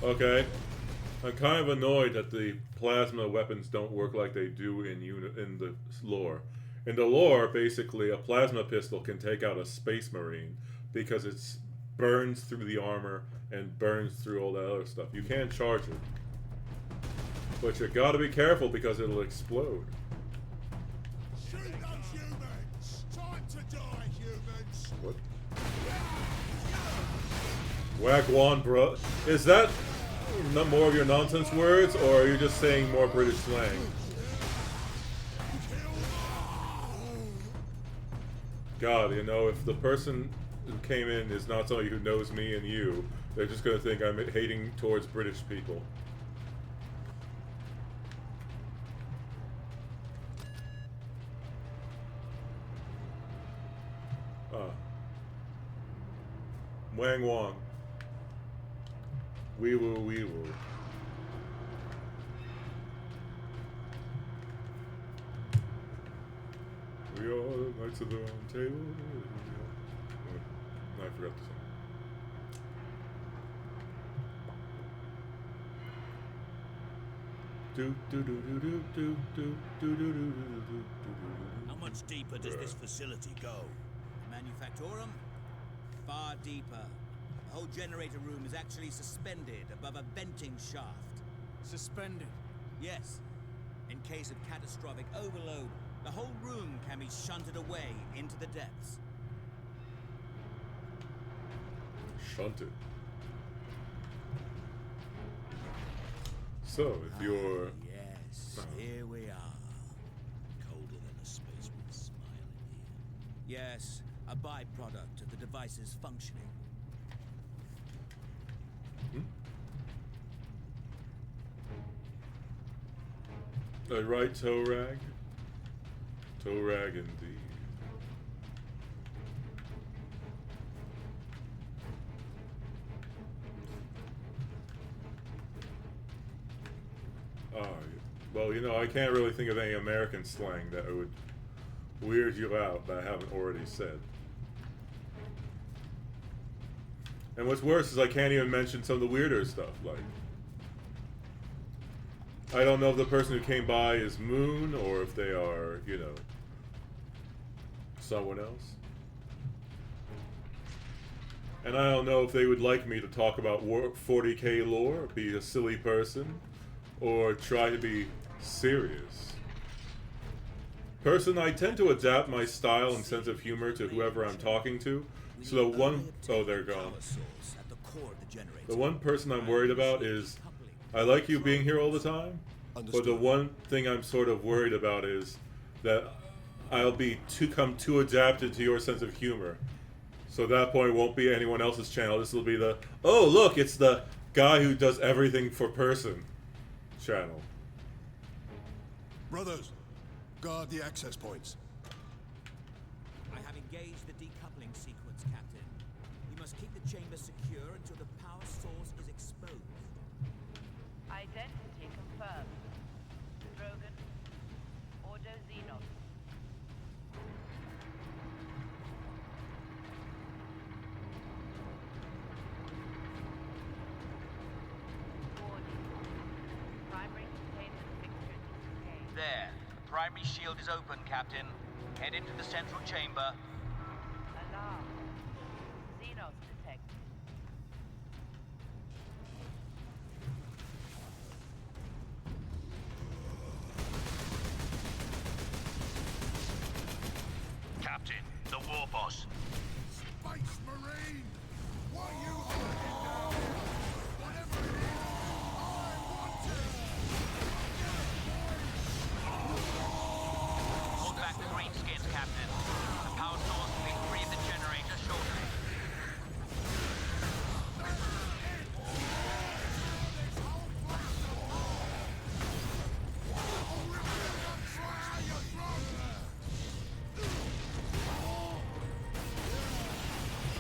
Okay. I'm kind of annoyed that the plasma weapons don't work like they do in the lore. In the lore, basically, a plasma pistol can take out a space marine because it burns through the armor and burns through all that other stuff. You can charge it. But you gotta be careful because it'll explode. Shoot those humans! Time to die, humans! What? Wagwan, bro. Is that more of your nonsense words, or are you just saying more British slang? God, you know, if the person who came in is not somebody who knows me and you, they're just gonna think I'm hating towards British people. Wang Wang. Wee woo, wee woo. We are the Knights of the Round Table. No, I forgot the song. How much deeper does this facility go? Manufactorum? Far deeper. The whole generator room is actually suspended above a venting shaft. Suspended? Yes. In case of catastrophic overload, the whole room can be shunted away into the depths. Shunted. So, if you're... Yes, here we are. Colder than a spaceman's smile in here. Yes, a byproduct of the device's functioning. A right toe rag? Toe rag indeed. Well, you know, I can't really think of any American slang that would weird you out that I haven't already said. And what's worse is I can't even mention some of the weirder stuff, like... I don't know if the person who came by is Moon, or if they are, you know, someone else. And I don't know if they would like me to talk about 40k lore, be a silly person, or try to be serious. Person, I tend to adapt my style and sense of humor to whoever I'm talking to, so the one... Oh, they're gone. The one person I'm worried about is... I like you being here all the time, but the one thing I'm sort of worried about is that I'll be become too adapted to your sense of humor. So at that point, it won't be anyone else's channel. This will be the, oh, look, it's the guy who does everything for person channel. Brothers, guard the access points. primary shield is open, Captain. Head into the central chamber. Alarm. Xenos detected. Captain, the war boss. Space Marine! What are you hiding down here? Whatever it is, I want it! Hold back the greenskins, Captain. The power source will be free of the generator shortly.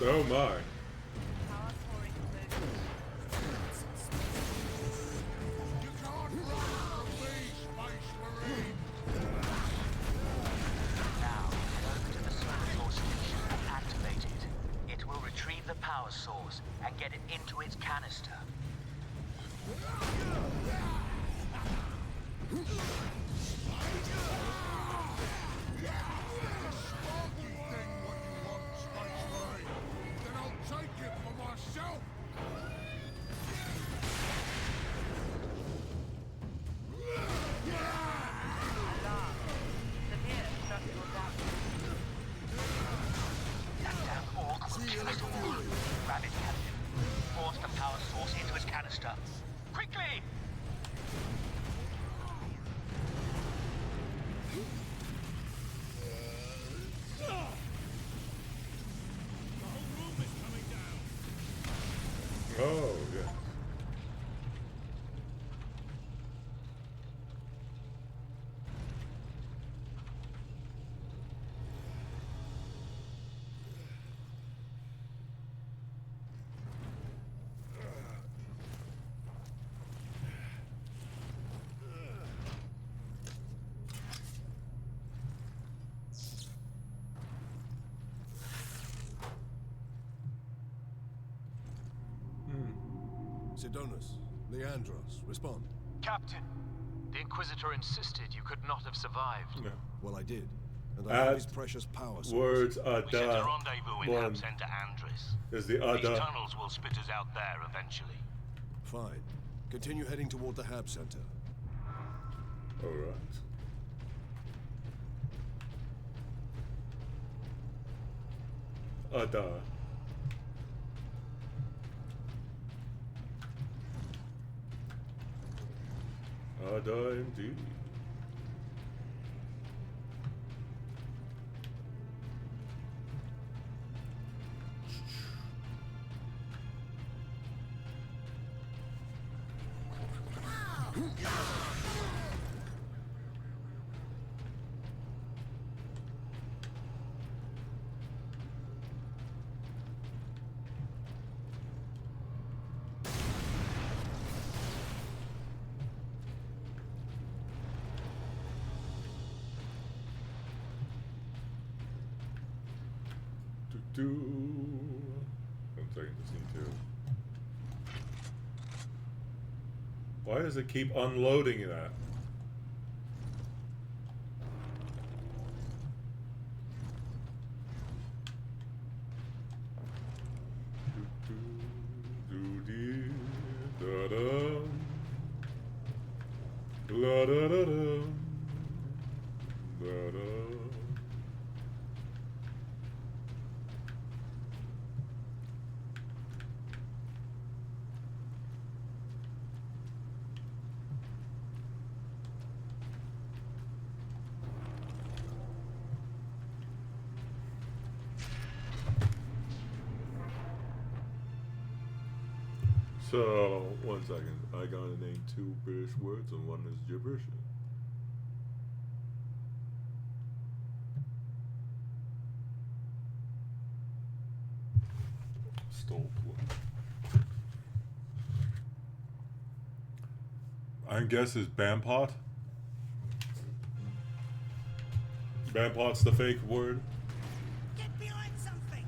Oh my. Now, head over to the solar station and activate it. It will retrieve the power source and get it into its canister. Then I'll take it for myself! Alarm. Severe structural damage. That damn orc will kill us all. Grab it, Captain. Force the power source into its canister. Quickly! Oh, yeah. Sidonus, Leandros, respond. Captain, the Inquisitor insisted you could not have survived. No. Well, I did. And I have his precious power source. Words are We set a done. rendezvous in Hab Center Andres. Is the These other. tunnels will spit us out there eventually. Fine. Continue heading toward the Hab Center. Alright. Ada. Ada indeed. One second, just need to. Why does it keep unloading that? So, one second. I gotta name 2 British words and 1 is gibberish. Stole plug. I guess is Bampot. Bampot's the fake word. Get behind something!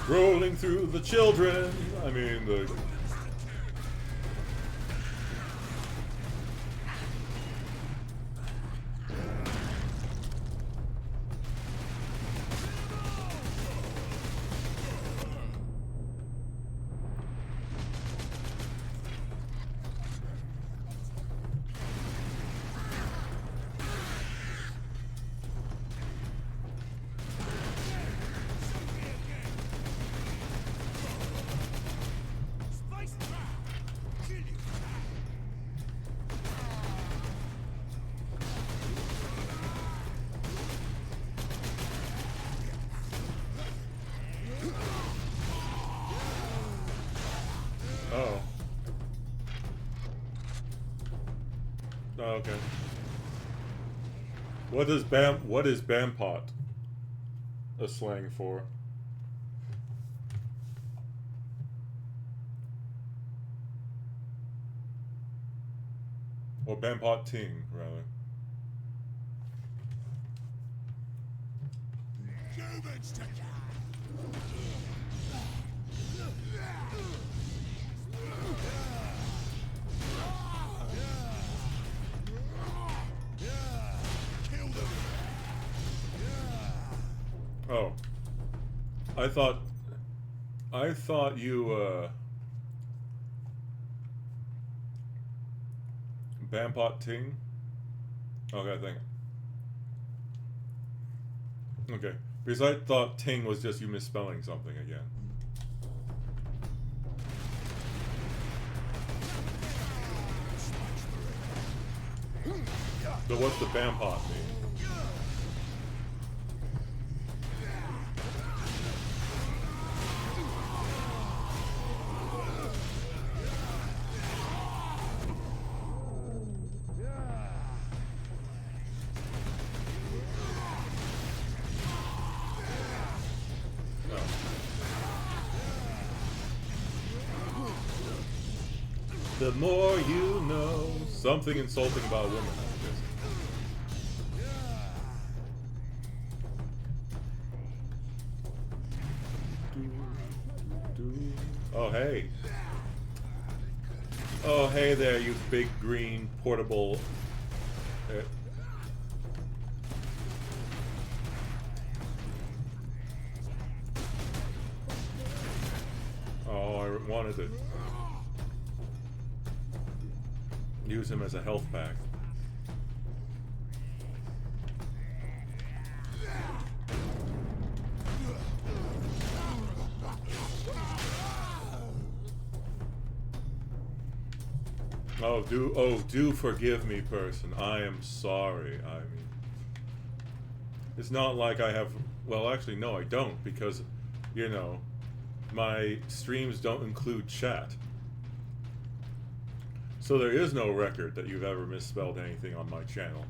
Rolling through the children. I mean the Oh, okay. What is Bampot a slang for? Or Bampot Ting, rather. Oh. I thought you, Bampot Ting? Okay, thank you. Okay. Because I thought Ting was just you misspelling something again. So what's the Bampot mean? The more you know. Something insulting about women, I guess. Oh, hey. Oh, hey there, you big green portable... Oh, I wanted to use him as a health pack. Do forgive me, person. I am sorry. I mean, it's not like I have, well, actually, no, I don't, because, you know, my streams don't include chat. So there is no record that you've ever misspelled anything on my channel.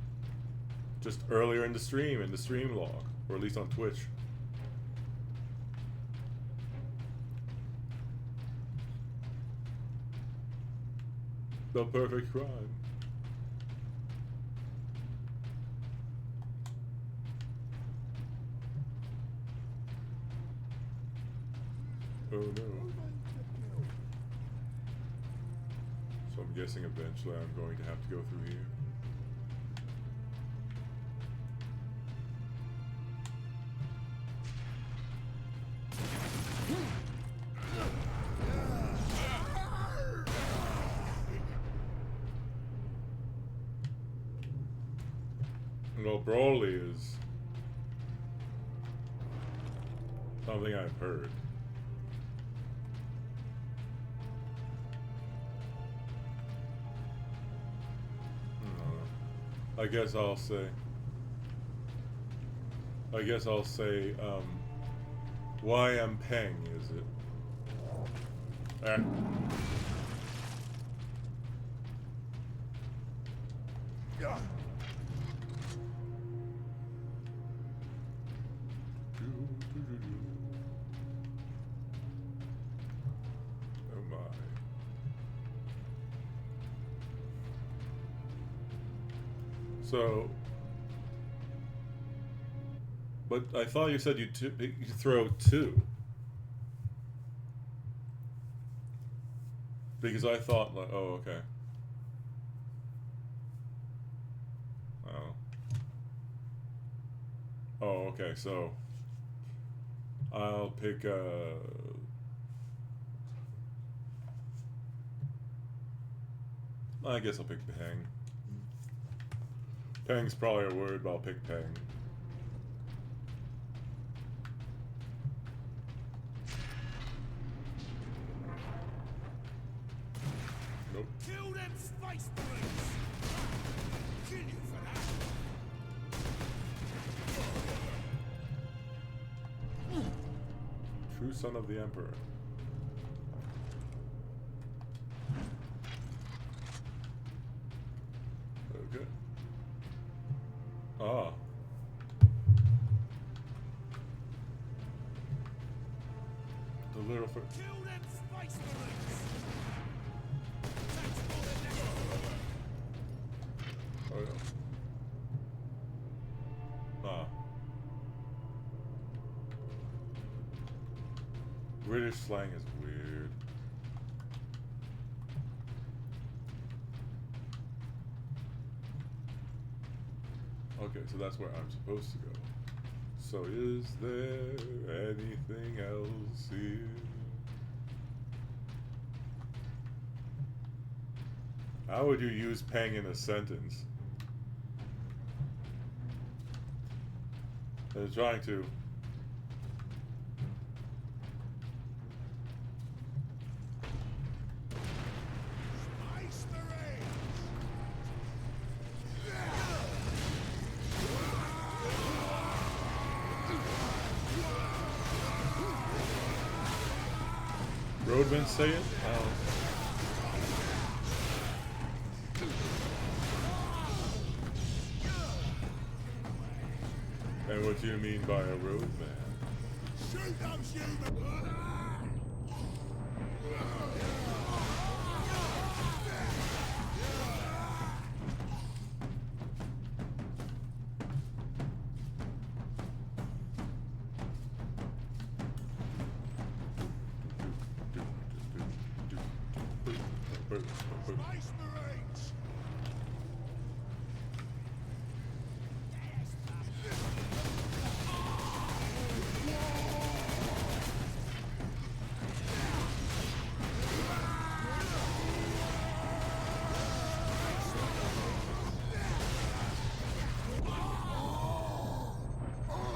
Just earlier in the stream log, or at least on Twitch. The perfect crime. Oh no. So I'm guessing eventually I'm going to have to go through here. Well, Broly is something I've heard. I guess I'll say, YM Peng, is it? Ah. Yeah. Oh my. So, but I thought you said you throw two. Because I thought, like, oh, okay. Oh, okay, so I'll pick, I guess I'll pick Peng. Peng's probably a word, but I'll pick Peng. Nope. Kill them space marines! Kill you for that! True son of the Emperor. little for. Kill them Space Marines! Oh yeah. Ah. British slang is weird. Okay, so that's where I'm supposed to go. So is there anything else here? How would you use pang in a sentence? They're trying to. Space Marines! Roadmen say it? And what do you mean by a roadman? Shoot those humans! Space Marines!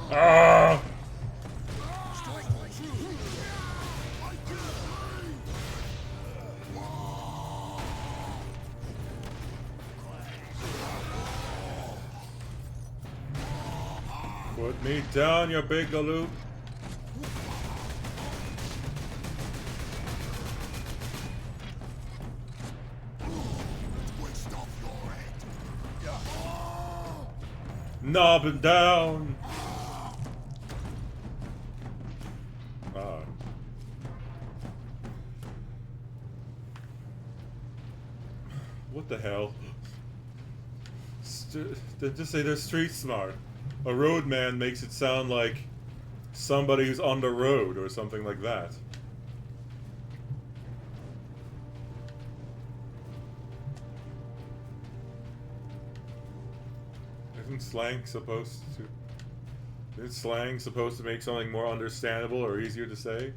Ah! Put me down, you big galoot. Knobbing down. Ah. What the hell? Just say they're street smart. A roadman makes it sound like somebody who's on the road or something like that. Isn't slang supposed to make something more understandable or easier to say?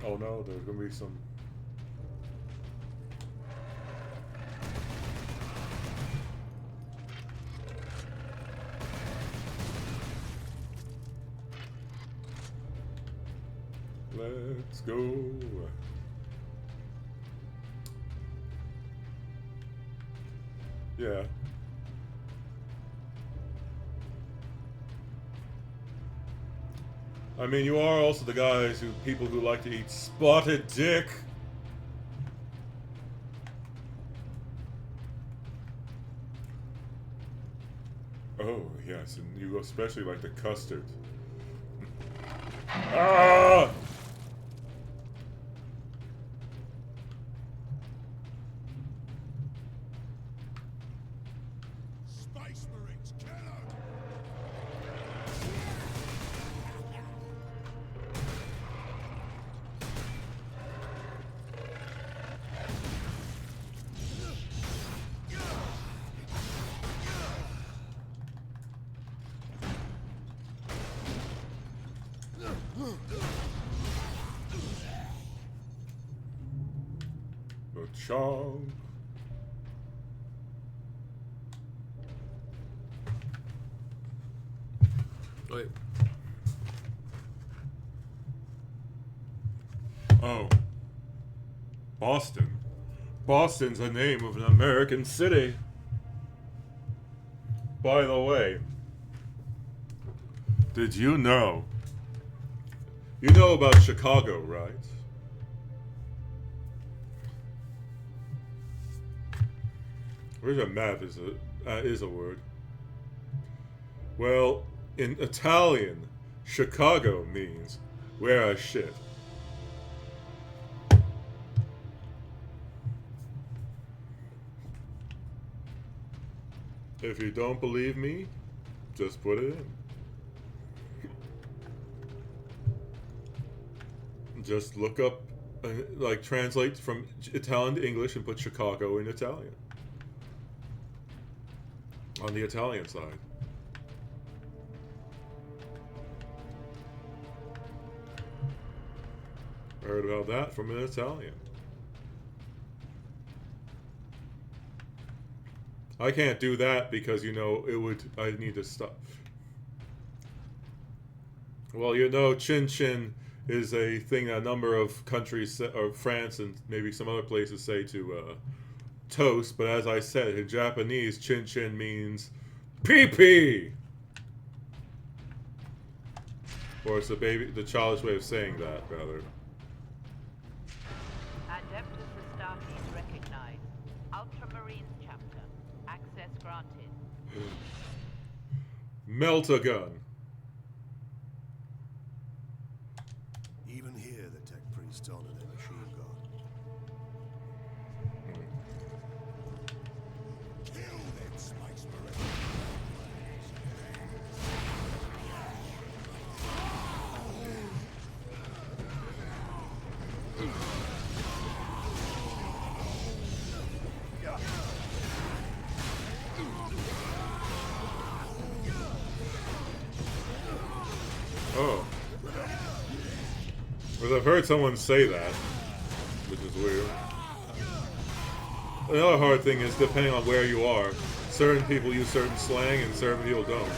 Oh no, there's gonna be some. Let's go. Yeah. I mean, you are also the people who like to eat spotted dick. Oh, yes, and you especially like the custard. Ah! Space Marines, kill 'em! The chong. Wait. Oh. Boston. Boston's the name of an American city. By the way, Did you know? You know about Chicago, right? Where's a map is a word. Well, in Italian, Chicago means where I shit. If you don't believe me, just put it in. Just look up, like translate from Italian to English and put Chicago in Italian. On the Italian side. Heard about that from an Italian. I can't do that because, you know, I need to stop. Well, you know, chin chin is a thing a number of countries, or France and maybe some other places, say to toast. But as I said, in Japanese, chin chin means pee-pee. Or it's the childish way of saying that, rather. Adeptus Astartes recognized. Ultramarines chapter. Access granted. Melt-a-gun. Even here, the tech priests honor their machine god. Kill them, Space Marines! Oh. Because I've heard someone say that, which is weird. Another hard thing is, depending on where you are, certain people use certain slang and certain people don't.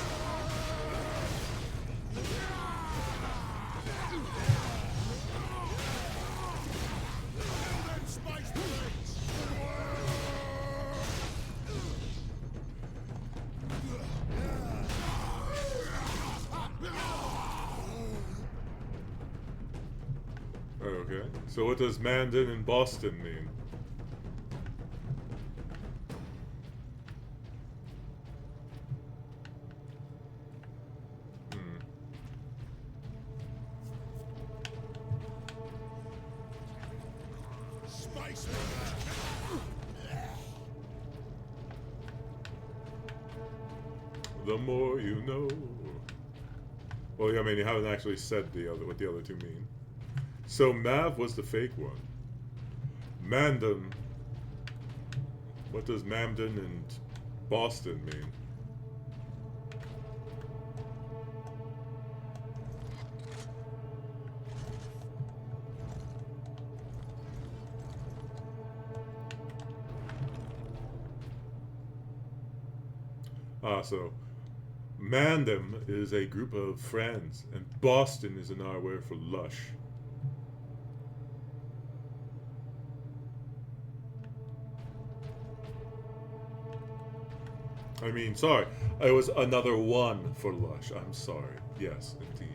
Okay, so what does Mandan in Boston mean? Space The more you know. Well, yeah, I mean, you haven't actually said what the other two mean. So Mav was the fake one. Mandam. What does Mamden and Boston mean? So Mandam is a group of friends, and Boston is another word for lush. I mean, sorry. It was another one for lush. I'm sorry. Yes, indeed.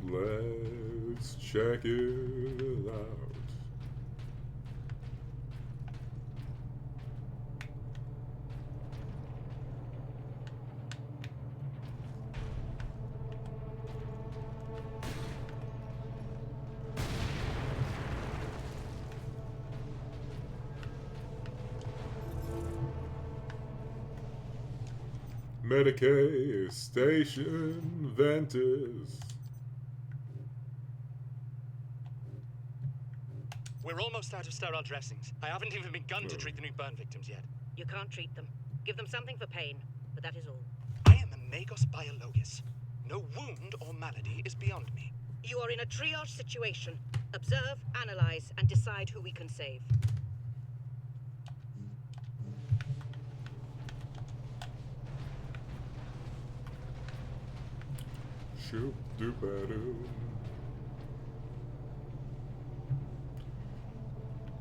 Let's check it out. Medicaid Station Ventus. We're almost out of sterile dressings. I haven't even begun to treat the new burn victims yet. You can't treat them. Give them something for pain, but that is all. I am a Magos Biologis. No wound or malady is beyond me. You are in a triage situation. Observe, analyze, and decide who we can save.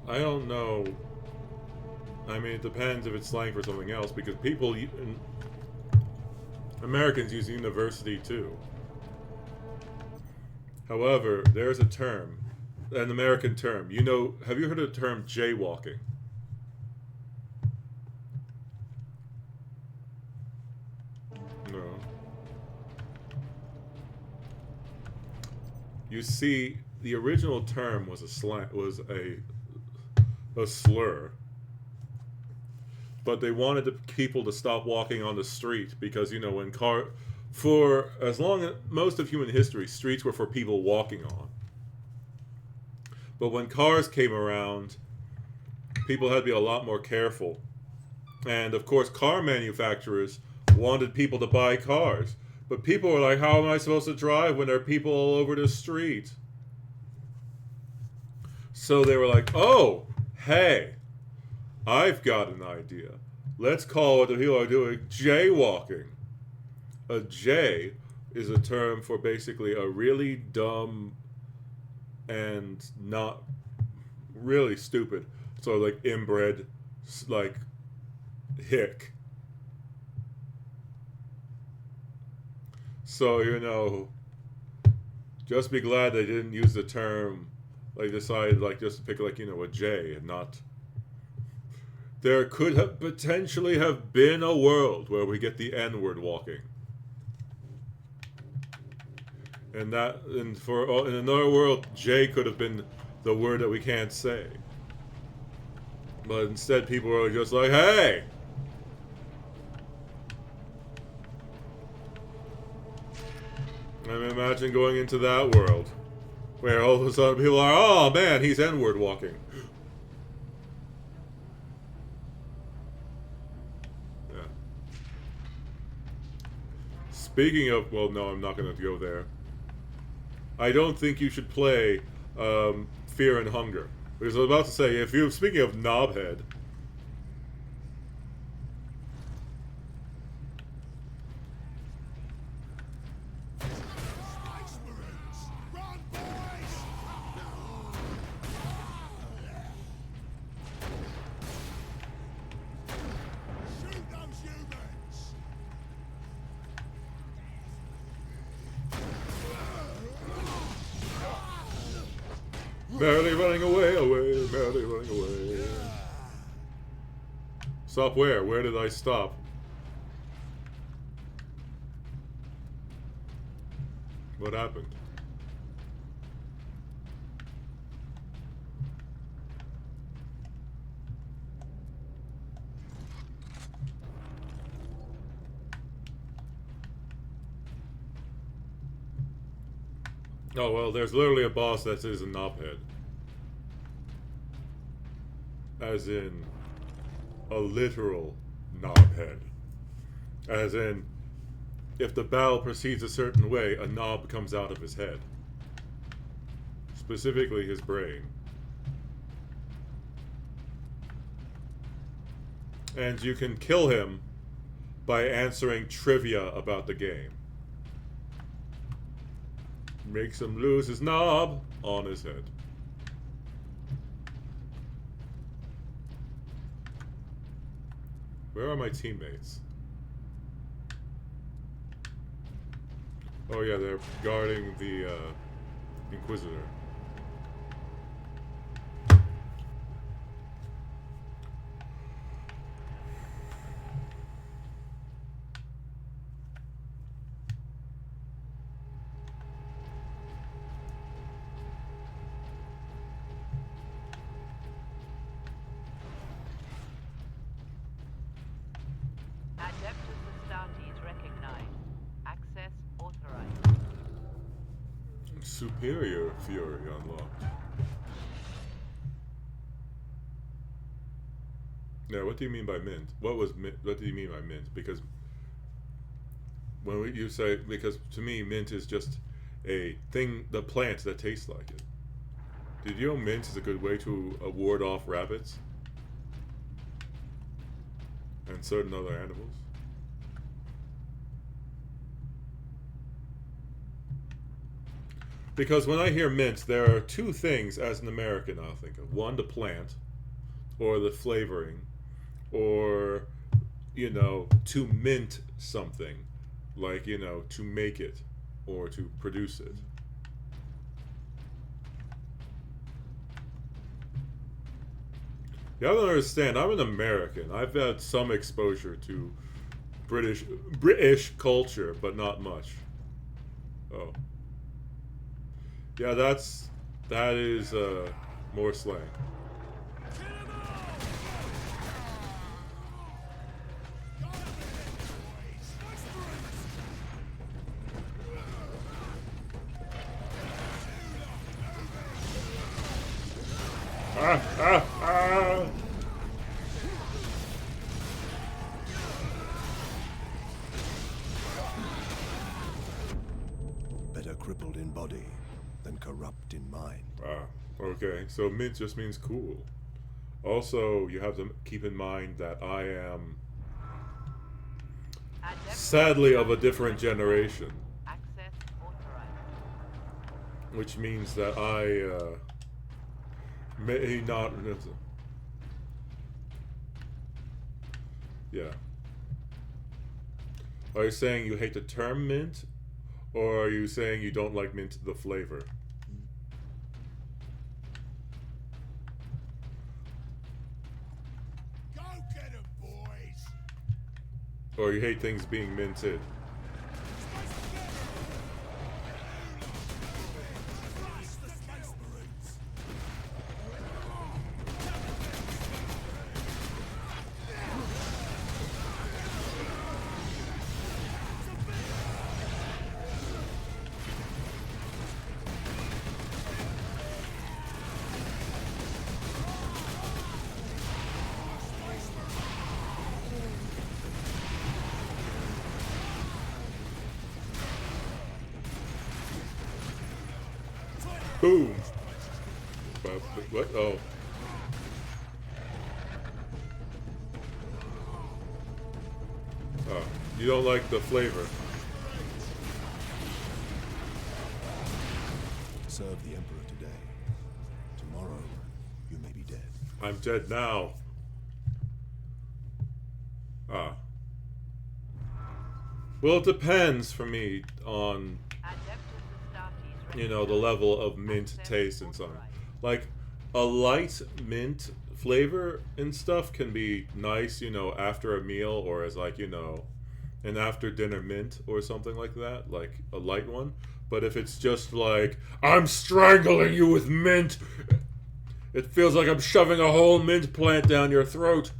I don't know. I mean, it depends if it's slang for something else, because people, Americans use university too. However, there's a term, an American term. You know, have you heard of the term jaywalking? No. You see, the original term was a slur, but they wanted people to stop walking on the street because, you know, when for as long as most of human history, streets were for people walking on. But when cars came around, people had to be a lot more careful. And of course, car manufacturers wanted people to buy cars. But people were like, how am I supposed to drive when there are people all over the street? So they were like, oh, hey, I've got an idea. Let's call what the people are doing jaywalking. A jay is a term for basically a really dumb and not really stupid, sort of like inbred, like hick. So, you know, just be glad they didn't use the term, like decided like just to pick like, you know, a J and not. There could have potentially have been a world where we get the N-word walking. And in another world, J could have been the word that we can't say. But instead people are just like, hey! I mean, imagine going into that world where all of a sudden people are, oh man, he's N-word walking. Yeah. Speaking of, well, no, I'm not going to go there. I don't think you should play Fear and Hunger. Because I was about to say, if you're speaking of knobhead, merrily running away, merrily running away. Stop where? Where did I stop? What happened? Oh, well, there's literally a boss that is a knobhead. As in, a literal knobhead. As in, if the battle proceeds a certain way, a knob comes out of his head. Specifically his brain. And you can kill him by answering trivia about the game. Makes him lose his knob on his head. Where are my teammates? Oh yeah, they're guarding the Inquisitor. Superior Fury unlocked. Now, what do you mean by mint? What do you mean by mint? Because when you say, because to me, mint is just a thing, the plant that tastes like it. Did you know mint is a good way to ward off rabbits and certain other animals? Because when I hear mint, there are two things as an American I'll think of. One, the plant, or the flavoring, or, you know, to mint something, like, you know, to make it or to produce it. You have to understand, I'm an American. I've had some exposure to British culture, but not much. Oh. Yeah, that is more slang. Better crippled in body than corrupt in mind. Okay, so mint just means cool. Also, you have to keep in mind that I am sadly of a different generation. Which means that I may not... Yeah. Are you saying you hate the term mint? Or are you saying you don't like mint the flavor? Go get 'em, boys! Or you hate things being minted? Boom! What? Oh. Oh. You don't like the flavor. Serve the Emperor today. Tomorrow, you may be dead. I'm dead now. Well, it depends for me on, you know, the level of mint taste and something. Like, a light mint flavor and stuff can be nice, you know, after a meal or as, like, you know, an after dinner mint or something like that, like a light one. But if it's just like, I'm strangling you with mint, it feels like I'm shoving a whole mint plant down your throat.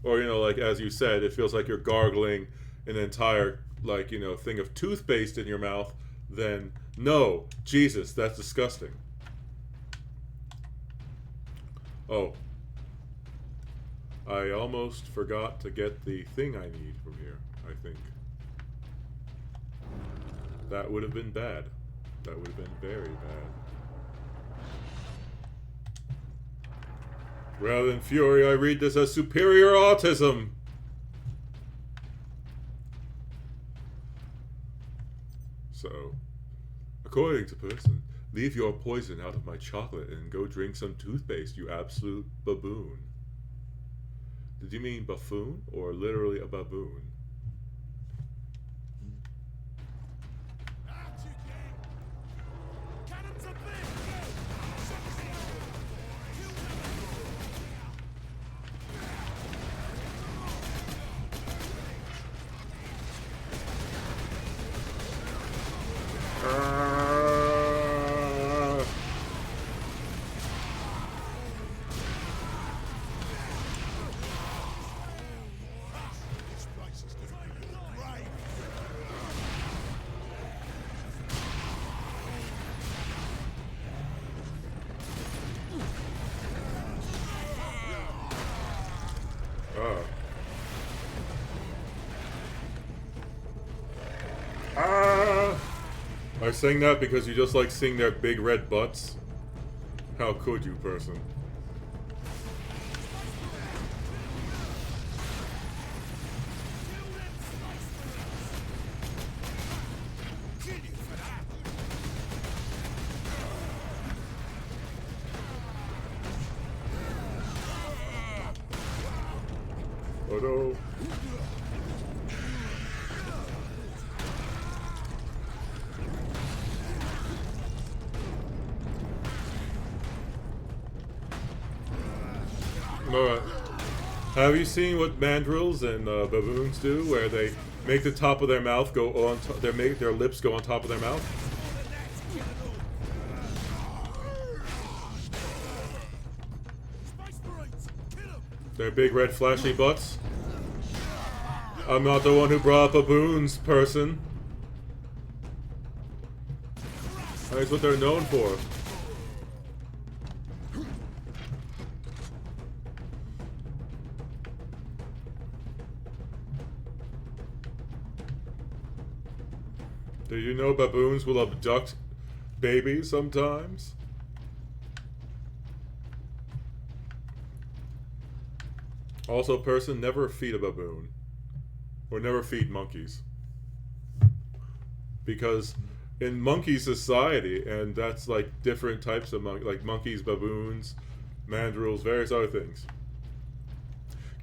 Or, you know, like, as you said, it feels like you're gargling an entire, like, you know, thing of toothpaste in your mouth, then no, Jesus, that's disgusting. Oh. I almost forgot to get the thing I need from here, I think. That would have been bad. That would have been very bad. Rather than fury, I read this as superior autism. So, according to person, leave your poison out of my chocolate and go drink some toothpaste, you absolute baboon. Did you mean buffoon or literally a baboon? Are you saying that because you just like seeing their big red butts? How could you, person? Oh no. Alright. Have you seen what mandrills and baboons do, where they make the top of their mouth go on, their lips go on top of their mouth? Their big red flashy butts? I'm not the one who brought up baboons, person. That's what they're known for. Do you know baboons will abduct babies sometimes? Also, person, never feed a baboon. Or never feed monkeys. Because in monkey society, and that's like different types of like monkeys, baboons, mandrills, various other things.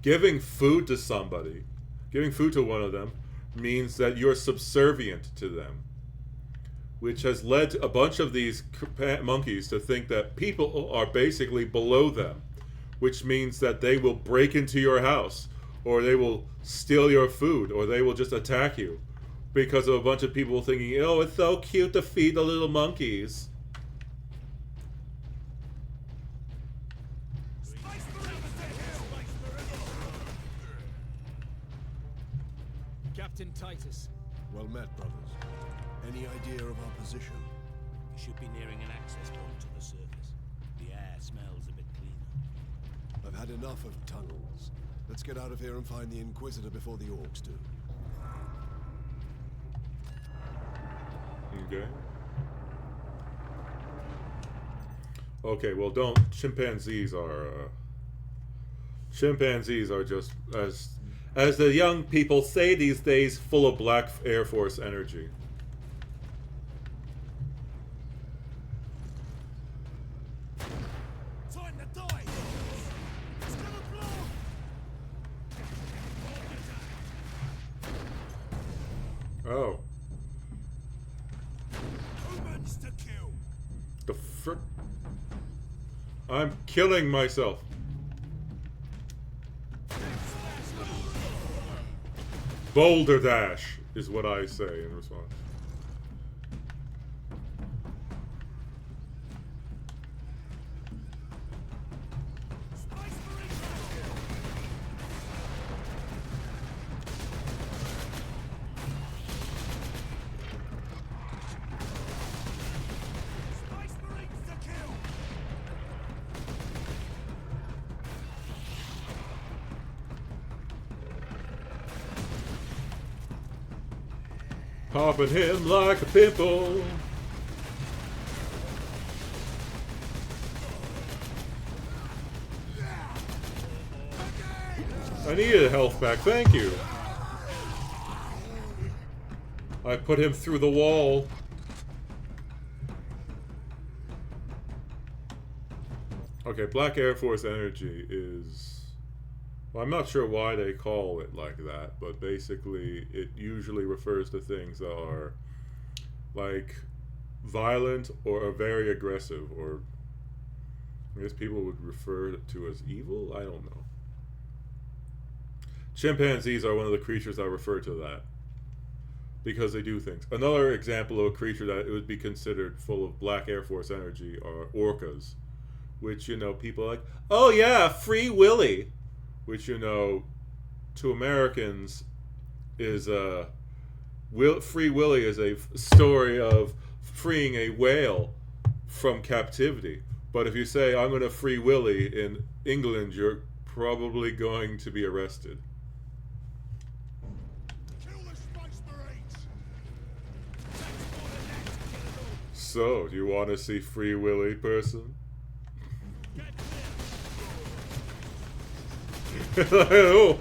Giving food to somebody, giving food to one of them, means that you're subservient to them, which has led a bunch of these monkeys to think that people are basically below them, which means that they will break into your house, or they will steal your food, or they will just attack you because of a bunch of people thinking, oh, it's so cute to feed the little monkeys. Captain Titus. Well met, brothers. Any idea of our position? We should be nearing an access point to the surface. The air smells a bit cleaner. I've had enough of tunnels. Let's get out of here and find the Inquisitor before the orcs do. Okay. Okay, well, don't. Chimpanzees are just, as the young people say these days, full of black Air Force energy. Time to die! Still a blow! Oh. Humans to kill! The frick? I'm killing myself. Boulder dash is what I say in response. Popping him like a pimple. I needed a health pack, thank you. I put him through the wall. Okay, Black Air Force energy is... Well, I'm not sure why they call it like that, but basically it usually refers to things that are like violent or are very aggressive, or I guess people would refer to as evil? I don't know. Chimpanzees are one of the creatures that refer to that because they do things. Another example of a creature that it would be considered full of Black Air Force energy are orcas, which, you know, people are like, oh yeah, Free Willy. Which, you know, to Americans is Free Willy is a story of freeing a whale from captivity. But if you say, I'm going to free Willy in England, you're probably going to be arrested. Kill the Space Marines! So, do you want to see Free Willy, person? Oh.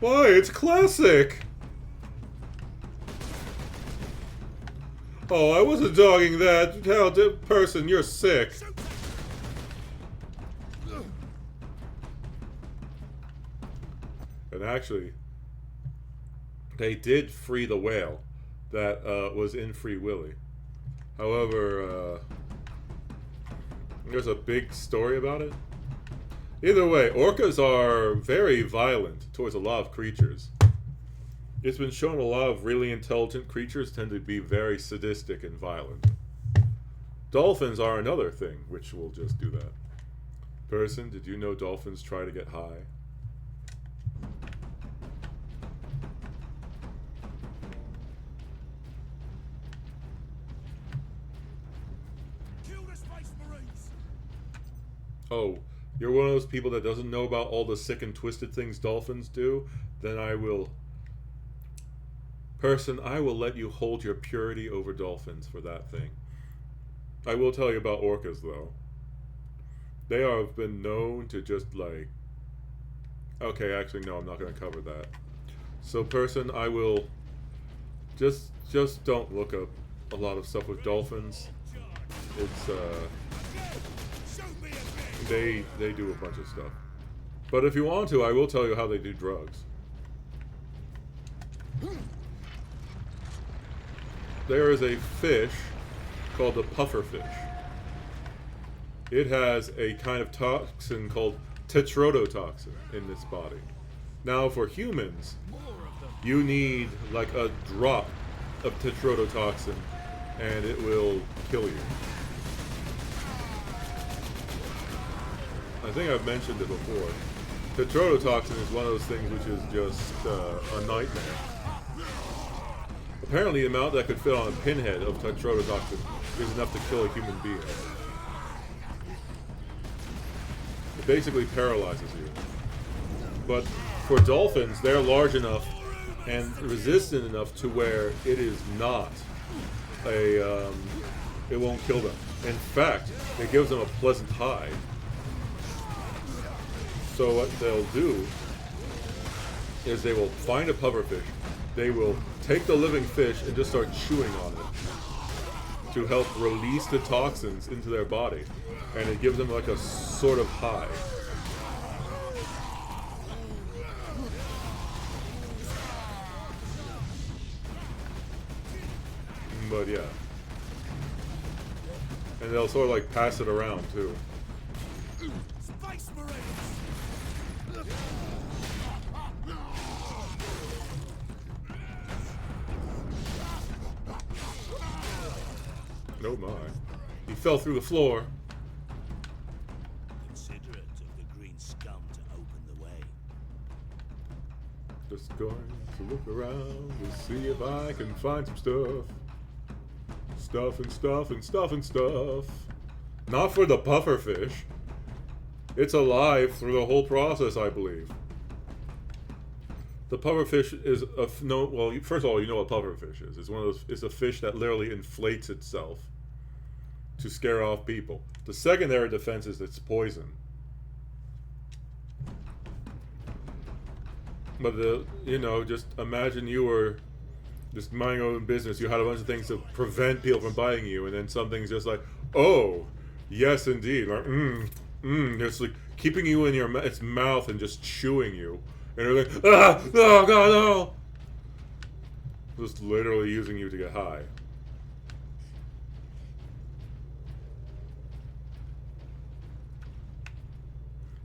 Why? It's classic. Oh, I wasn't dogging that. Hell, person, you're sick. And actually, they did free the whale that was in Free Willy. However, there's a big story about it. Either way, orcas are very violent towards a lot of creatures. It's been shown a lot of really intelligent creatures tend to be very sadistic and violent. Dolphins are another thing, which will just do that. Person, did you know dolphins try to get high? Kill the Space Marines! Oh, you're one of those people that doesn't know about all the sick and twisted things dolphins do? Then I will... Person, I will let you hold your purity over dolphins for that thing. I will tell you about orcas, though. They have been known to just, like... Okay, actually, no, I'm not going to cover that. So, person, I will... Just don't look up a lot of stuff with dolphins. It's, They do a bunch of stuff. But if you want to, I will tell you how they do drugs. There is a fish called the pufferfish. It has a kind of toxin called tetrodotoxin in its body. Now, for humans, you need like a drop of tetrodotoxin, and it will kill you. I think I've mentioned it before. Tetrodotoxin is one of those things which is just a nightmare. Apparently, the amount that could fit on a pinhead of tetrodotoxin is enough to kill a human being. It basically paralyzes you. But for dolphins, they're large enough and resistant enough to where it is not a, it won't kill them. In fact, it gives them a pleasant high. So what they'll do is they will find a pufferfish, they will take the living fish and just start chewing on it to help release the toxins into their body, and it gives them like a sort of high. But yeah. And they'll sort of like pass it around too. Space Marines! Oh my. He fell through the floor. Considerate of the green scum to open the way. Just going to look around to see if I can find some stuff. Stuff and stuff and stuff and stuff. Not for the pufferfish. It's alive through the whole process, I believe. The pufferfish is well, first of all, you know what pufferfish is. It's one of those. It's a fish that literally inflates itself to scare off people. The secondary defense is its poison. But just imagine you were just minding your own business. You had a bunch of things to prevent people from biting you, and then something's just like, oh, yes, indeed, like, it's like keeping you in its mouth and just chewing you. And they're like, ah, oh god, no! Just literally using you to get high.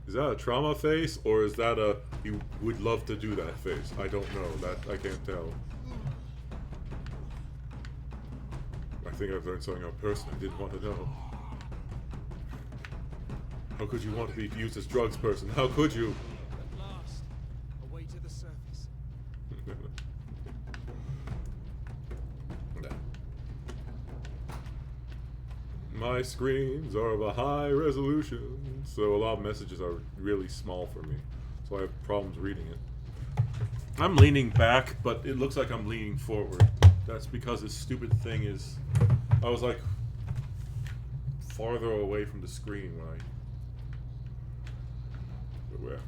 Is that a trauma face, or is that a you would love to do that face? I don't know. That I can't tell. I think I've learned something on person I didn't want to know. How could you want to be used as drugs, person? How could you? Away to the surface. My screens are of a high resolution, so a lot of messages are really small for me, so I have problems reading it. I'm leaning back, but it looks like I'm leaning forward. That's because this stupid thing is... I was like farther away from the screen when I... But where?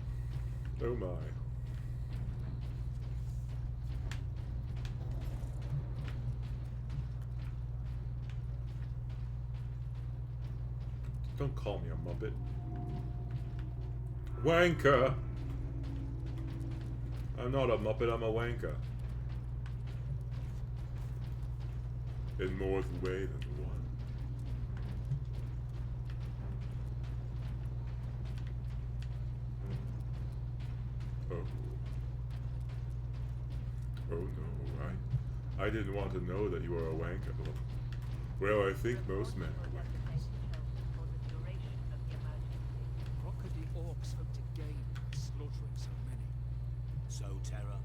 Oh my. Don't call me a muppet. Wanker! I'm not a muppet, I'm a wanker. In more way than one. Oh. Oh no, I didn't want to know that you were a wanker. Well, I think most men are wankers. What could the orcs hope to gain by slaughtering so many? Sow terror,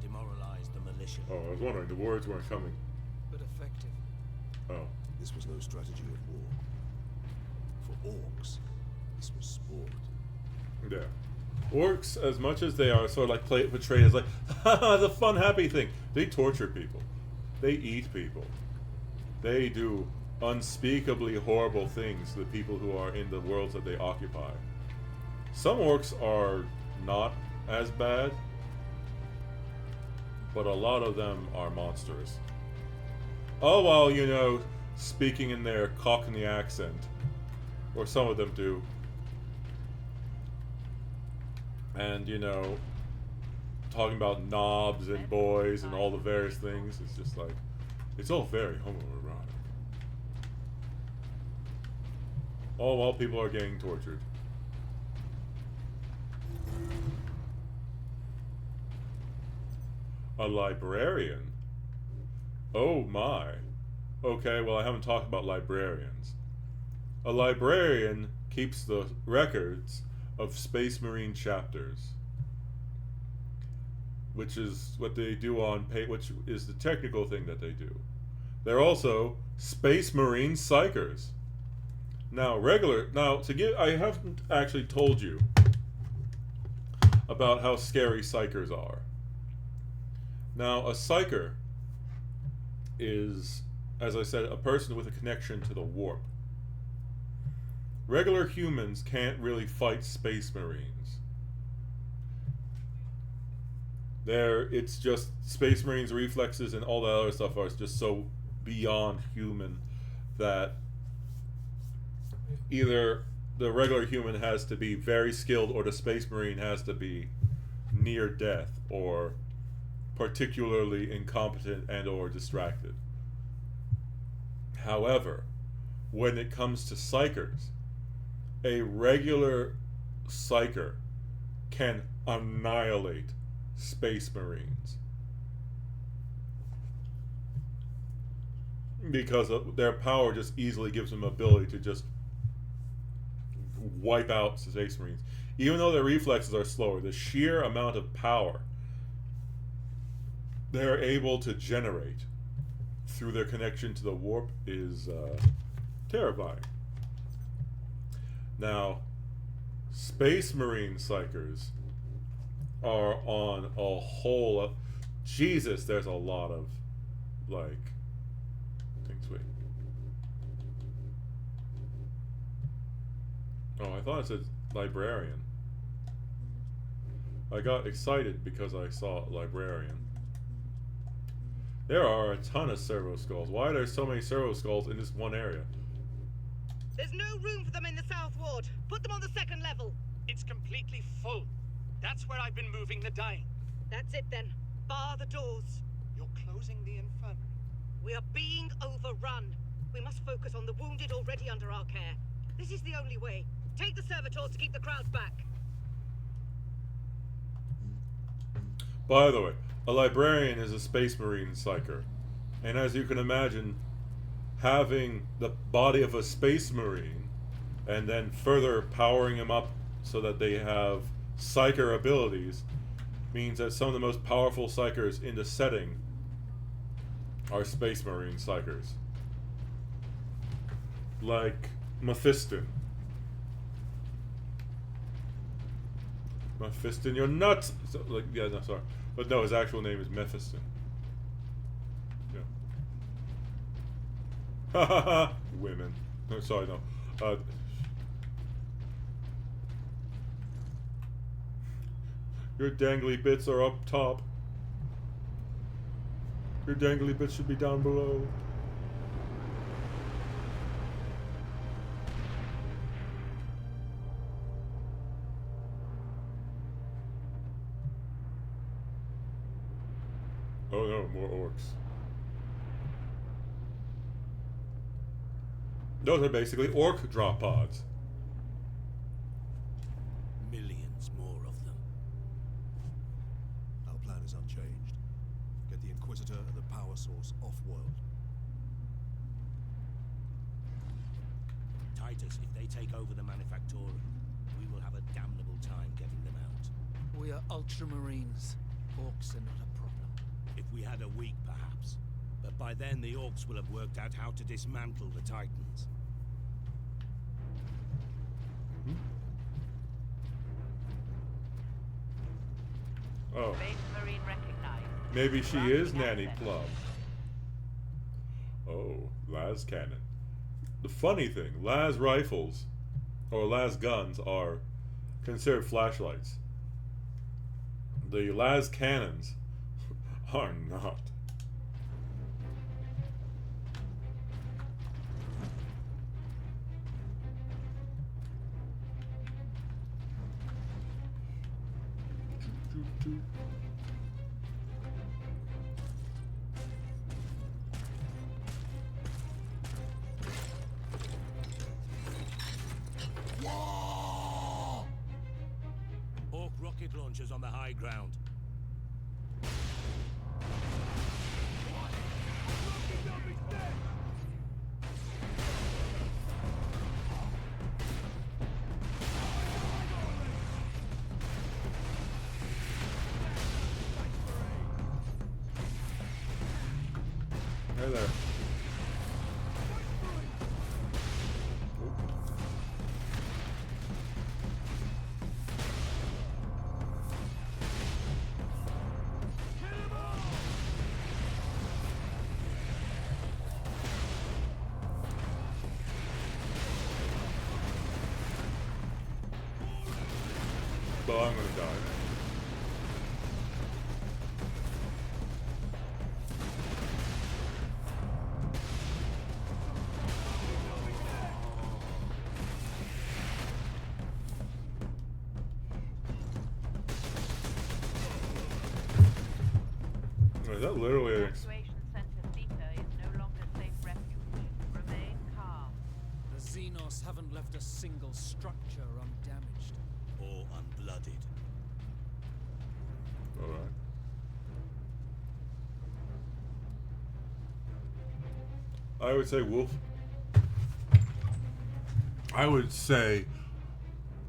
demoralize the militia. Oh, I was wondering, the words weren't coming. But effective. Oh. This was no strategy of war. For orcs, this was sport. Yeah. Orcs, as much as they are sort of like portrayed as like, haha, the fun, happy thing, they torture people. They eat people. They do unspeakably horrible things to the people who are in the worlds that they occupy. Some orcs are not as bad, but a lot of them are monstrous. Oh, well, you know, speaking in their Cockney accent. Or some of them do. And, you know, talking about knobs and boys and all the various things. It's just like, it's all very homoerotic. All while people are getting tortured. A librarian? Oh my. Okay, well I haven't talked about librarians. A librarian keeps the records of Space Marine chapters, which is what they do on which is the technical thing that they do. They're also Space Marine psychers. Now, I haven't actually told you about how scary psychers are. Now, a psyker is, as I said, a person with a connection to the warp. Regular humans can't really fight Space Marines. It's just Space Marines' reflexes and all that other stuff are just so beyond human that either the regular human has to be very skilled or the Space Marine has to be near death or particularly incompetent and or distracted. However, when it comes to psychers, a regular psyker can annihilate Space Marines because their power just easily gives them ability to just wipe out Space Marines. Even though their reflexes are slower, the sheer amount of power they're able to generate through their connection to the warp is terrifying. Now, Space Marine psychers are on a whole... Jesus, there's a lot of, like... things. Wait. Oh, I thought it said librarian. I got excited because I saw librarian. There are a ton of servo skulls. Why are there so many servo skulls in this one area? There's no room for them in the south ward. Put them on the second level. It's completely full. That's where I've been moving the dying. That's it then. Bar the doors. You're closing the infirmary. We are being overrun. We must focus on the wounded already under our care. This is the only way. Take the servitors to keep the crowds back. By the way, a librarian is a Space Marine psyker. And as you can imagine, having the body of a Space Marine and then further powering him up so that they have psyker abilities means that some of the most powerful psychers in the setting are Space Marine psychers. Like Mephiston. Mephiston, you're nuts! So, like, yeah, no, sorry. But no, his actual name is Mephiston. Yeah. Ha ha ha! Women. No, sorry, no. Your dangly bits are up top. Your dangly bits should be down below. Oh no, more orcs. Those are basically orc drop pods. Millions more of them. Our plan is unchanged. Get the Inquisitor and the power source off-world. Titus, if they take over the Manufactorum, we will have a damnable time getting them out. We are Ultramarines. Orcs are not a problem. If we had a week, perhaps. But by then, the Orcs will have worked out how to dismantle the Titans. Oh. Space Marine recognized. Maybe she is Nanny Plum. Oh, las cannon. The funny thing, las rifles, or las guns, are considered flashlights. The las cannons are not. Orc rocket launchers on the high ground. Hey there. But I'm gonna die. Is that literally an Evacuation center Theta is no longer safe refuge. Remain calm. The Xenos haven't left a single structure undamaged. Or unblooded. Alright. I would say wolf. I would say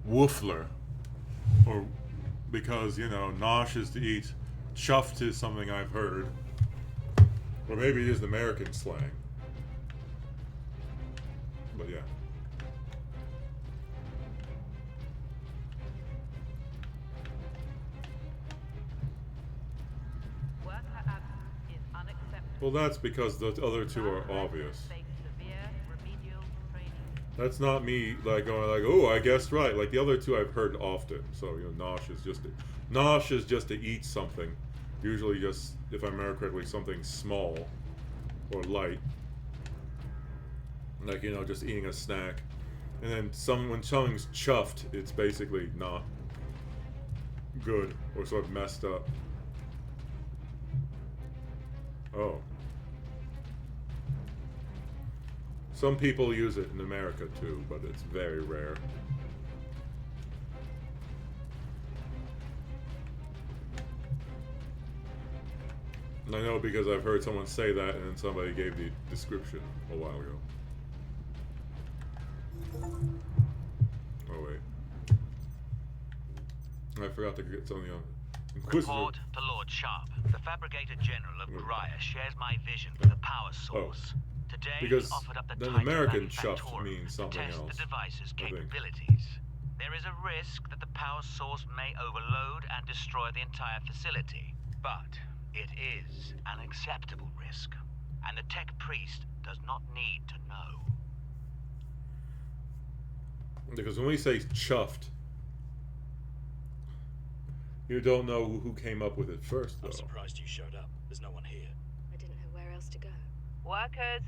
woofler. Or because, you know, nosh is to eat. Chuffed is something I've heard. Or maybe it is the American slang. But yeah. Worker absence is unacceptable. Well, that's because the other two are obvious. Face severe remedial training. That's not me like going like, oh, I guessed right. Like the other two I've heard often. So you know, nosh is just to eat something. Usually just, if I remember correctly, something small or light. Like, you know, just eating a snack. And then when something's chuffed, it's basically not good or sort of messed up. Oh. Some people use it in America too, but it's very rare. I know because I've heard someone say that and then somebody gave the description a while ago. Oh wait. I forgot to get something on Inquisitor. Report to Lord Sharp. The Fabricator General of Graya shares my vision for the power source. Today Because he offered up the then Titan American chuff Manufactorum means to something test else. the device's I think. capabilities. There is a risk that the power source may overload and destroy the entire facility, but it is an acceptable risk, and the tech priest does not need to know. Because when we say chuffed, you don't know who came up with it first, though. I'm surprised you showed up. There's no one here. I didn't know where else to go. Workers,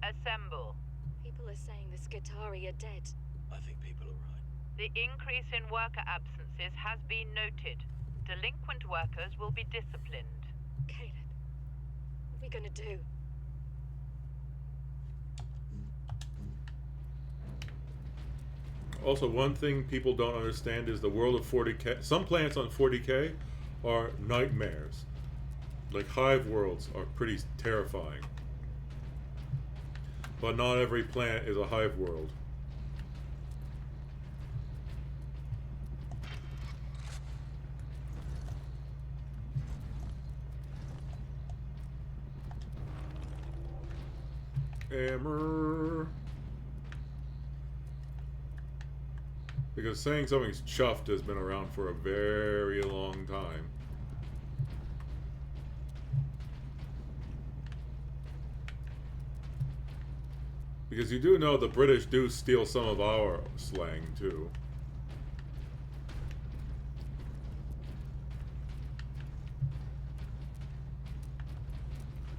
assemble. People are saying the Skitarii are dead. I think people are right. The increase in worker absences has been noted. Delinquent workers will be disciplined. Caleb, are we gonna do? Also, one thing people don't understand is the world of 40k. Some planets on 40k are nightmares. Like, hive worlds are pretty terrifying. But not every planet is a hive world. Hammer. Because saying something's chuffed has been around for a very long time. Because you do know the British do steal some of our slang too.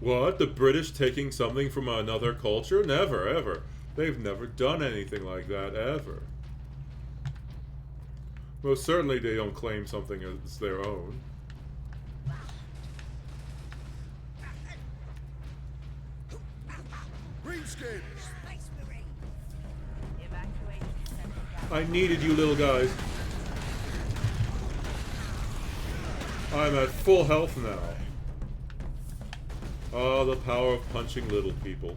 What? The British taking something from another culture? Never, ever. They've never done anything like that, ever. Most certainly they don't claim something as their own. Greenskins! I needed you little guys. I'm at full health now. Oh, the power of punching little people.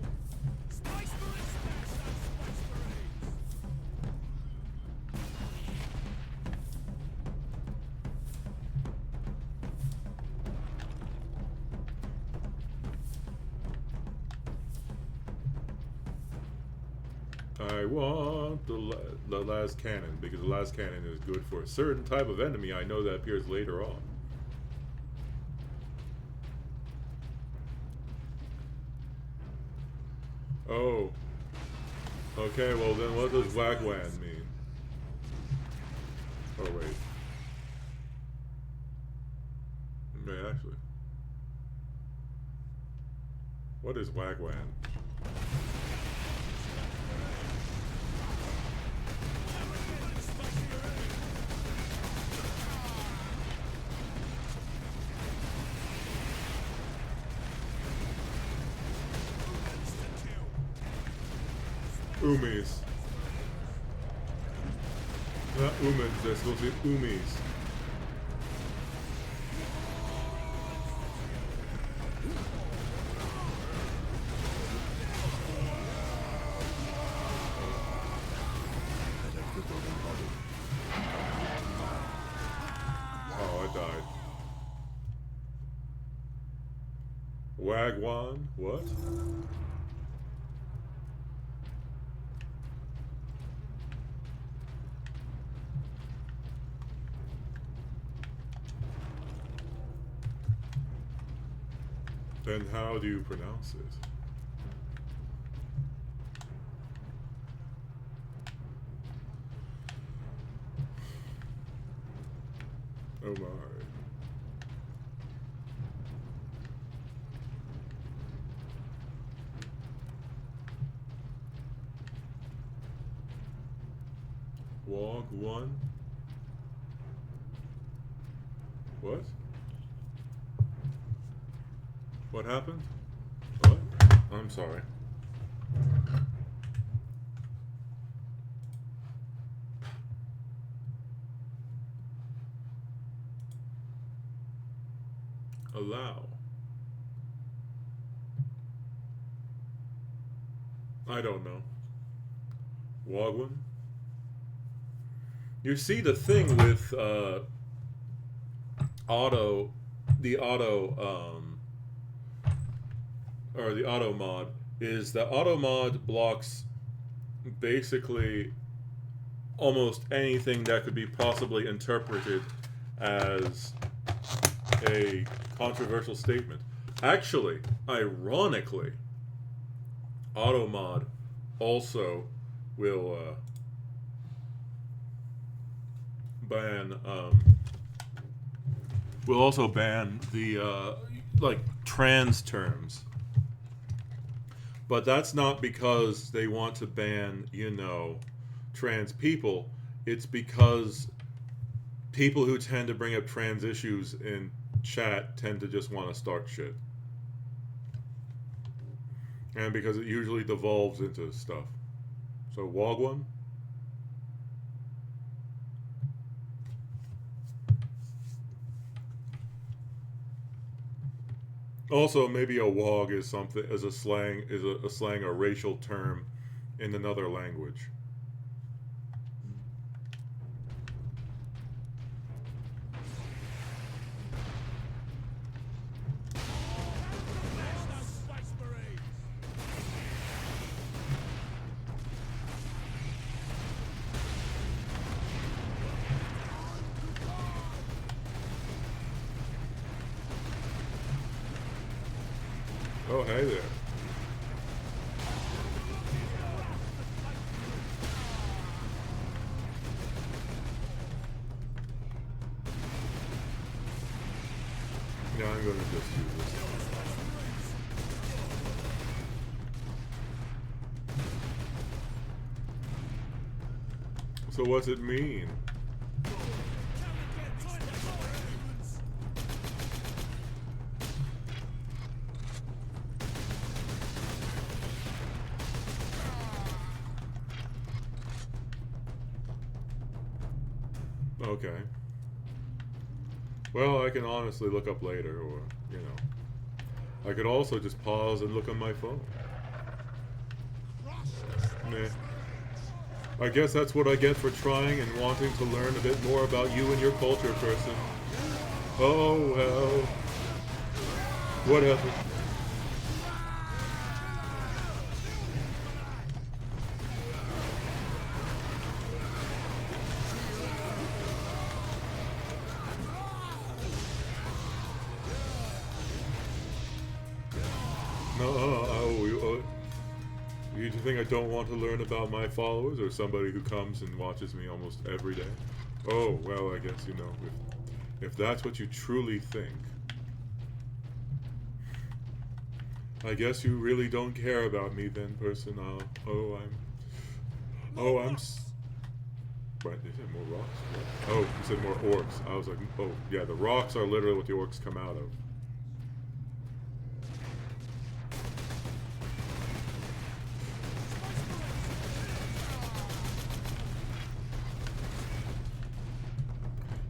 I want the last cannon, because the last cannon is good for a certain type of enemy I know that appears later on. Oh. Okay, well then what does Wagwan mean? Oh wait. Wait, actually. What is Wagwan? Umis. Not umans, they're supposed to be umis. Oh, I died. Wagwan? What? Then how do you pronounce it? Oh my. Walk one. What? What happened? What? I'm sorry. Allow. I don't know. Wagwan? You see, the thing with the auto mod is that auto mod blocks basically almost anything that could be possibly interpreted as a controversial statement. Actually, ironically, auto mod also will ban the like trans terms. But that's not because they want to ban, you know, trans people. It's because people who tend to bring up trans issues in chat tend to just want to start shit. And because it usually devolves into stuff. So, Wogwam? Also, maybe a wog is something as a slang or racial term in another language. Oh, hey there. Yeah, I'm gonna just do this. So what's it mean? Okay. Well, I can honestly look up later, or, you know. I could also just pause and look on my phone. Meh. I guess that's what I get for trying and wanting to learn a bit more about you and your culture, person. Oh, well. Whatever. You think I don't want to learn about my followers or somebody who comes and watches me almost every day? Oh, well, I guess, you know, if that's what you truly think, I guess you really don't care about me then, person. Right, you said more rocks? What? Oh, you said more orcs. I was like, oh, yeah, the rocks are literally what the orcs come out of.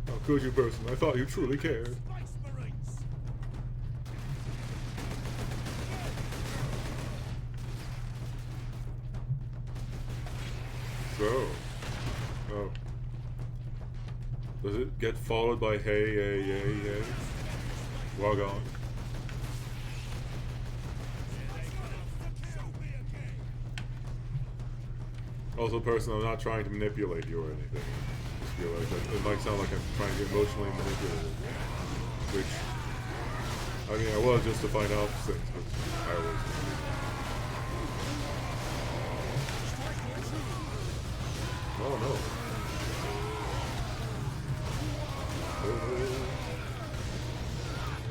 How could you, person? I thought you truly cared. So, oh. Does it get followed by hey, yay, yay, yay? Well gone. Also, person, I'm not trying to manipulate you or anything. I just feel like it might sound like I'm trying to get emotionally manipulated. Which, I mean, I was just to find out things, but I always. Oh no.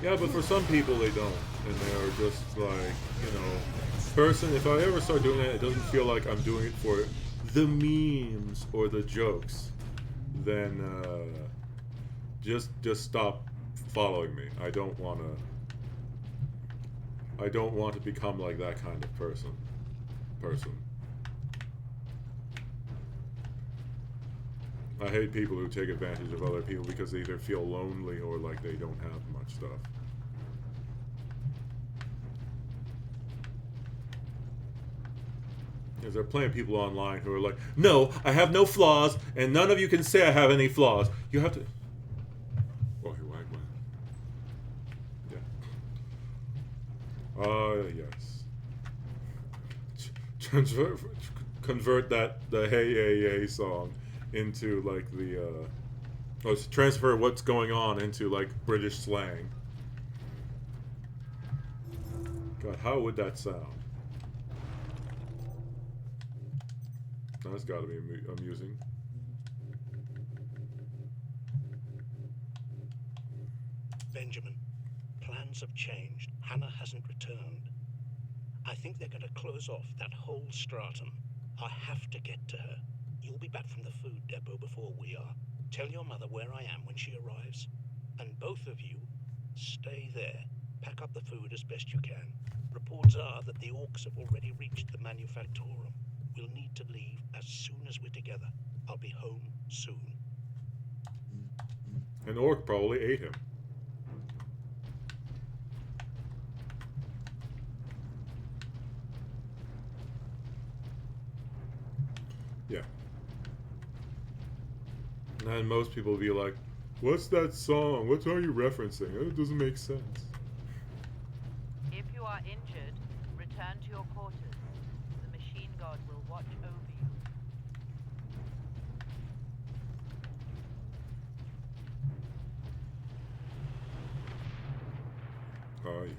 Yeah, but for some people they don't, and they're just like, you know, person, if I ever start doing that, it doesn't feel like I'm doing it for the memes or the jokes, then just stop following me. I don't want to become like that kind of person. I hate people who take advantage of other people because they either feel lonely or like they don't have much stuff. Because there are plenty of people online who are like, no, I have no flaws, and none of you can say I have any flaws. You have to... Oh, he wagged one. Yeah. Yes. Convert the Hey Hey Hey song into like the transfer what's going on into like British slang. God, how would that sound? That's got to be amusing. Benjamin, plans have changed. Hannah hasn't returned. I think they're going to close off that whole stratum. I have to get to her. You'll be back from the food depot before we are. Tell your mother where I am when she arrives. And both of you, stay there. Pack up the food as best you can. Reports are that the orcs have already reached the manufactorum. We'll need to leave as soon as we're together. I'll be home soon. An orc probably ate him. Yeah. And most people will be like, what's that song? What are you referencing? It doesn't make sense. If you are injured, return to your quarters. The machine guard will watch over you. Oh, yeah.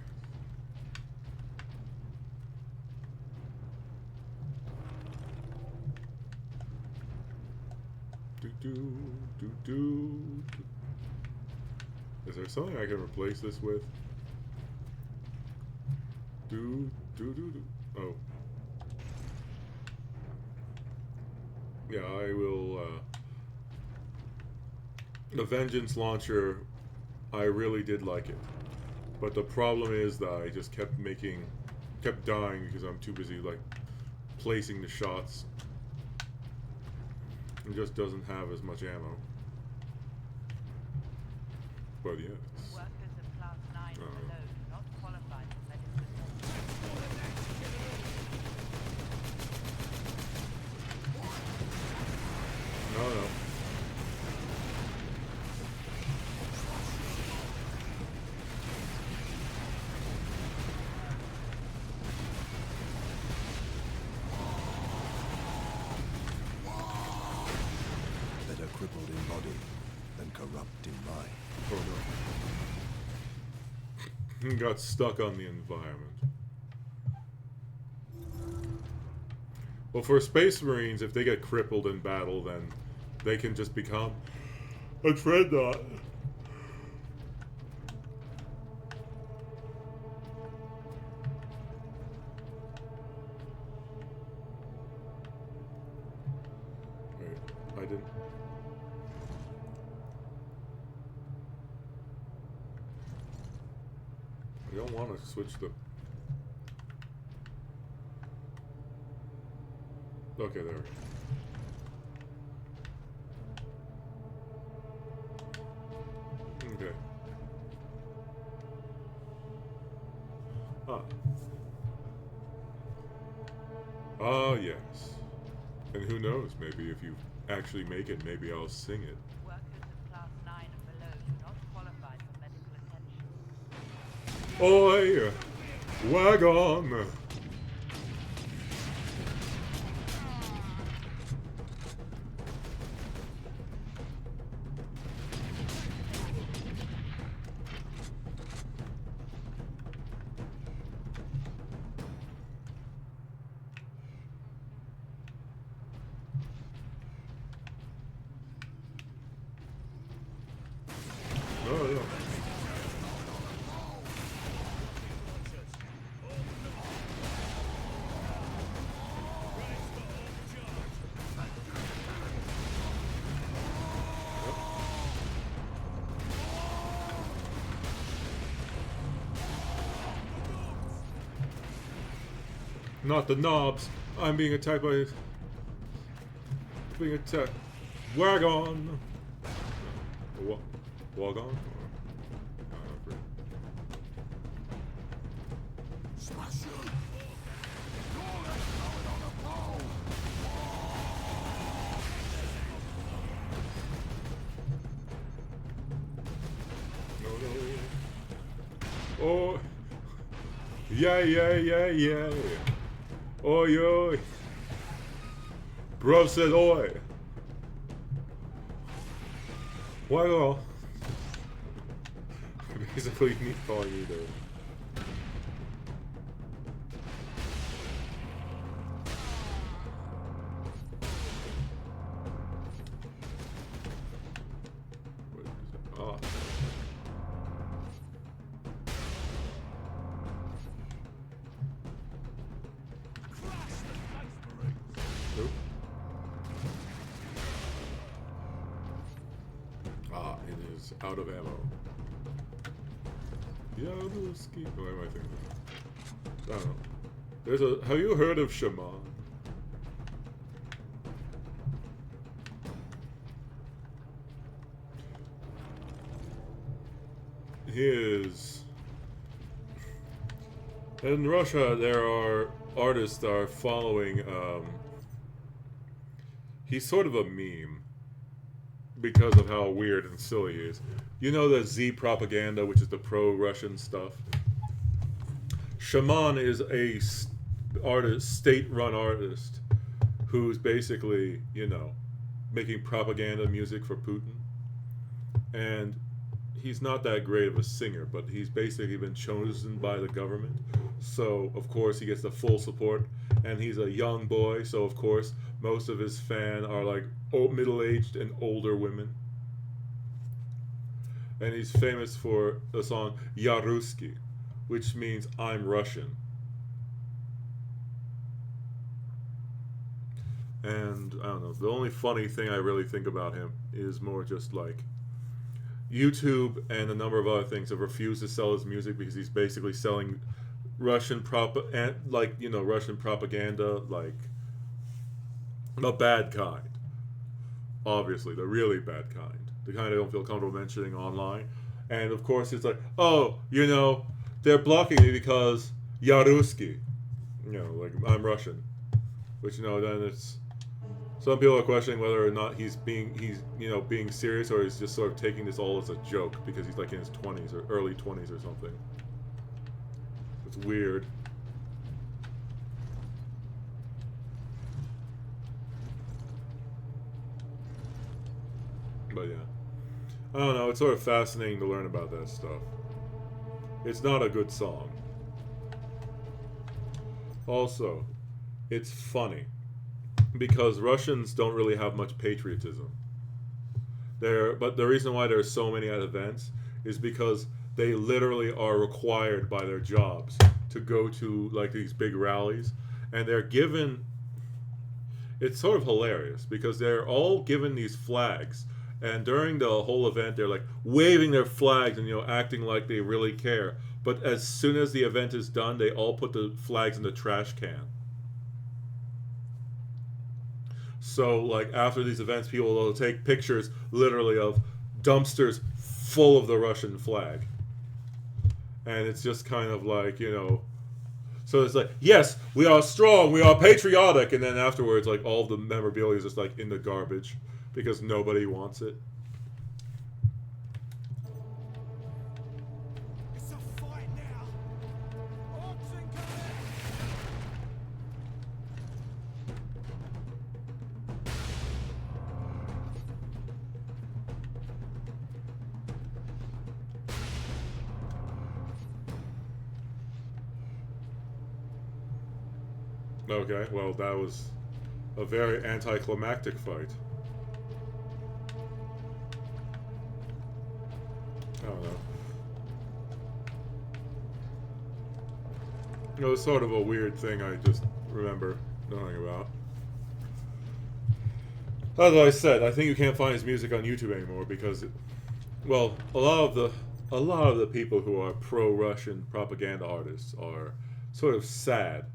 Do. Is there something I can replace this with? Do. Oh. Yeah, I will, the Vengeance launcher, I really did like it. But the problem is that I just kept dying because I'm too busy, like, placing the shots. It just doesn't have as much ammo. But yes. Workers of class 9 below do not qualify for medical No. Better crippled in body than corrupt in mind. Oh no. Got stuck on the environment. Well, for Space Marines, if they get crippled in battle, then they can just become a dreadnought. Wait, I didn't. I don't want to switch the... Okay, there we go. Okay. Ah, yes. And who knows, maybe if you actually make it, maybe I'll sing it. Workers of class 9 and below do not qualify for medical attention. Oi! Wagon! Not the knobs. I'm being attacked by... Being attacked. Wagon! Wagon? Oh! Yeah. Oi. Bro said oi. Well, basically you need to call you though. What is it? Nope. It is out of ammo. Yaruski. What am I thinking? I don't know. There's a. Have you heard of Shaman? He is. In Russia, there are artists that are following. He's sort of a meme because of how weird and silly he is. You know the Z propaganda, which is the pro-Russian stuff. Shaman is a artist, state-run artist, who's basically, you know, making propaganda music for Putin. And he's not that great of a singer, but he's basically been chosen by the government. So, of course, he gets the full support. And he's a young boy, so of course, most of his fans are like middle-aged and older women. And he's famous for the song Yaruski, which means I'm Russian. And I don't know, the only funny thing I really think about him is more just like YouTube and a number of other things have refused to sell his music because he's basically selling Russian Russian propaganda, like the bad kind. Obviously, the really bad kind. The kind I don't feel comfortable mentioning online. And of course it's like, oh, you know, they're blocking me because Yaruski. You know, like I'm Russian. Which, you know, then it's some people are questioning whether or not he's being serious, or he's just sort of taking this all as a joke because he's like in his 20s or early 20s or something. It's weird. But yeah. I don't know, it's sort of fascinating to learn about that stuff. It's not a good song. Also, it's funny because Russians don't really have much patriotism. But the reason why there's so many at events is because they literally are required by their jobs to go to like these big rallies, and they're given. It's sort of hilarious because they're all given these flags, and during the whole event they're like waving their flags and, you know, acting like they really care. But as soon as the event is done, they all put the flags in the trash can. So, like, after these events, people will take pictures, literally, of dumpsters full of the Russian flag. And it's just kind of like, you know... So it's like, yes, we are strong, we are patriotic, and then afterwards, like, all of the memorabilia is just, like, in the garbage. Because nobody wants it. It's a fight now. Orcs incoming. Okay, well, that was a very anticlimactic fight. I don't know. You know, it's sort of a weird thing I just remember knowing about. As I said, I think you can't find his music on YouTube anymore because, well, a lot of the people who are pro-Russian propaganda artists are sort of sad.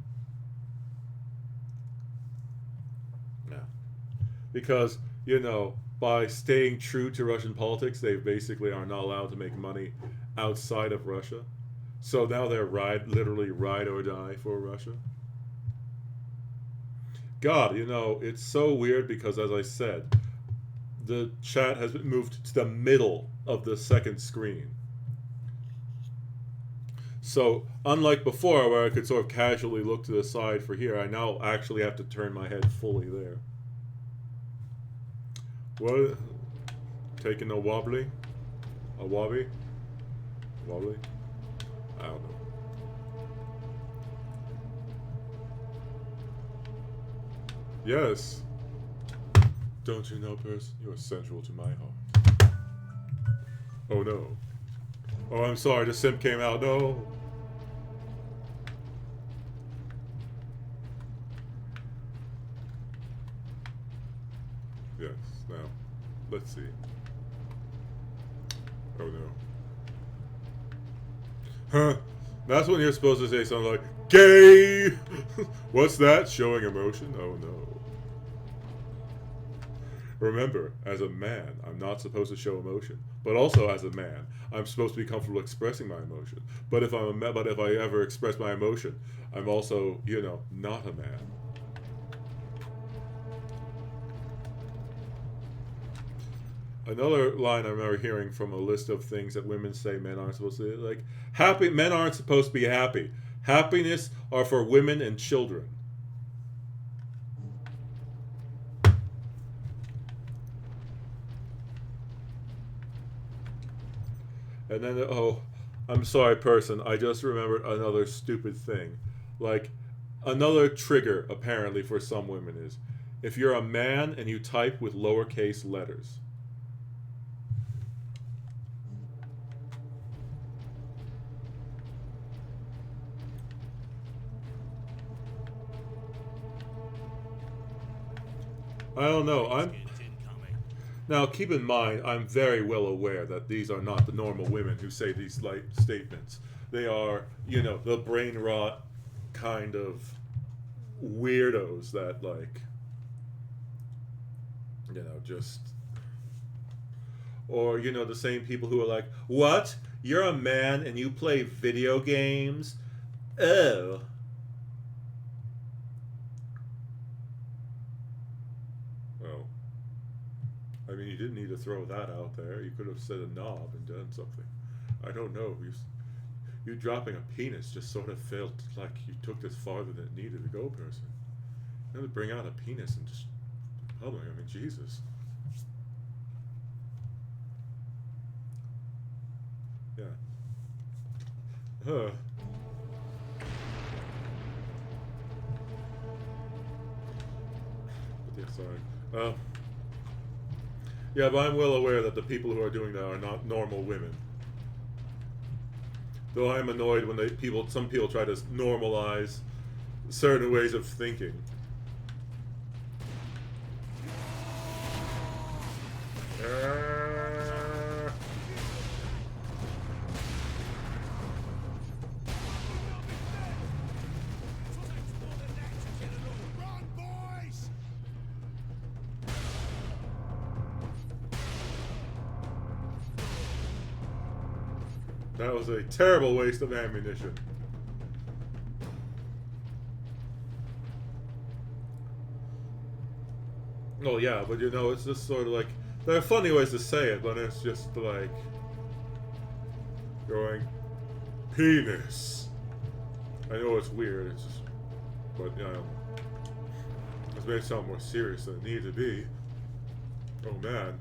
Yeah. Because, you know, by staying true to Russian politics, they basically are not allowed to make money outside of Russia. So now they're literally ride or die for Russia. God, you know, it's so weird because, as I said, the chat has been moved to the middle of the second screen. So, unlike before, where I could sort of casually look to the side for here, I now actually have to turn my head fully there. What? Taking a wobbly? A wobby? Wobbly? I don't know. Yes. Don't you know, Percy? You are central to my heart. Oh no. Oh, I'm sorry, the simp came out. No. Yes, now, let's see. Oh no. Huh? That's when you're supposed to say something like, gay! What's that? Showing emotion? Oh no. Remember, as a man, I'm not supposed to show emotion. But also as a man, I'm supposed to be comfortable expressing my emotion. But if I ever express my emotion, I'm also, you know, not a man. Another line I remember hearing from a list of things that women say men aren't supposed to do, like, men aren't supposed to be happy. Happiness are for women and children. And then, oh, I'm sorry, person, I just remembered another stupid thing. Like, another trigger, apparently, for some women is, if you're a man and you type with lowercase letters. I don't know. Now, keep in mind, I'm very well aware that these are not the normal women who say these light statements. They are, you know, the brain rot kind of weirdos that, like, you know, just... Or, you know, the same people who are like, what? You're a man and you play video games? Oh. Well, I mean, you didn't need to throw that out there. You could have said a knob and done something. I don't know. You dropping a penis just sort of felt like you took this farther than it needed to go, person. You have to bring out a penis and just public. I mean, Jesus. Yeah. Huh. But yeah, sorry. Yeah, but I'm well aware that the people who are doing that are not normal women. Though I'm annoyed when some people try to normalize certain ways of thinking. That was a terrible waste of ammunition. Oh yeah, but you know, it's just sort of like, there are funny ways to say it, but it's just like going, penis. I know it's weird, it's just, but you know, it's made it sound more serious than it needed to be. Oh man.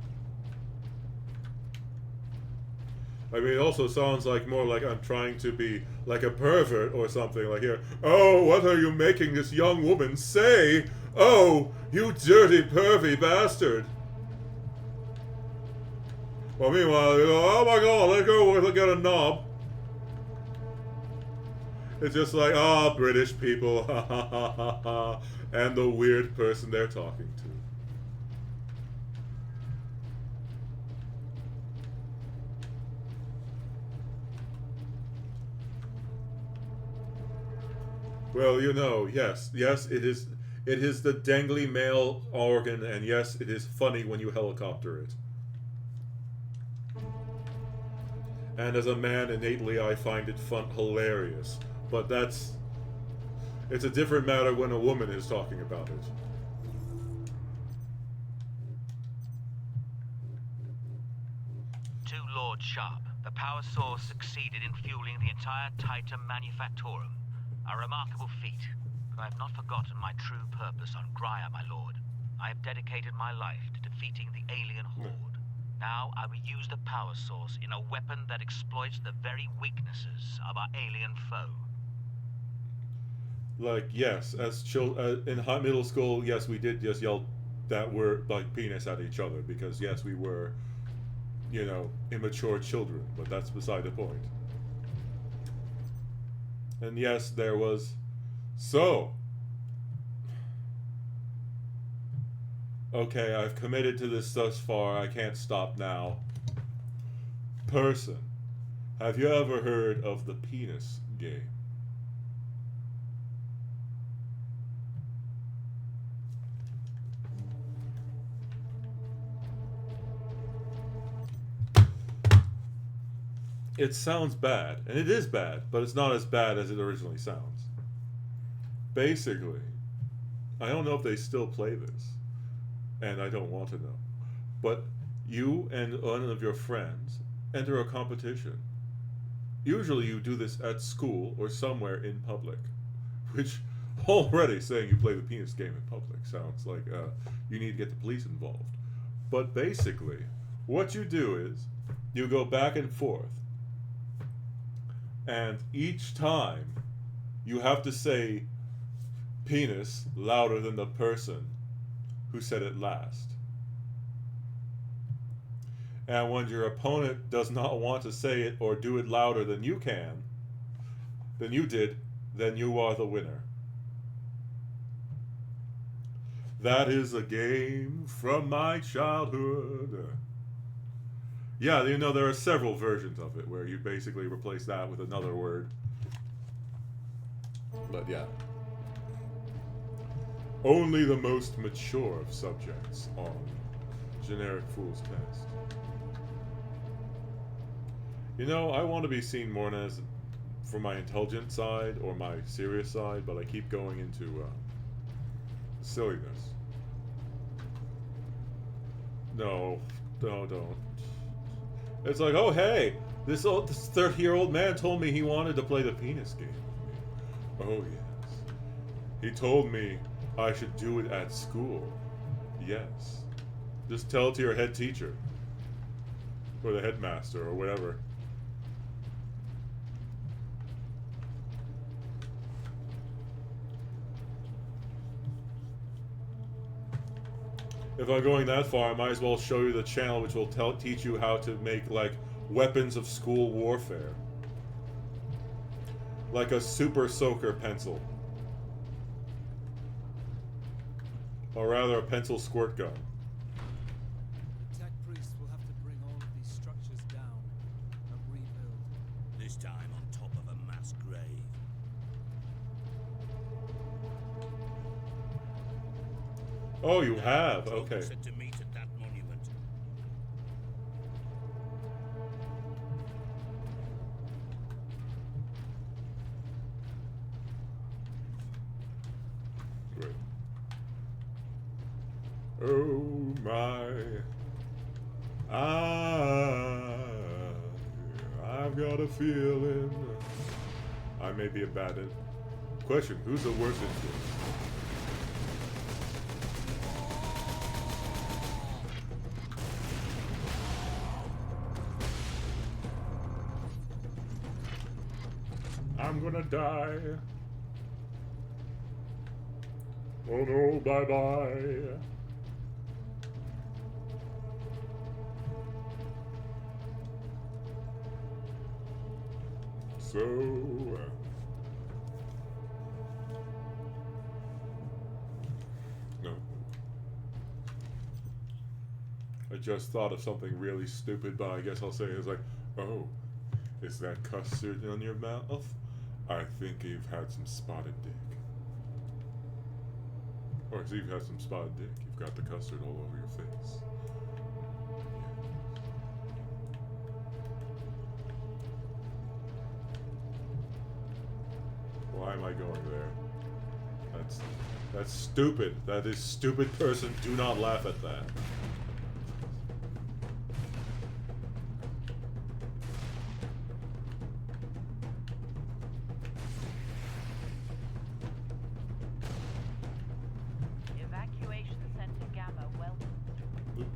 I mean, it also sounds like more like I'm trying to be like a pervert or something. Like here, oh, what are you making this young woman say? Oh, you dirty, pervy bastard. Well, meanwhile, you go, oh my god, let's go look at a knob. It's just like, ah, British people, ha ha ha ha ha, and the weird person they're talking to. Well, you know, yes, it is the dangly male organ, and yes, it is funny when you helicopter it. And as a man, innately, I find it hilarious. But it's a different matter when a woman is talking about it. To Lord Sharp, the power source succeeded in fueling the entire Titan Manufactorum. A remarkable feat, but I have not forgotten my true purpose on Graia, my lord. I have dedicated my life to defeating the alien horde. Now I will use the power source in a weapon that exploits the very weaknesses of our alien foe. Like, yes, as in middle school, yes, we did just yell that word, like, penis at each other, because yes, we were, you know, immature children, but that's beside the point. And yes, there was... So... Okay, I've committed to this thus far, I can't stop now. Person. Have you ever heard of the penis game? It sounds bad, and it is bad, but it's not as bad as it originally sounds. Basically, I don't know if they still play this, and I don't want to know, but you and one of your friends enter a competition. Usually you do this at school or somewhere in public, which already saying you play the penis game in public sounds like you need to get the police involved. But basically, what you do is you go back and forth, and each time you have to say penis louder than the person who said it last. And when your opponent does not want to say it or do it louder than you can, than you did, then you are the winner. That is a game from my childhood. Yeah, you know, there are several versions of it where you basically replace that with another word. But yeah. Only the most mature of subjects on Generic Fool's Test. You know, I want to be seen more as from my intelligent side or my serious side, but I keep going into silliness. No, don't. It's like, oh hey, this 30-year-old man told me he wanted to play the penis game with me. Oh yes. He told me I should do it at school. Yes. Just tell it to your head teacher. Or the headmaster or whatever. If I'm going that far, I might as well show you the channel which will teach you how to make, like, weapons of school warfare. Like a super soaker pencil. Or rather, a pencil squirt gun. Tech priests will have to bring all of these structures down and rebuild. This time on top of a mass grave. Oh, you have? Okay. Said to meet at that monument. Great. Oh my. I've got a feeling I may be a bad question. Who's the worst influence? I'm gonna die. Oh no, bye-bye. So... no. I just thought of something really stupid, but I guess I'll say it. It's like, oh, is that custard on your mouth? I think you've had some spotted dick. Or if you've had some spotted dick, you've got the custard all over your face. Why am I going there? That's stupid. That is stupid person. Do not laugh at that. Evacuation Center Gamma welcome.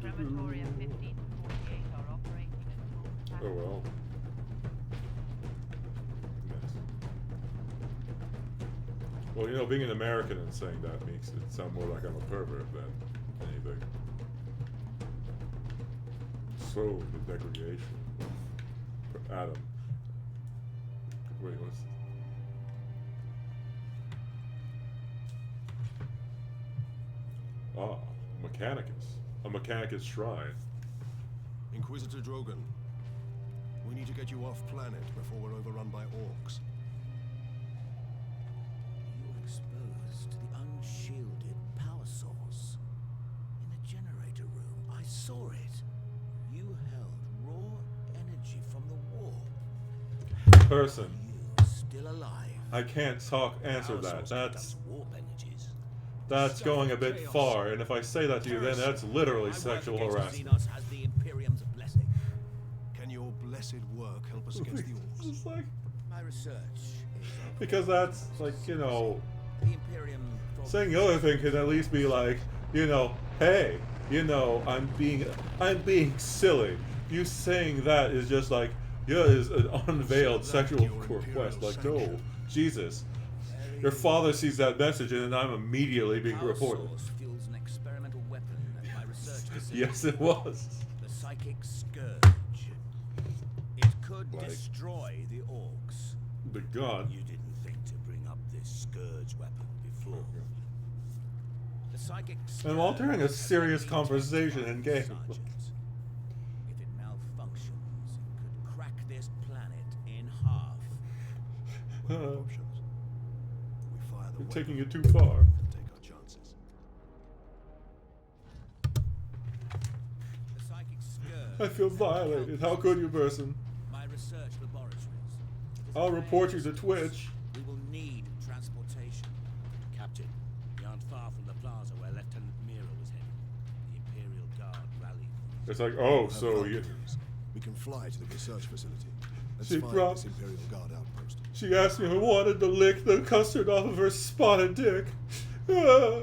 Crematoria 15 to 48 are operating at full capacity. Oh well. Well, you know, being an American and saying that makes it sound more like I'm a pervert than anything. So, the degradation of Adam. Wait, what's... Ah, Mechanicus. A Mechanicus shrine. Inquisitor Drogon, We need to get you off planet before we're overrun by orcs. You're exposed to the unshielded power source. In the generator room, I saw it. You held raw energy from the warp. Person. You still alive? I can't answer that. That's warp energies. That's going a bit far, and if I say that to you, then that's literally sexual harassment. Has the Imperium's blessing. Can your blessed work help us against the orcs? Just like, My research is because that's like, you know, the Imperium. saying the other thing could at least be like, you know, hey, you know, I'm being silly. You saying that is just like, yeah, is an unveiled sexual request. Like, no, Jesus. Your father sees that message and I'm immediately being reported. Fuels an experimental weapon at my research facility. Yes, it was. The psychic scourge. It could Like, destroy the orcs. The god. You didn't think to bring up this scourge weapon before. The psychic scourge. And while during a serious conversation in game. If it malfunctions, it could crack this planet in half. You're taking it too far. Take our chances. The psychic scourge. I feel violated. How could you, person? My research laboratories. I'll report you to Twitch. We will need transportation. Captain, we aren't far from the plaza where Lieutenant Mira was headed. The Imperial Guard rallied. It's like, oh, so you... We can fly to the research facility. Let's She find brought- this Imperial Guard outpost. She asked me if I wanted to lick the custard off of her spotted dick. Ah.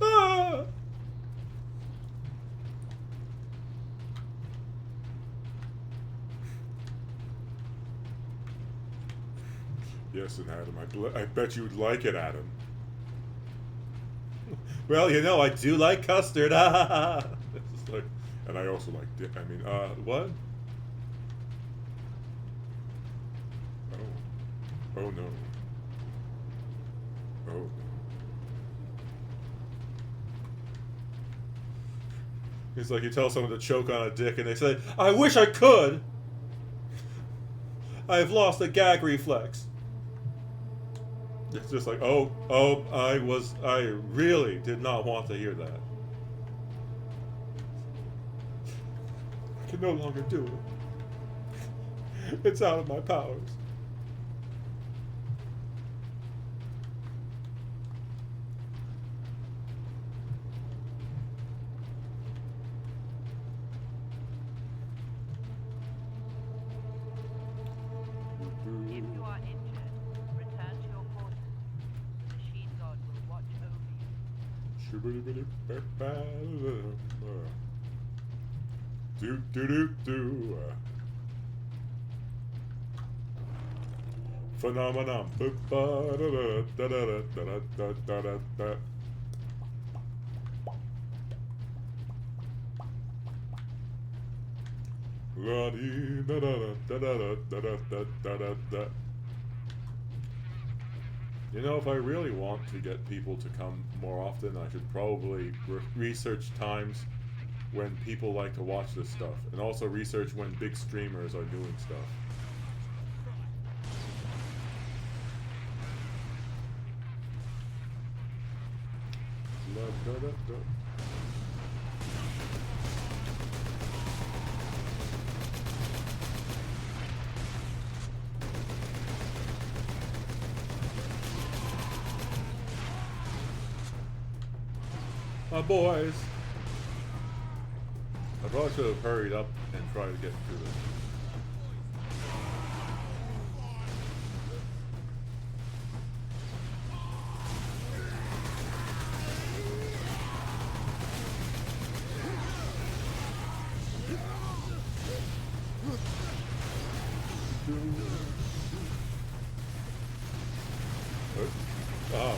Ah. Yes, and Adam, I bet you'd like it, Adam. Well, you know, I do like custard. It's just like, and I also like dick. I mean, what? Oh no. Oh no. It's like you tell someone to choke on a dick and they say, I wish I could! I've lost a gag reflex. It's just like, I really did not want to hear that. I can no longer do it. It's out of my powers. If you are injured, return to your quarters. The machine god will watch over you. Do do do do. Phenomenon. You know, if I really want to get people to come more often, I should probably research times when people like to watch this stuff, and also research when big streamers are doing stuff. My boys. I probably should have hurried up and tried to get through this.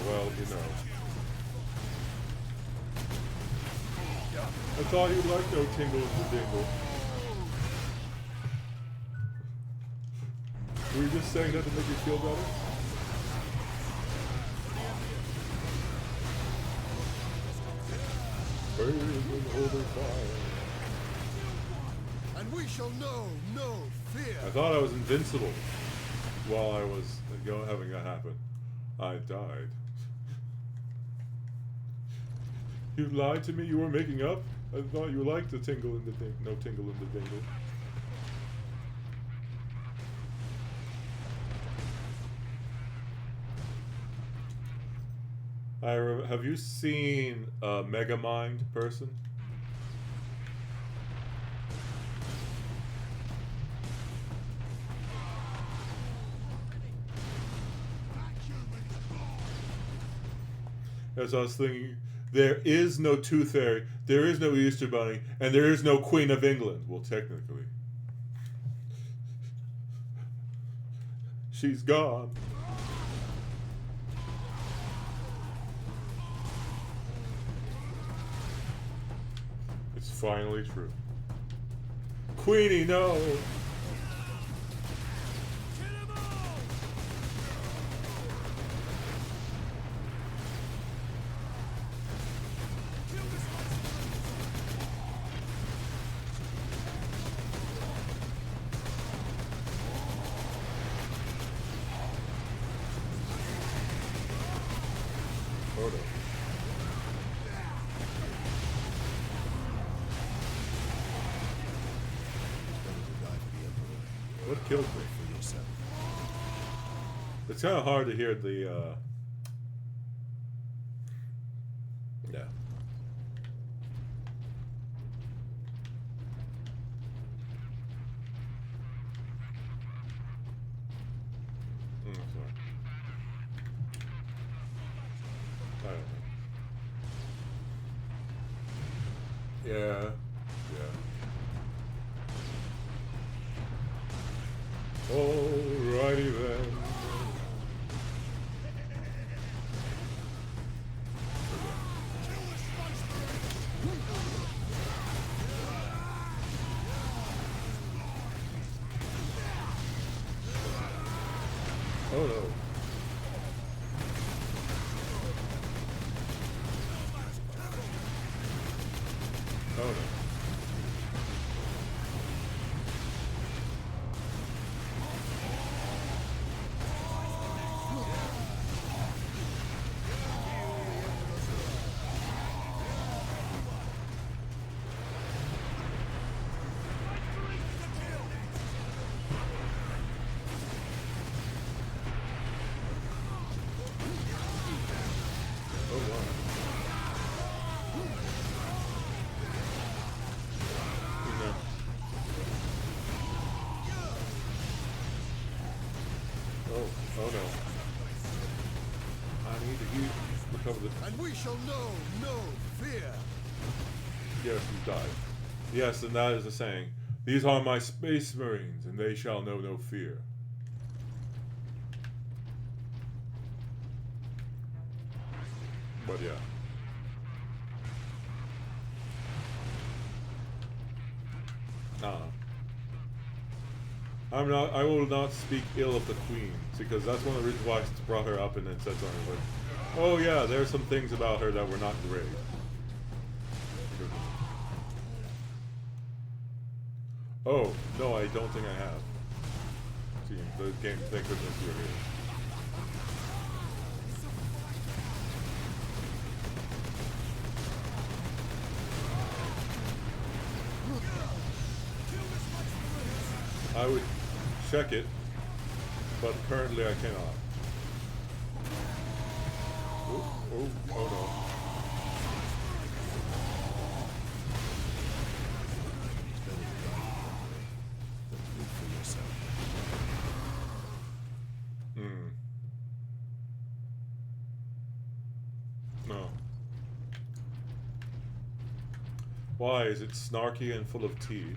Well, you know. I thought you'd like no tingles to dingle. Were you just saying that to make you feel better? Burning over fire. An And we shall know no fear. I thought I was invincible while I was having that happen. I died. You lied to me? You were making up? I thought you liked the tingle in the thing. No tingle in the dingle. Have you seen a Megamind person? As I was thinking, there is no Tooth Fairy, there is no Easter Bunny, and there is no Queen of England. Well, technically. She's gone. It's finally true. Queenie, no! What killed me? It's kind of hard to hear the, yeah. Sorry. I don't know. Yeah. Alrighty then. Oh no. Oh no. Oh no. I need to recover this. And we shall know no fear. Yes, you died. Yes, and that is the saying. These are my space marines, and they shall know no fear. But yeah. I will not speak ill of the Queen, because that's one of the reasons why I brought her up and then said something like, oh yeah, there's some things about her that were not great. Oh, no, I don't think I have. See, the game, thank goodness you're here. I would check it, but currently I cannot. Oh no. No. Why? Is it snarky and full of tea?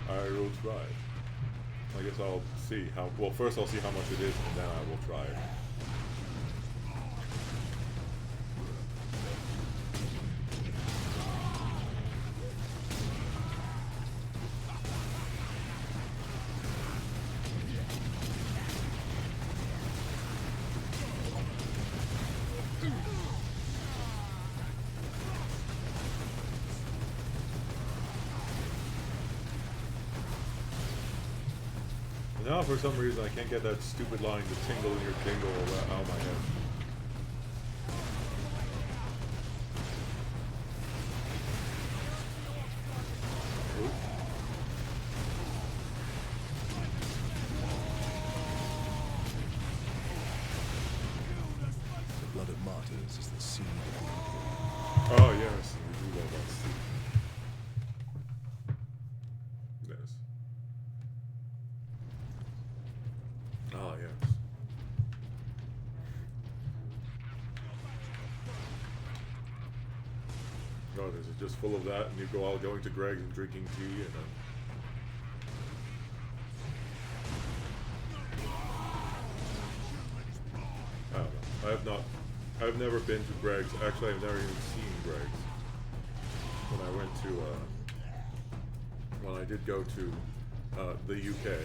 I will try. I guess I'll see how, well, first I'll see how much it is, and then I will try it. Now for some reason I can't get that stupid line to tingle in your tingle out of my head. The blood of martyrs is the seed of the Empire. Oh yes, we do love that seed. Yes. Oh yes. Oh, this is just full of that, and you go all going to Greg's and drinking tea, and then. I don't know. I've never been to Greg's. Actually, I've never even seen Greg's. When I went to, when I did go to the UK.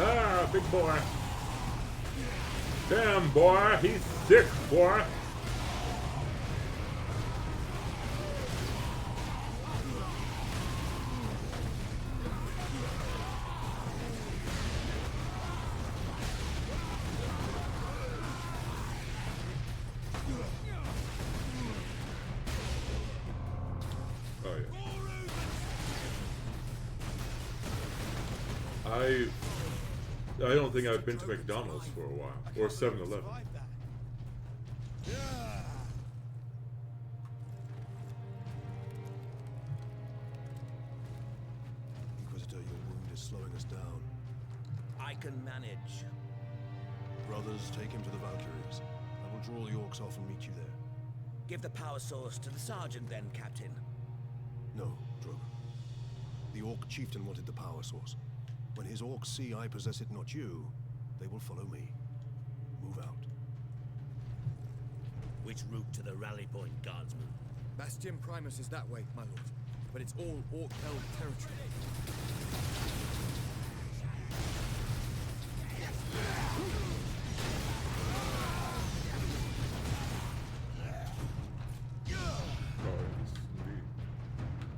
Ah, big boy. Damn, boy. He's sick, boy. Oh, yeah. I don't think I've been to McDonald's for a while, or 7-Eleven. Inquisitor, your wound is slowing us down. I can manage. Brothers, take him to the Valkyries. I will draw the orcs off and meet you there. Give the power source to the sergeant then, Captain. No, Drogon. The orc chieftain wanted the power source. When his orcs see I possess it, not you, they will follow me. Move out. Which route to the rally point, guardsman? Bastion Primus is that way, my lord. But it's all orc-held territory.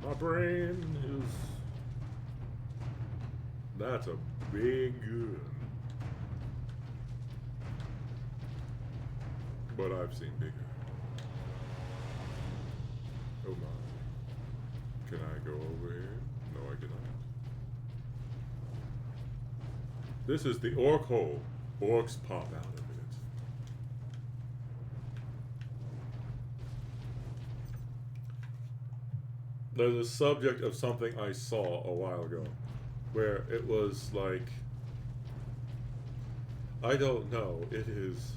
My brain is... That's a big gun. But I've seen bigger. Oh my. Can I go over here? No, I cannot. This is the orc hole. Orcs pop out of it. There's a subject of something I saw a while ago where it was like, I don't know, it was,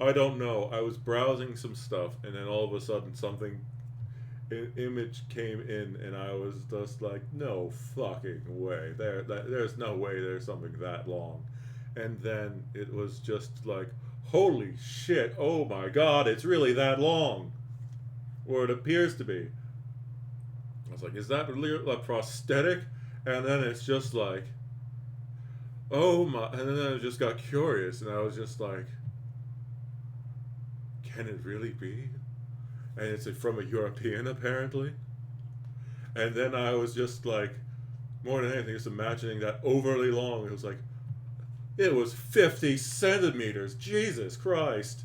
I don't know, I was browsing some stuff and then all of a sudden an image came in and I was just like, no fucking way, there's no way there's something that long. And then it was just like, holy shit, oh my god, it's really that long. Or it appears to be. I was like, is that really a prosthetic? And then it's just like, oh my, and then I just got curious and I was just like, can it really be? And it's from a European apparently. And then I was just like, more than anything, just imagining that overly long. It was like, it was 50 centimeters. Jesus Christ.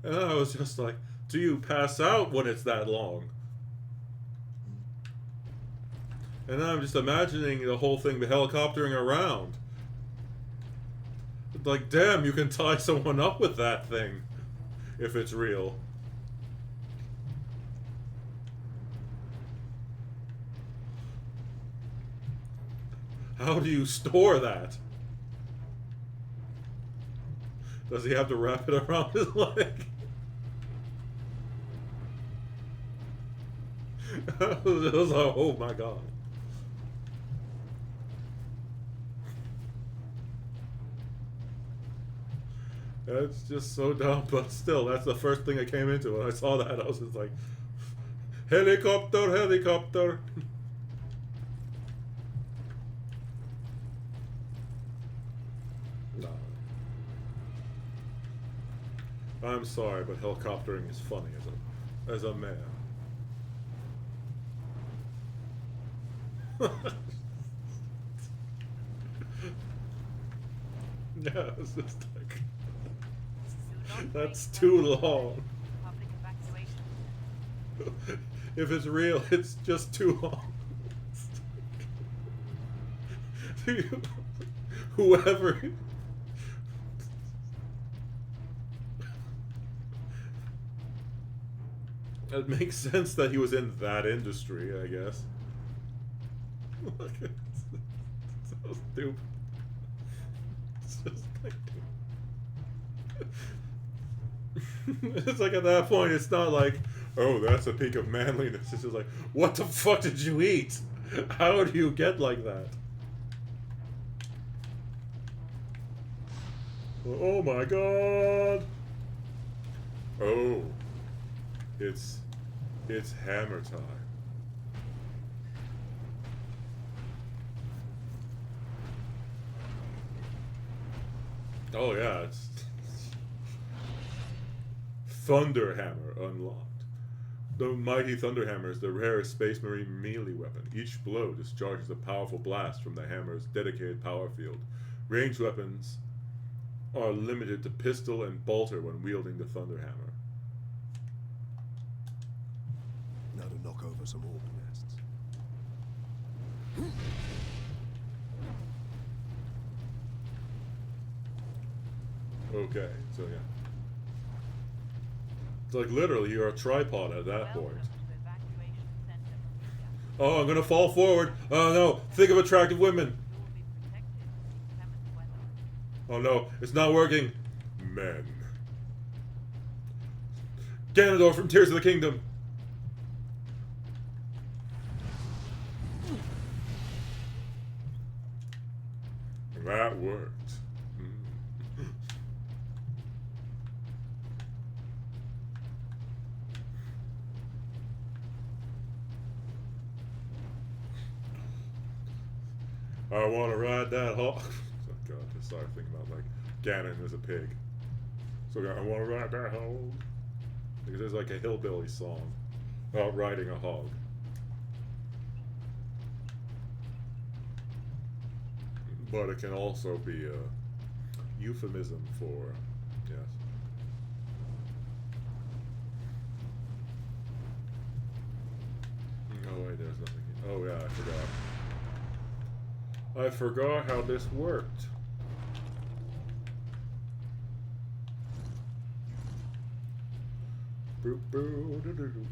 And I was just like, do you pass out when it's that long? And then I'm just imagining the whole thing, the helicoptering around. Like, damn, you can tie someone up with that thing. If it's real. How do you store that? Does he have to wrap it around his leg? It was like, oh my god. That's just so dumb, but still, that's the first thing I came into. When I saw that, I was just like, helicopter, helicopter. No. I'm sorry, but helicoptering is funny as a man. Yeah, it's just like that's too long. If it's real, it's just too long. Whoever. It makes sense that he was in that industry, I guess. Look, it's so stupid. It's just like... It's like at that point, it's not like, oh, that's a peak of manliness. It's just like, what the fuck did you eat? How do you get like that? Oh my god! Oh. It's hammer time. Oh yeah, it's Thunder Hammer unlocked. The mighty Thunder Hammer is the rarest Space Marine melee weapon. Each blow discharges a powerful blast from the hammer's dedicated power field. Ranged weapons are limited to pistol and bolter when wielding the Thunder Hammer. Now to knock over some orc nests. Okay, so yeah. It's like literally you're a tripod at that point. Oh, I'm gonna fall forward. Oh no, think of attractive women. Oh no, it's not working. Men. Ganondorf from Tears of the Kingdom. That worked. I want to ride that hog. Oh god, I just started thinking about like Ganon as a pig. So I want to ride that hog. Because there's like a hillbilly song about riding a hog. But it can also be a euphemism for, yes. Oh wait, there's nothing. Oh yeah, I forgot. I forgot how this worked. Boop, boo, doo, doo, doo.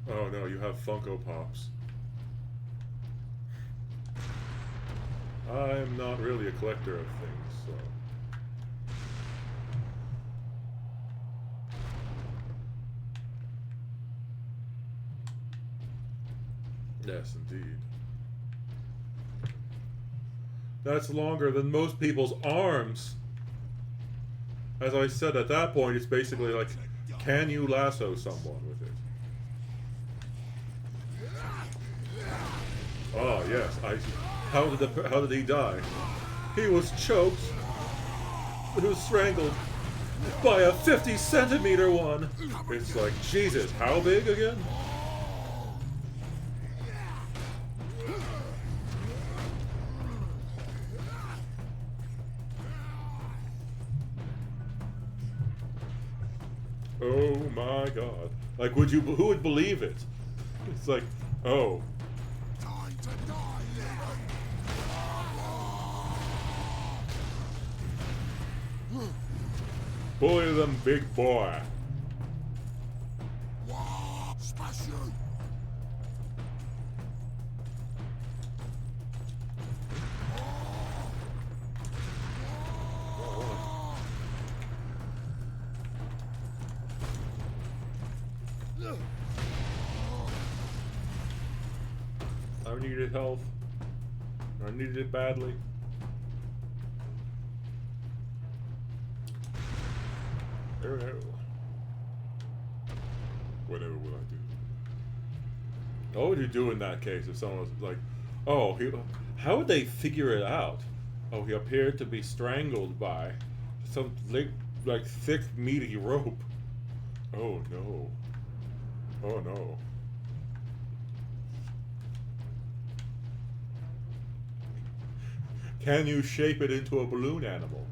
Oh no, you have Funko Pops. I'm not really a collector of things, so... Yes, indeed. That's longer than most people's arms. As I said, at that point, it's basically like, can you lasso someone with it? Oh yes, how did he die? He was choked. He was strangled by a 50-centimeter one. It's like, Jesus, how big again? Oh my god. Like, who would believe it? It's like, oh. Bully them, big boy. needed health. I needed it badly. Oh no. Whatever will I do? What would you do in that case if someone was like, oh, how would they figure it out? Oh, he appeared to be strangled by some like thick, meaty rope. Oh no. Oh no. Can you shape it into a balloon animal?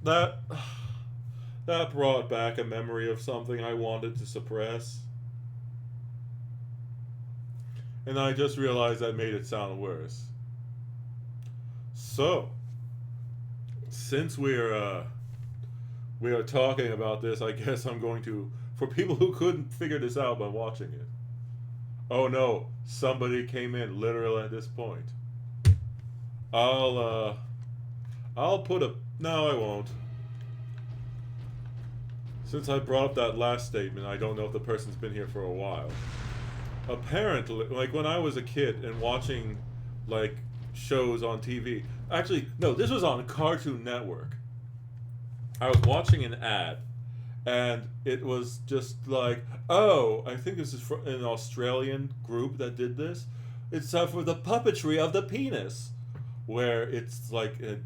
That brought back a memory of something I wanted to suppress. And I just realized that made it sound worse. So, since we are talking about this, I guess I'm going to, for people who couldn't figure this out by watching it. Oh no, somebody came in literally at this point. I'll put a, no I won't. Since I brought up that last statement, I don't know if the person's been here for a while. Apparently, like when I was a kid and watching like shows on TV, actually, no, this was on Cartoon Network. I was watching an ad, and it was just like, oh, I think this is an Australian group that did this. It's for the puppetry of the penis, where it's like a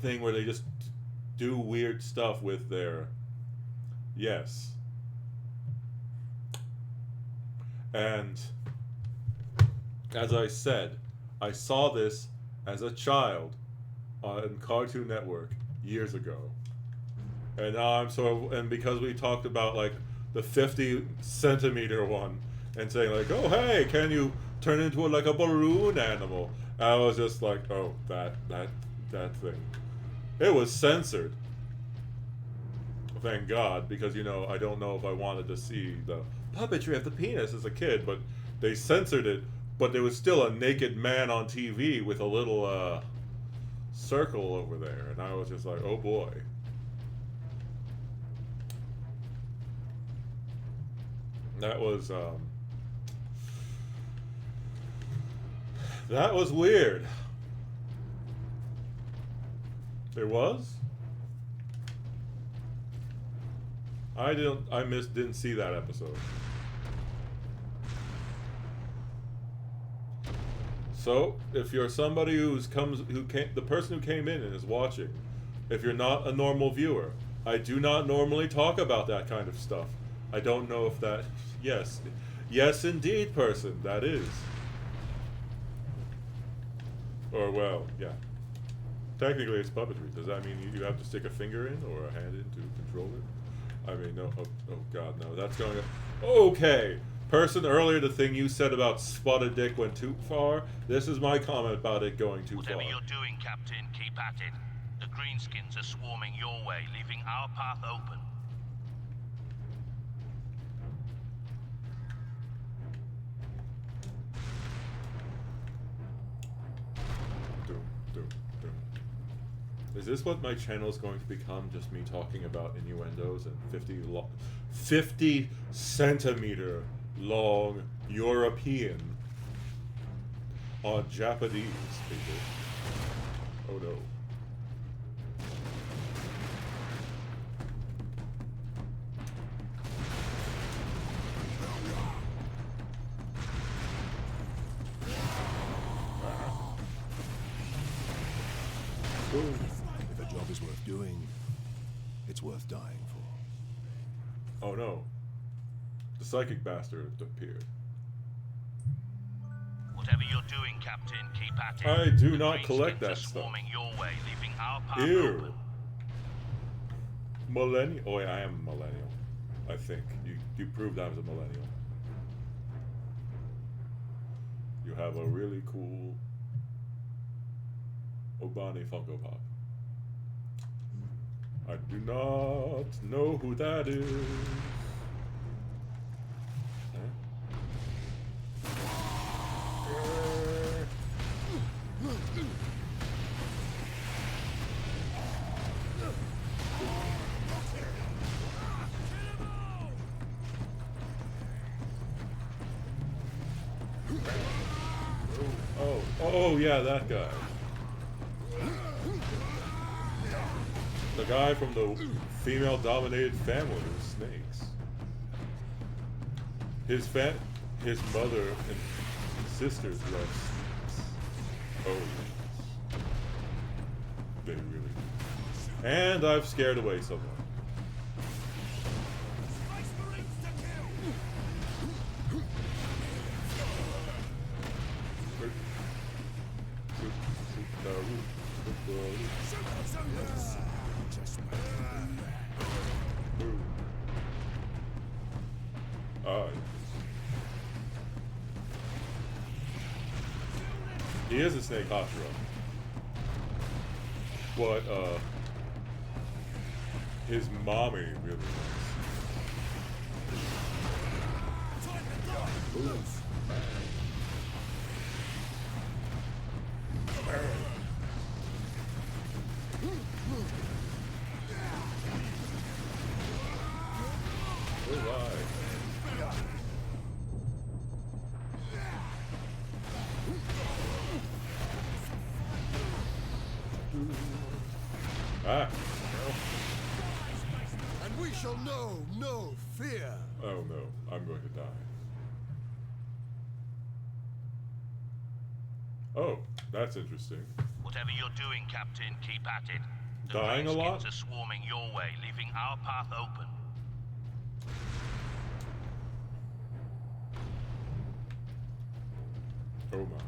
thing where they just do weird stuff with their, yes. And as I said, I saw this as a child on Cartoon Network years ago. And now I'm sort of, and because we talked about like the 50 centimeter one and saying like, oh hey, can you turn into like a balloon animal? I was just like, oh, that thing. It was censored. Thank God, because you know, I don't know if I wanted to see the puppetry of the penis as a kid, but they censored it, but there was still a naked man on TV with a little circle over there, and I was just like, oh boy. That was weird. It was? I didn't see that episode. So, if you're somebody the person who came in and is watching, if you're not a normal viewer, I do not normally talk about that kind of stuff. I don't know if that, yes indeed, person, that is. Or well, yeah. Technically it's puppetry. Does that mean you have to stick a finger in or a hand in to control it? I mean, no, oh god, no, that's going, okay. Person, earlier the thing you said about spotted dick went too far. This is my comment about it going too far. Whatever you're doing, Captain, keep at it. The greenskins are swarming your way, leaving our path open. Is this what my channel is going to become? Just me talking about innuendos and 50 centimeter long European on Japanese people? Oh no. If a job is worth doing, it's worth dying for. Oh no. The psychic bastard appeared. Whatever you're doing, Captain, keep at it. I do The not collect greenskins are that stuff. swarming your way, leaving our path Ew. open. Millennial. Oh, yeah, I am a millennial. I think. You proved I was a millennial. You have a really cool Obani Funko Pop. I do not know who that is. Oh yeah, that guy. The guy from the female-dominated family of snakes. His mother and sisters love snakes. Oh yes. They really do. And I've scared away someone. He is a snake hot rod. But his mommy really is. And we shall know no fear. Oh no, I'm going to die. Oh, that's interesting. Whatever you're doing, Captain, keep at it. The Dying a lot? greenskins are swarming your way, leaving our path open. Oh my.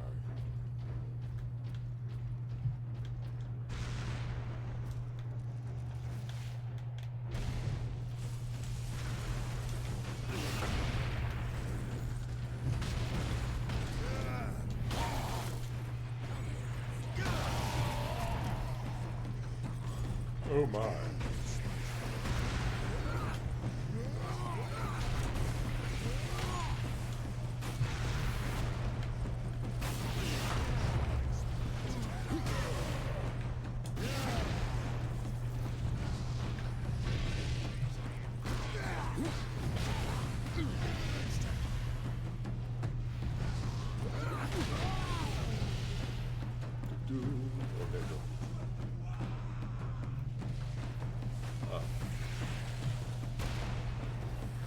Oh my.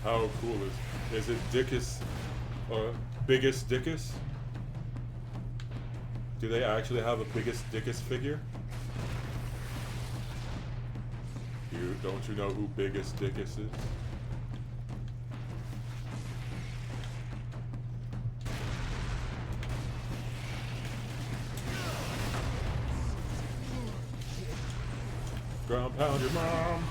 How cool is it Dickus or Biggest Dickus? Do they actually have a Biggest Dickus figure? Don't you know who Biggest Dickus is? Ground pound your mom.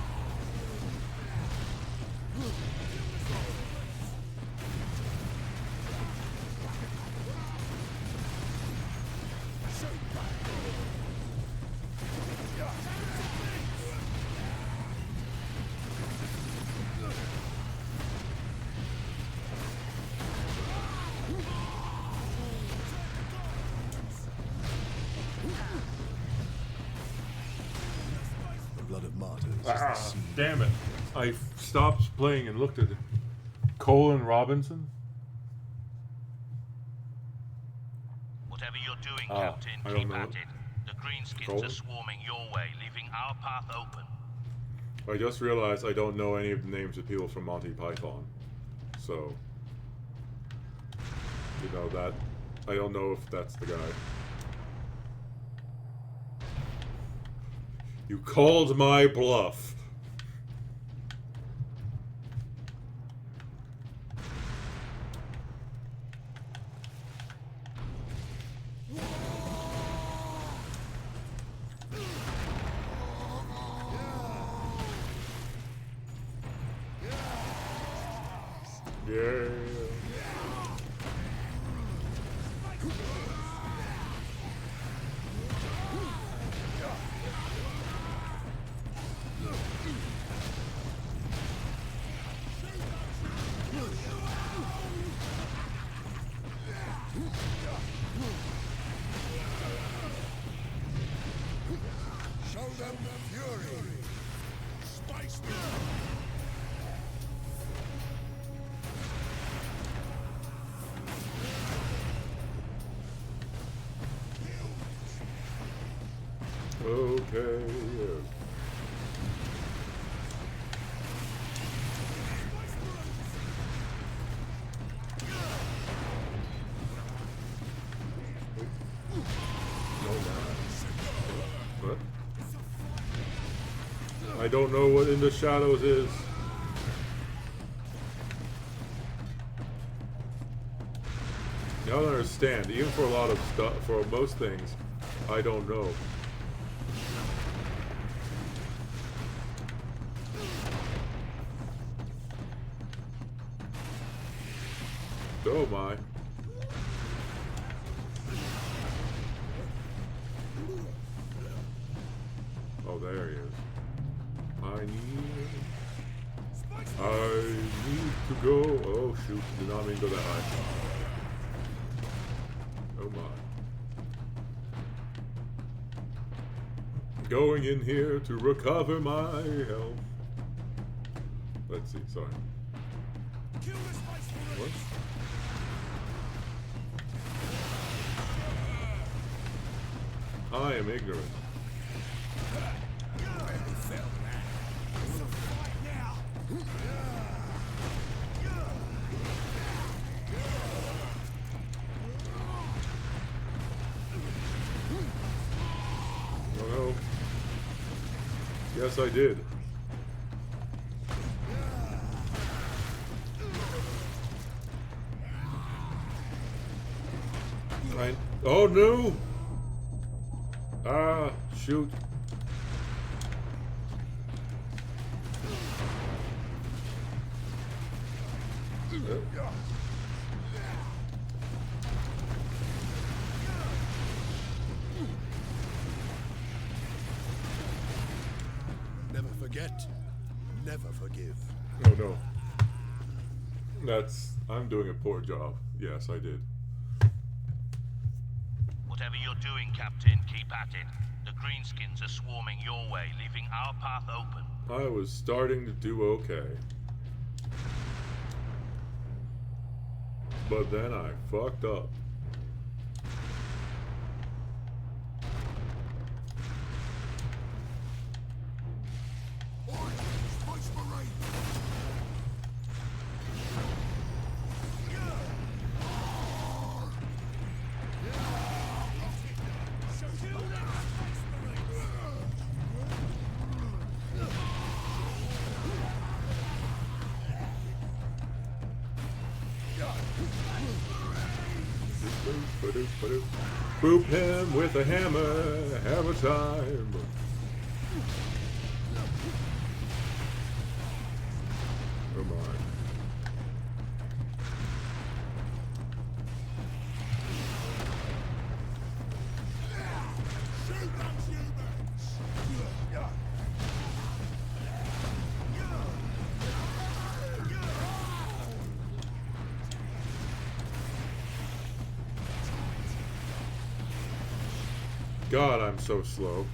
Damn it. I stopped playing and looked at it. Colin Robinson? Whatever you're doing, Captain, keep at it. The greenskins are swarming your way, leaving our path open. I just realized I don't know any of the names of people from Monty Python. So, you know that. I don't know if that's the guy. You called my bluff. Yeah. Okay. What? I don't know what in the shadows is. I don't understand. Even for a lot of stuff, for most things, I don't know. Oh my. Oh, there he is. I need to go. Oh shoot, did not mean to go that high. Oh my. Going in here to recover my health. Let's see, sorry. What? I am ignorant. Oh no. Yes, I did. Oh no! Ah, shoot. Never forget, never forgive. Oh no. I'm doing a poor job. Yes, I did. Whatever you're doing, Captain, keep at it. The Greenskins are swarming your way, leaving our path open. I was starting to do okay. But then I fucked up. Boop him with a hammer, hammer time. Come on. God, I'm so slow.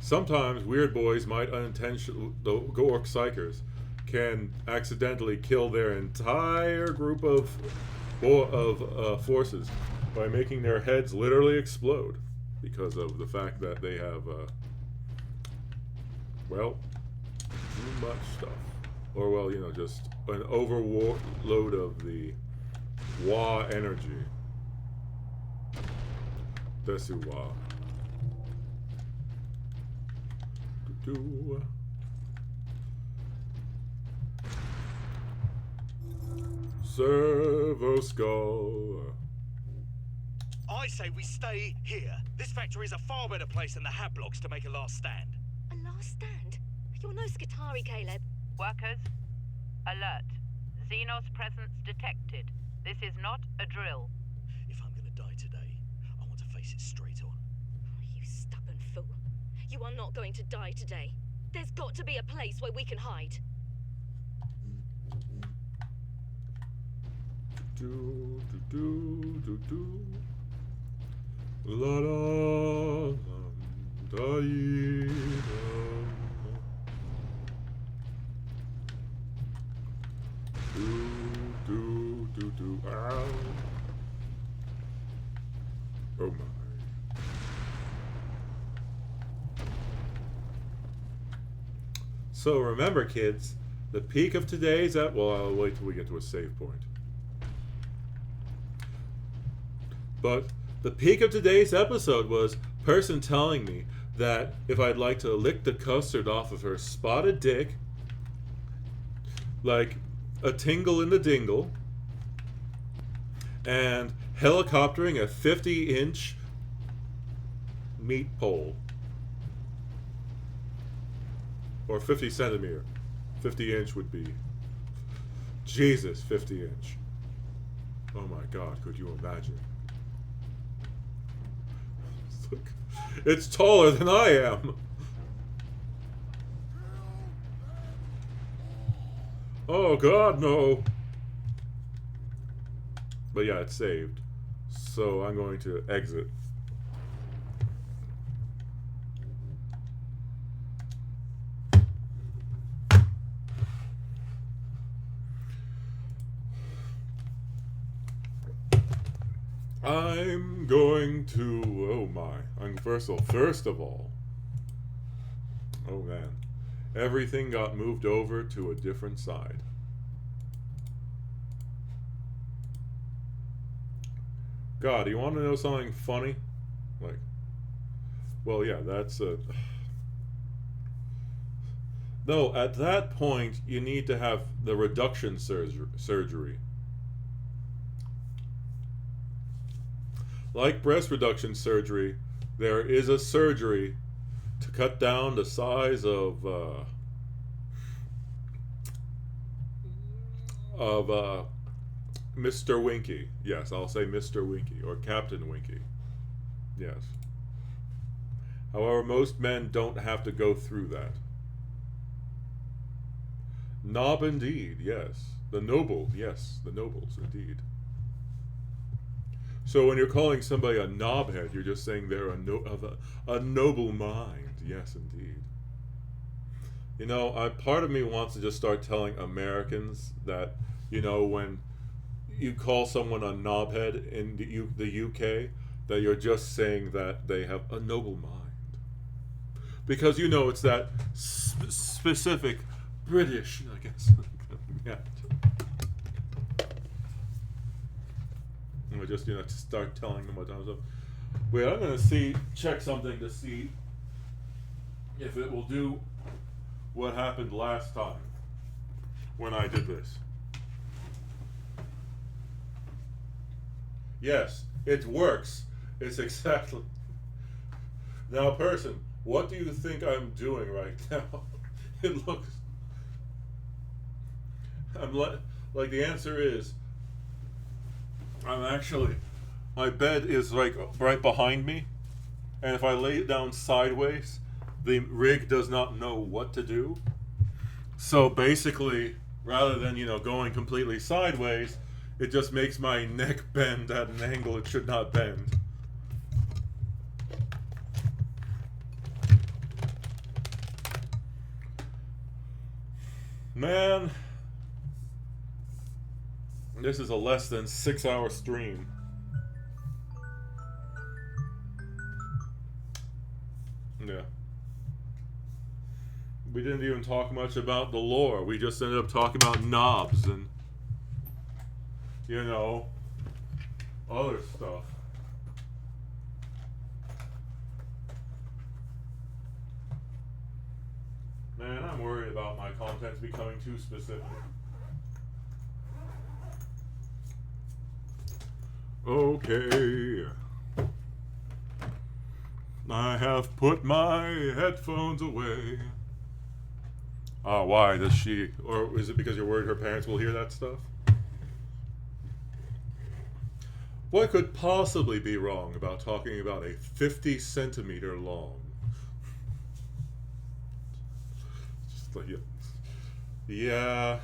Sometimes weird boys might unintentionally, the orc psychers can accidentally kill their entire group of forces by making their heads literally explode because of the fact that they have, well, too much stuff. Or, well, you know, just an overload of the Wa energy. Desu Wa. Servo Skull. I say we stay here. This factory is a far better place than the Hat Blocks to make a last stand. A last stand? You're no Skitari, Caleb. Workers, alert. Xenos presence detected. This is not a drill. If I'm gonna die today, I want to face it straight on. You stubborn You are not going to die today. There's got to be a place where we can hide. Do do do do. La la da do do do. Ow. Oh my. So remember, kids, the peak of today's well, I'll wait till we get to a save point. But the peak of today's episode was person telling me that if I'd like to lick the custard off of her spotted dick, like a tingle in the dingle, and helicoptering a 50-inch meat pole. Or 50 centimeter. 50-inch would be... Jesus, 50-inch. Oh my God, could you imagine? Look, it's taller than I am. Oh God, no. But yeah, it's saved. So I'm going to exit. I'm going to, oh my, first of all, oh man, everything got moved over to a different side. God, you want to know something funny? Like, well, yeah, that's a... No, at that point, you need to have the reduction surgery. Like breast reduction surgery, there is a surgery to cut down the size of Mr. Winky. Yes, I'll say Mr. Winky or Captain Winky. Yes. However, most men don't have to go through that. Knob indeed, yes. The noble, yes, the nobles indeed. So when you're calling somebody a knobhead, you're just saying they're a noble mind. Yes, indeed. You know, part of me wants to just start telling Americans that, you know, when you call someone a knobhead in the UK, that you're just saying that they have a noble mind. Because, you know, it's that specific British, I guess. Yeah. And we just, you know, to start telling them what time is up. Wait, I'm going to check something to see if it will do what happened last time when I did this. Yes, it works. It's exactly... Now, person, what do you think I'm doing right now? It looks... I'm like the answer is... I'm actually... My bed is like right behind me. And if I lay it down sideways, the rig does not know what to do. So basically, rather than, you know, going completely sideways, it just makes my neck bend at an angle it should not bend. Man, this is a less than 6-hour stream. Yeah. We didn't even talk much about the lore. We just ended up talking about knobs and, you know, other stuff. Man, I'm worried about my contents becoming too specific. Okay. I have put my headphones away. Why does she, or is it because you're worried her parents will hear that stuff? What could possibly be wrong about talking about a 50 centimeter long like, yeah.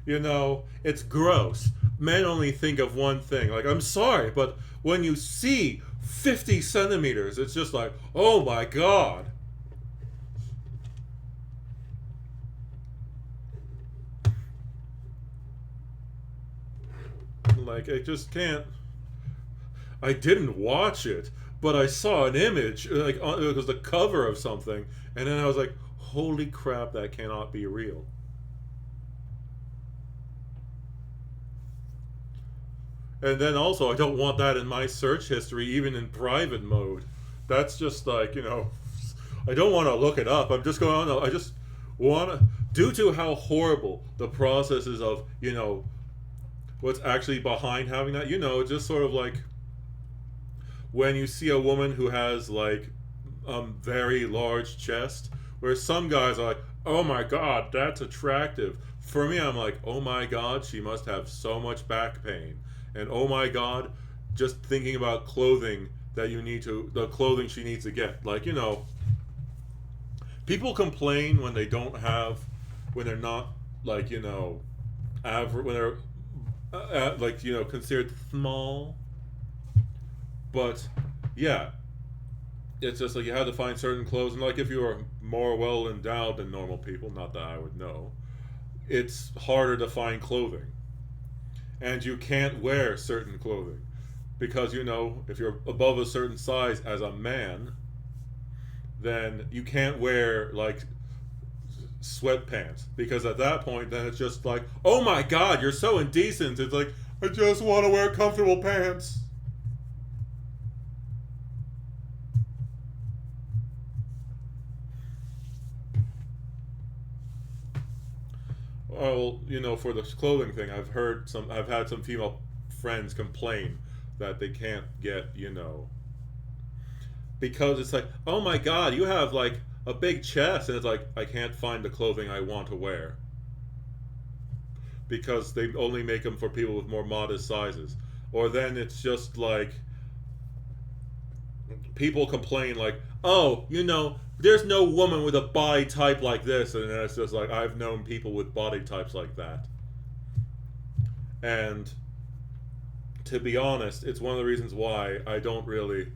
You know, it's gross. Men only think of one thing. Like, I'm sorry, but when you see 50 centimeters, it's just like, oh my god. Like, I just can't. I didn't watch it, but I saw an image, like, it was the cover of something, and then I was like, holy crap, that cannot be real. And then also, I don't want that in my search history, even in private mode. That's just like, you know, I don't want to look it up. I'm just going on, I just want to, due to how horrible the process is of, you know, what's actually behind having that, you know, just sort of like when you see a woman who has like very large chest, where some guys are like, oh my god, that's attractive. For me, I'm like, oh my god, she must have so much back pain. And oh my god, just thinking about clothing that you need to, the clothing she needs to get. Like, you know, people complain when they don't have, when they're not, like, you know, average, when they're, like, you know, considered small. But, yeah, it's just like you have to find certain clothes. And, like, if you are more well endowed than normal people, not that I would know, it's harder to find clothing. And you can't wear certain clothing. Because, you know, if you're above a certain size as a man, then you can't wear, like, sweatpants. Because at that point, then it's just like, oh my god, you're so indecent. It's like, I just want to wear comfortable pants. Well, you know, for the clothing thing, I've had some female friends complain that they can't get, you know, because it's like, oh my god, you have like a big chest, and it's like, I can't find the clothing I want to wear. Because they only make them for people with more modest sizes. Or then it's just like, people complain like, oh, you know, there's no woman with a body type like this, and then it's just like, I've known people with body types like that. And to be honest, it's one of the reasons why I don't really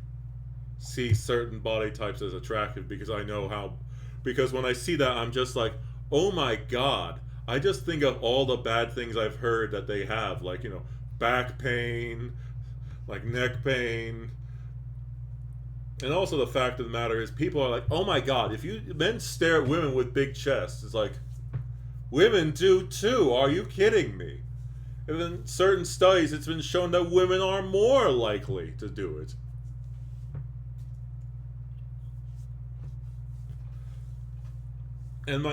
see certain body types as attractive, because I know how, because when I see that, I'm just like, oh my god, I just think of all the bad things I've heard that they have, like, you know, back pain, like neck pain. And also the fact of the matter is, people are like, oh my god, if you men stare at women with big chests, it's like, women do too, are you kidding me? And in certain studies, it's been shown that women are more likely to do it. And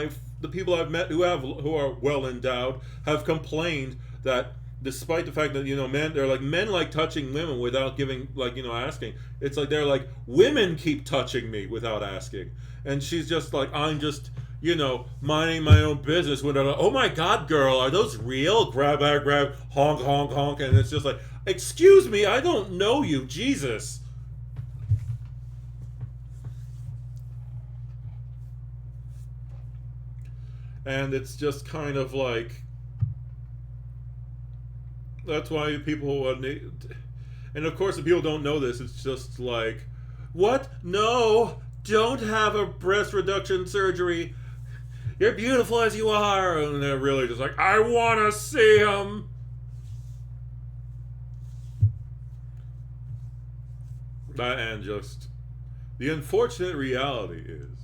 the people I've met who are well endowed have complained that, despite the fact that, you know, men like touching women without giving, like, you know, asking. It's like they're like, women keep touching me without asking. And she's just like, I'm just, you know, minding my own business, when they're like, oh my god, girl, are those real? Grab, honk, honk, honk. And it's just like, excuse me, I don't know you, Jesus. And it's just kind of like, that's why people, and of course, if people don't know this, it's just like, what? No, don't have a breast reduction surgery. You're beautiful as you are. And they're really just like, I want to see him. And just, the unfortunate reality is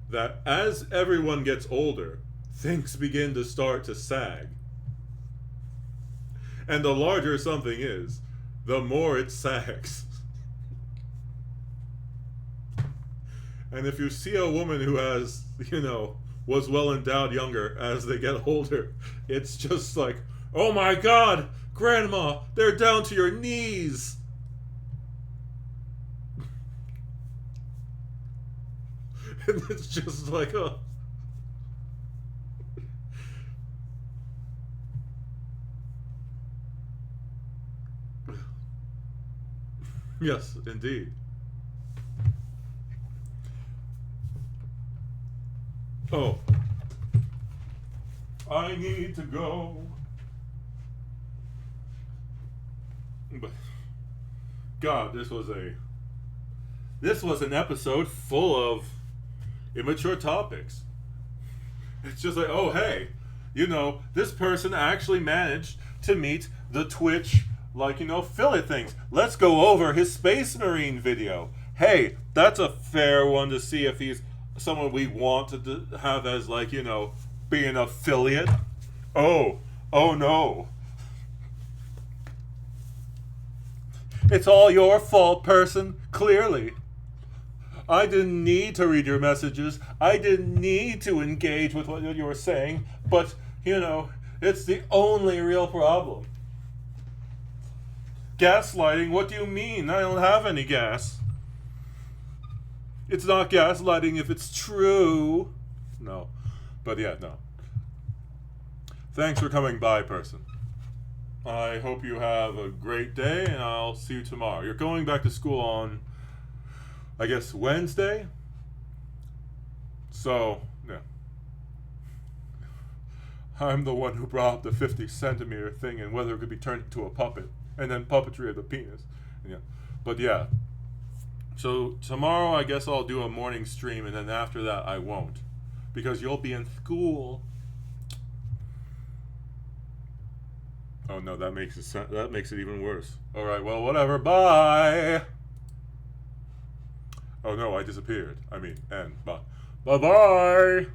that as everyone gets older, things begin to start to sag. And the larger something is, the more it sags. And if you see a woman who has, you know, was well endowed younger, as they get older, it's just like, oh my god, grandma, they're down to your knees. And it's just like, oh. Yes, indeed. Oh. I need to go. But God, this was an episode full of immature topics. It's just like, oh hey, you know, this person actually managed to meet the Twitch, like, you know, fillet things. Let's go over his Space Marine video. Hey, that's a fair one to see if he's someone we want to have as, like, you know, be an affiliate. Oh no. It's all your fault, person, clearly. I didn't need to read your messages. I didn't need to engage with what you were saying, but, you know, it's the only real problem. Gaslighting? What do you mean? I don't have any gas. It's not gaslighting if it's true. No. But yeah, no. Thanks for coming by, person. I hope you have a great day, and I'll see you tomorrow. You're going back to school on, I guess, Wednesday? So, yeah. I'm the one who brought up the 50-centimeter thing and whether it could be turned into a puppet, and then puppetry of the penis. Yeah. But yeah. So tomorrow I guess I'll do a morning stream, and then after that I won't, because you'll be in school. Oh no, that makes it even worse. All right, well, whatever. Bye. Oh no, I disappeared. I mean, and bye. Bye-bye.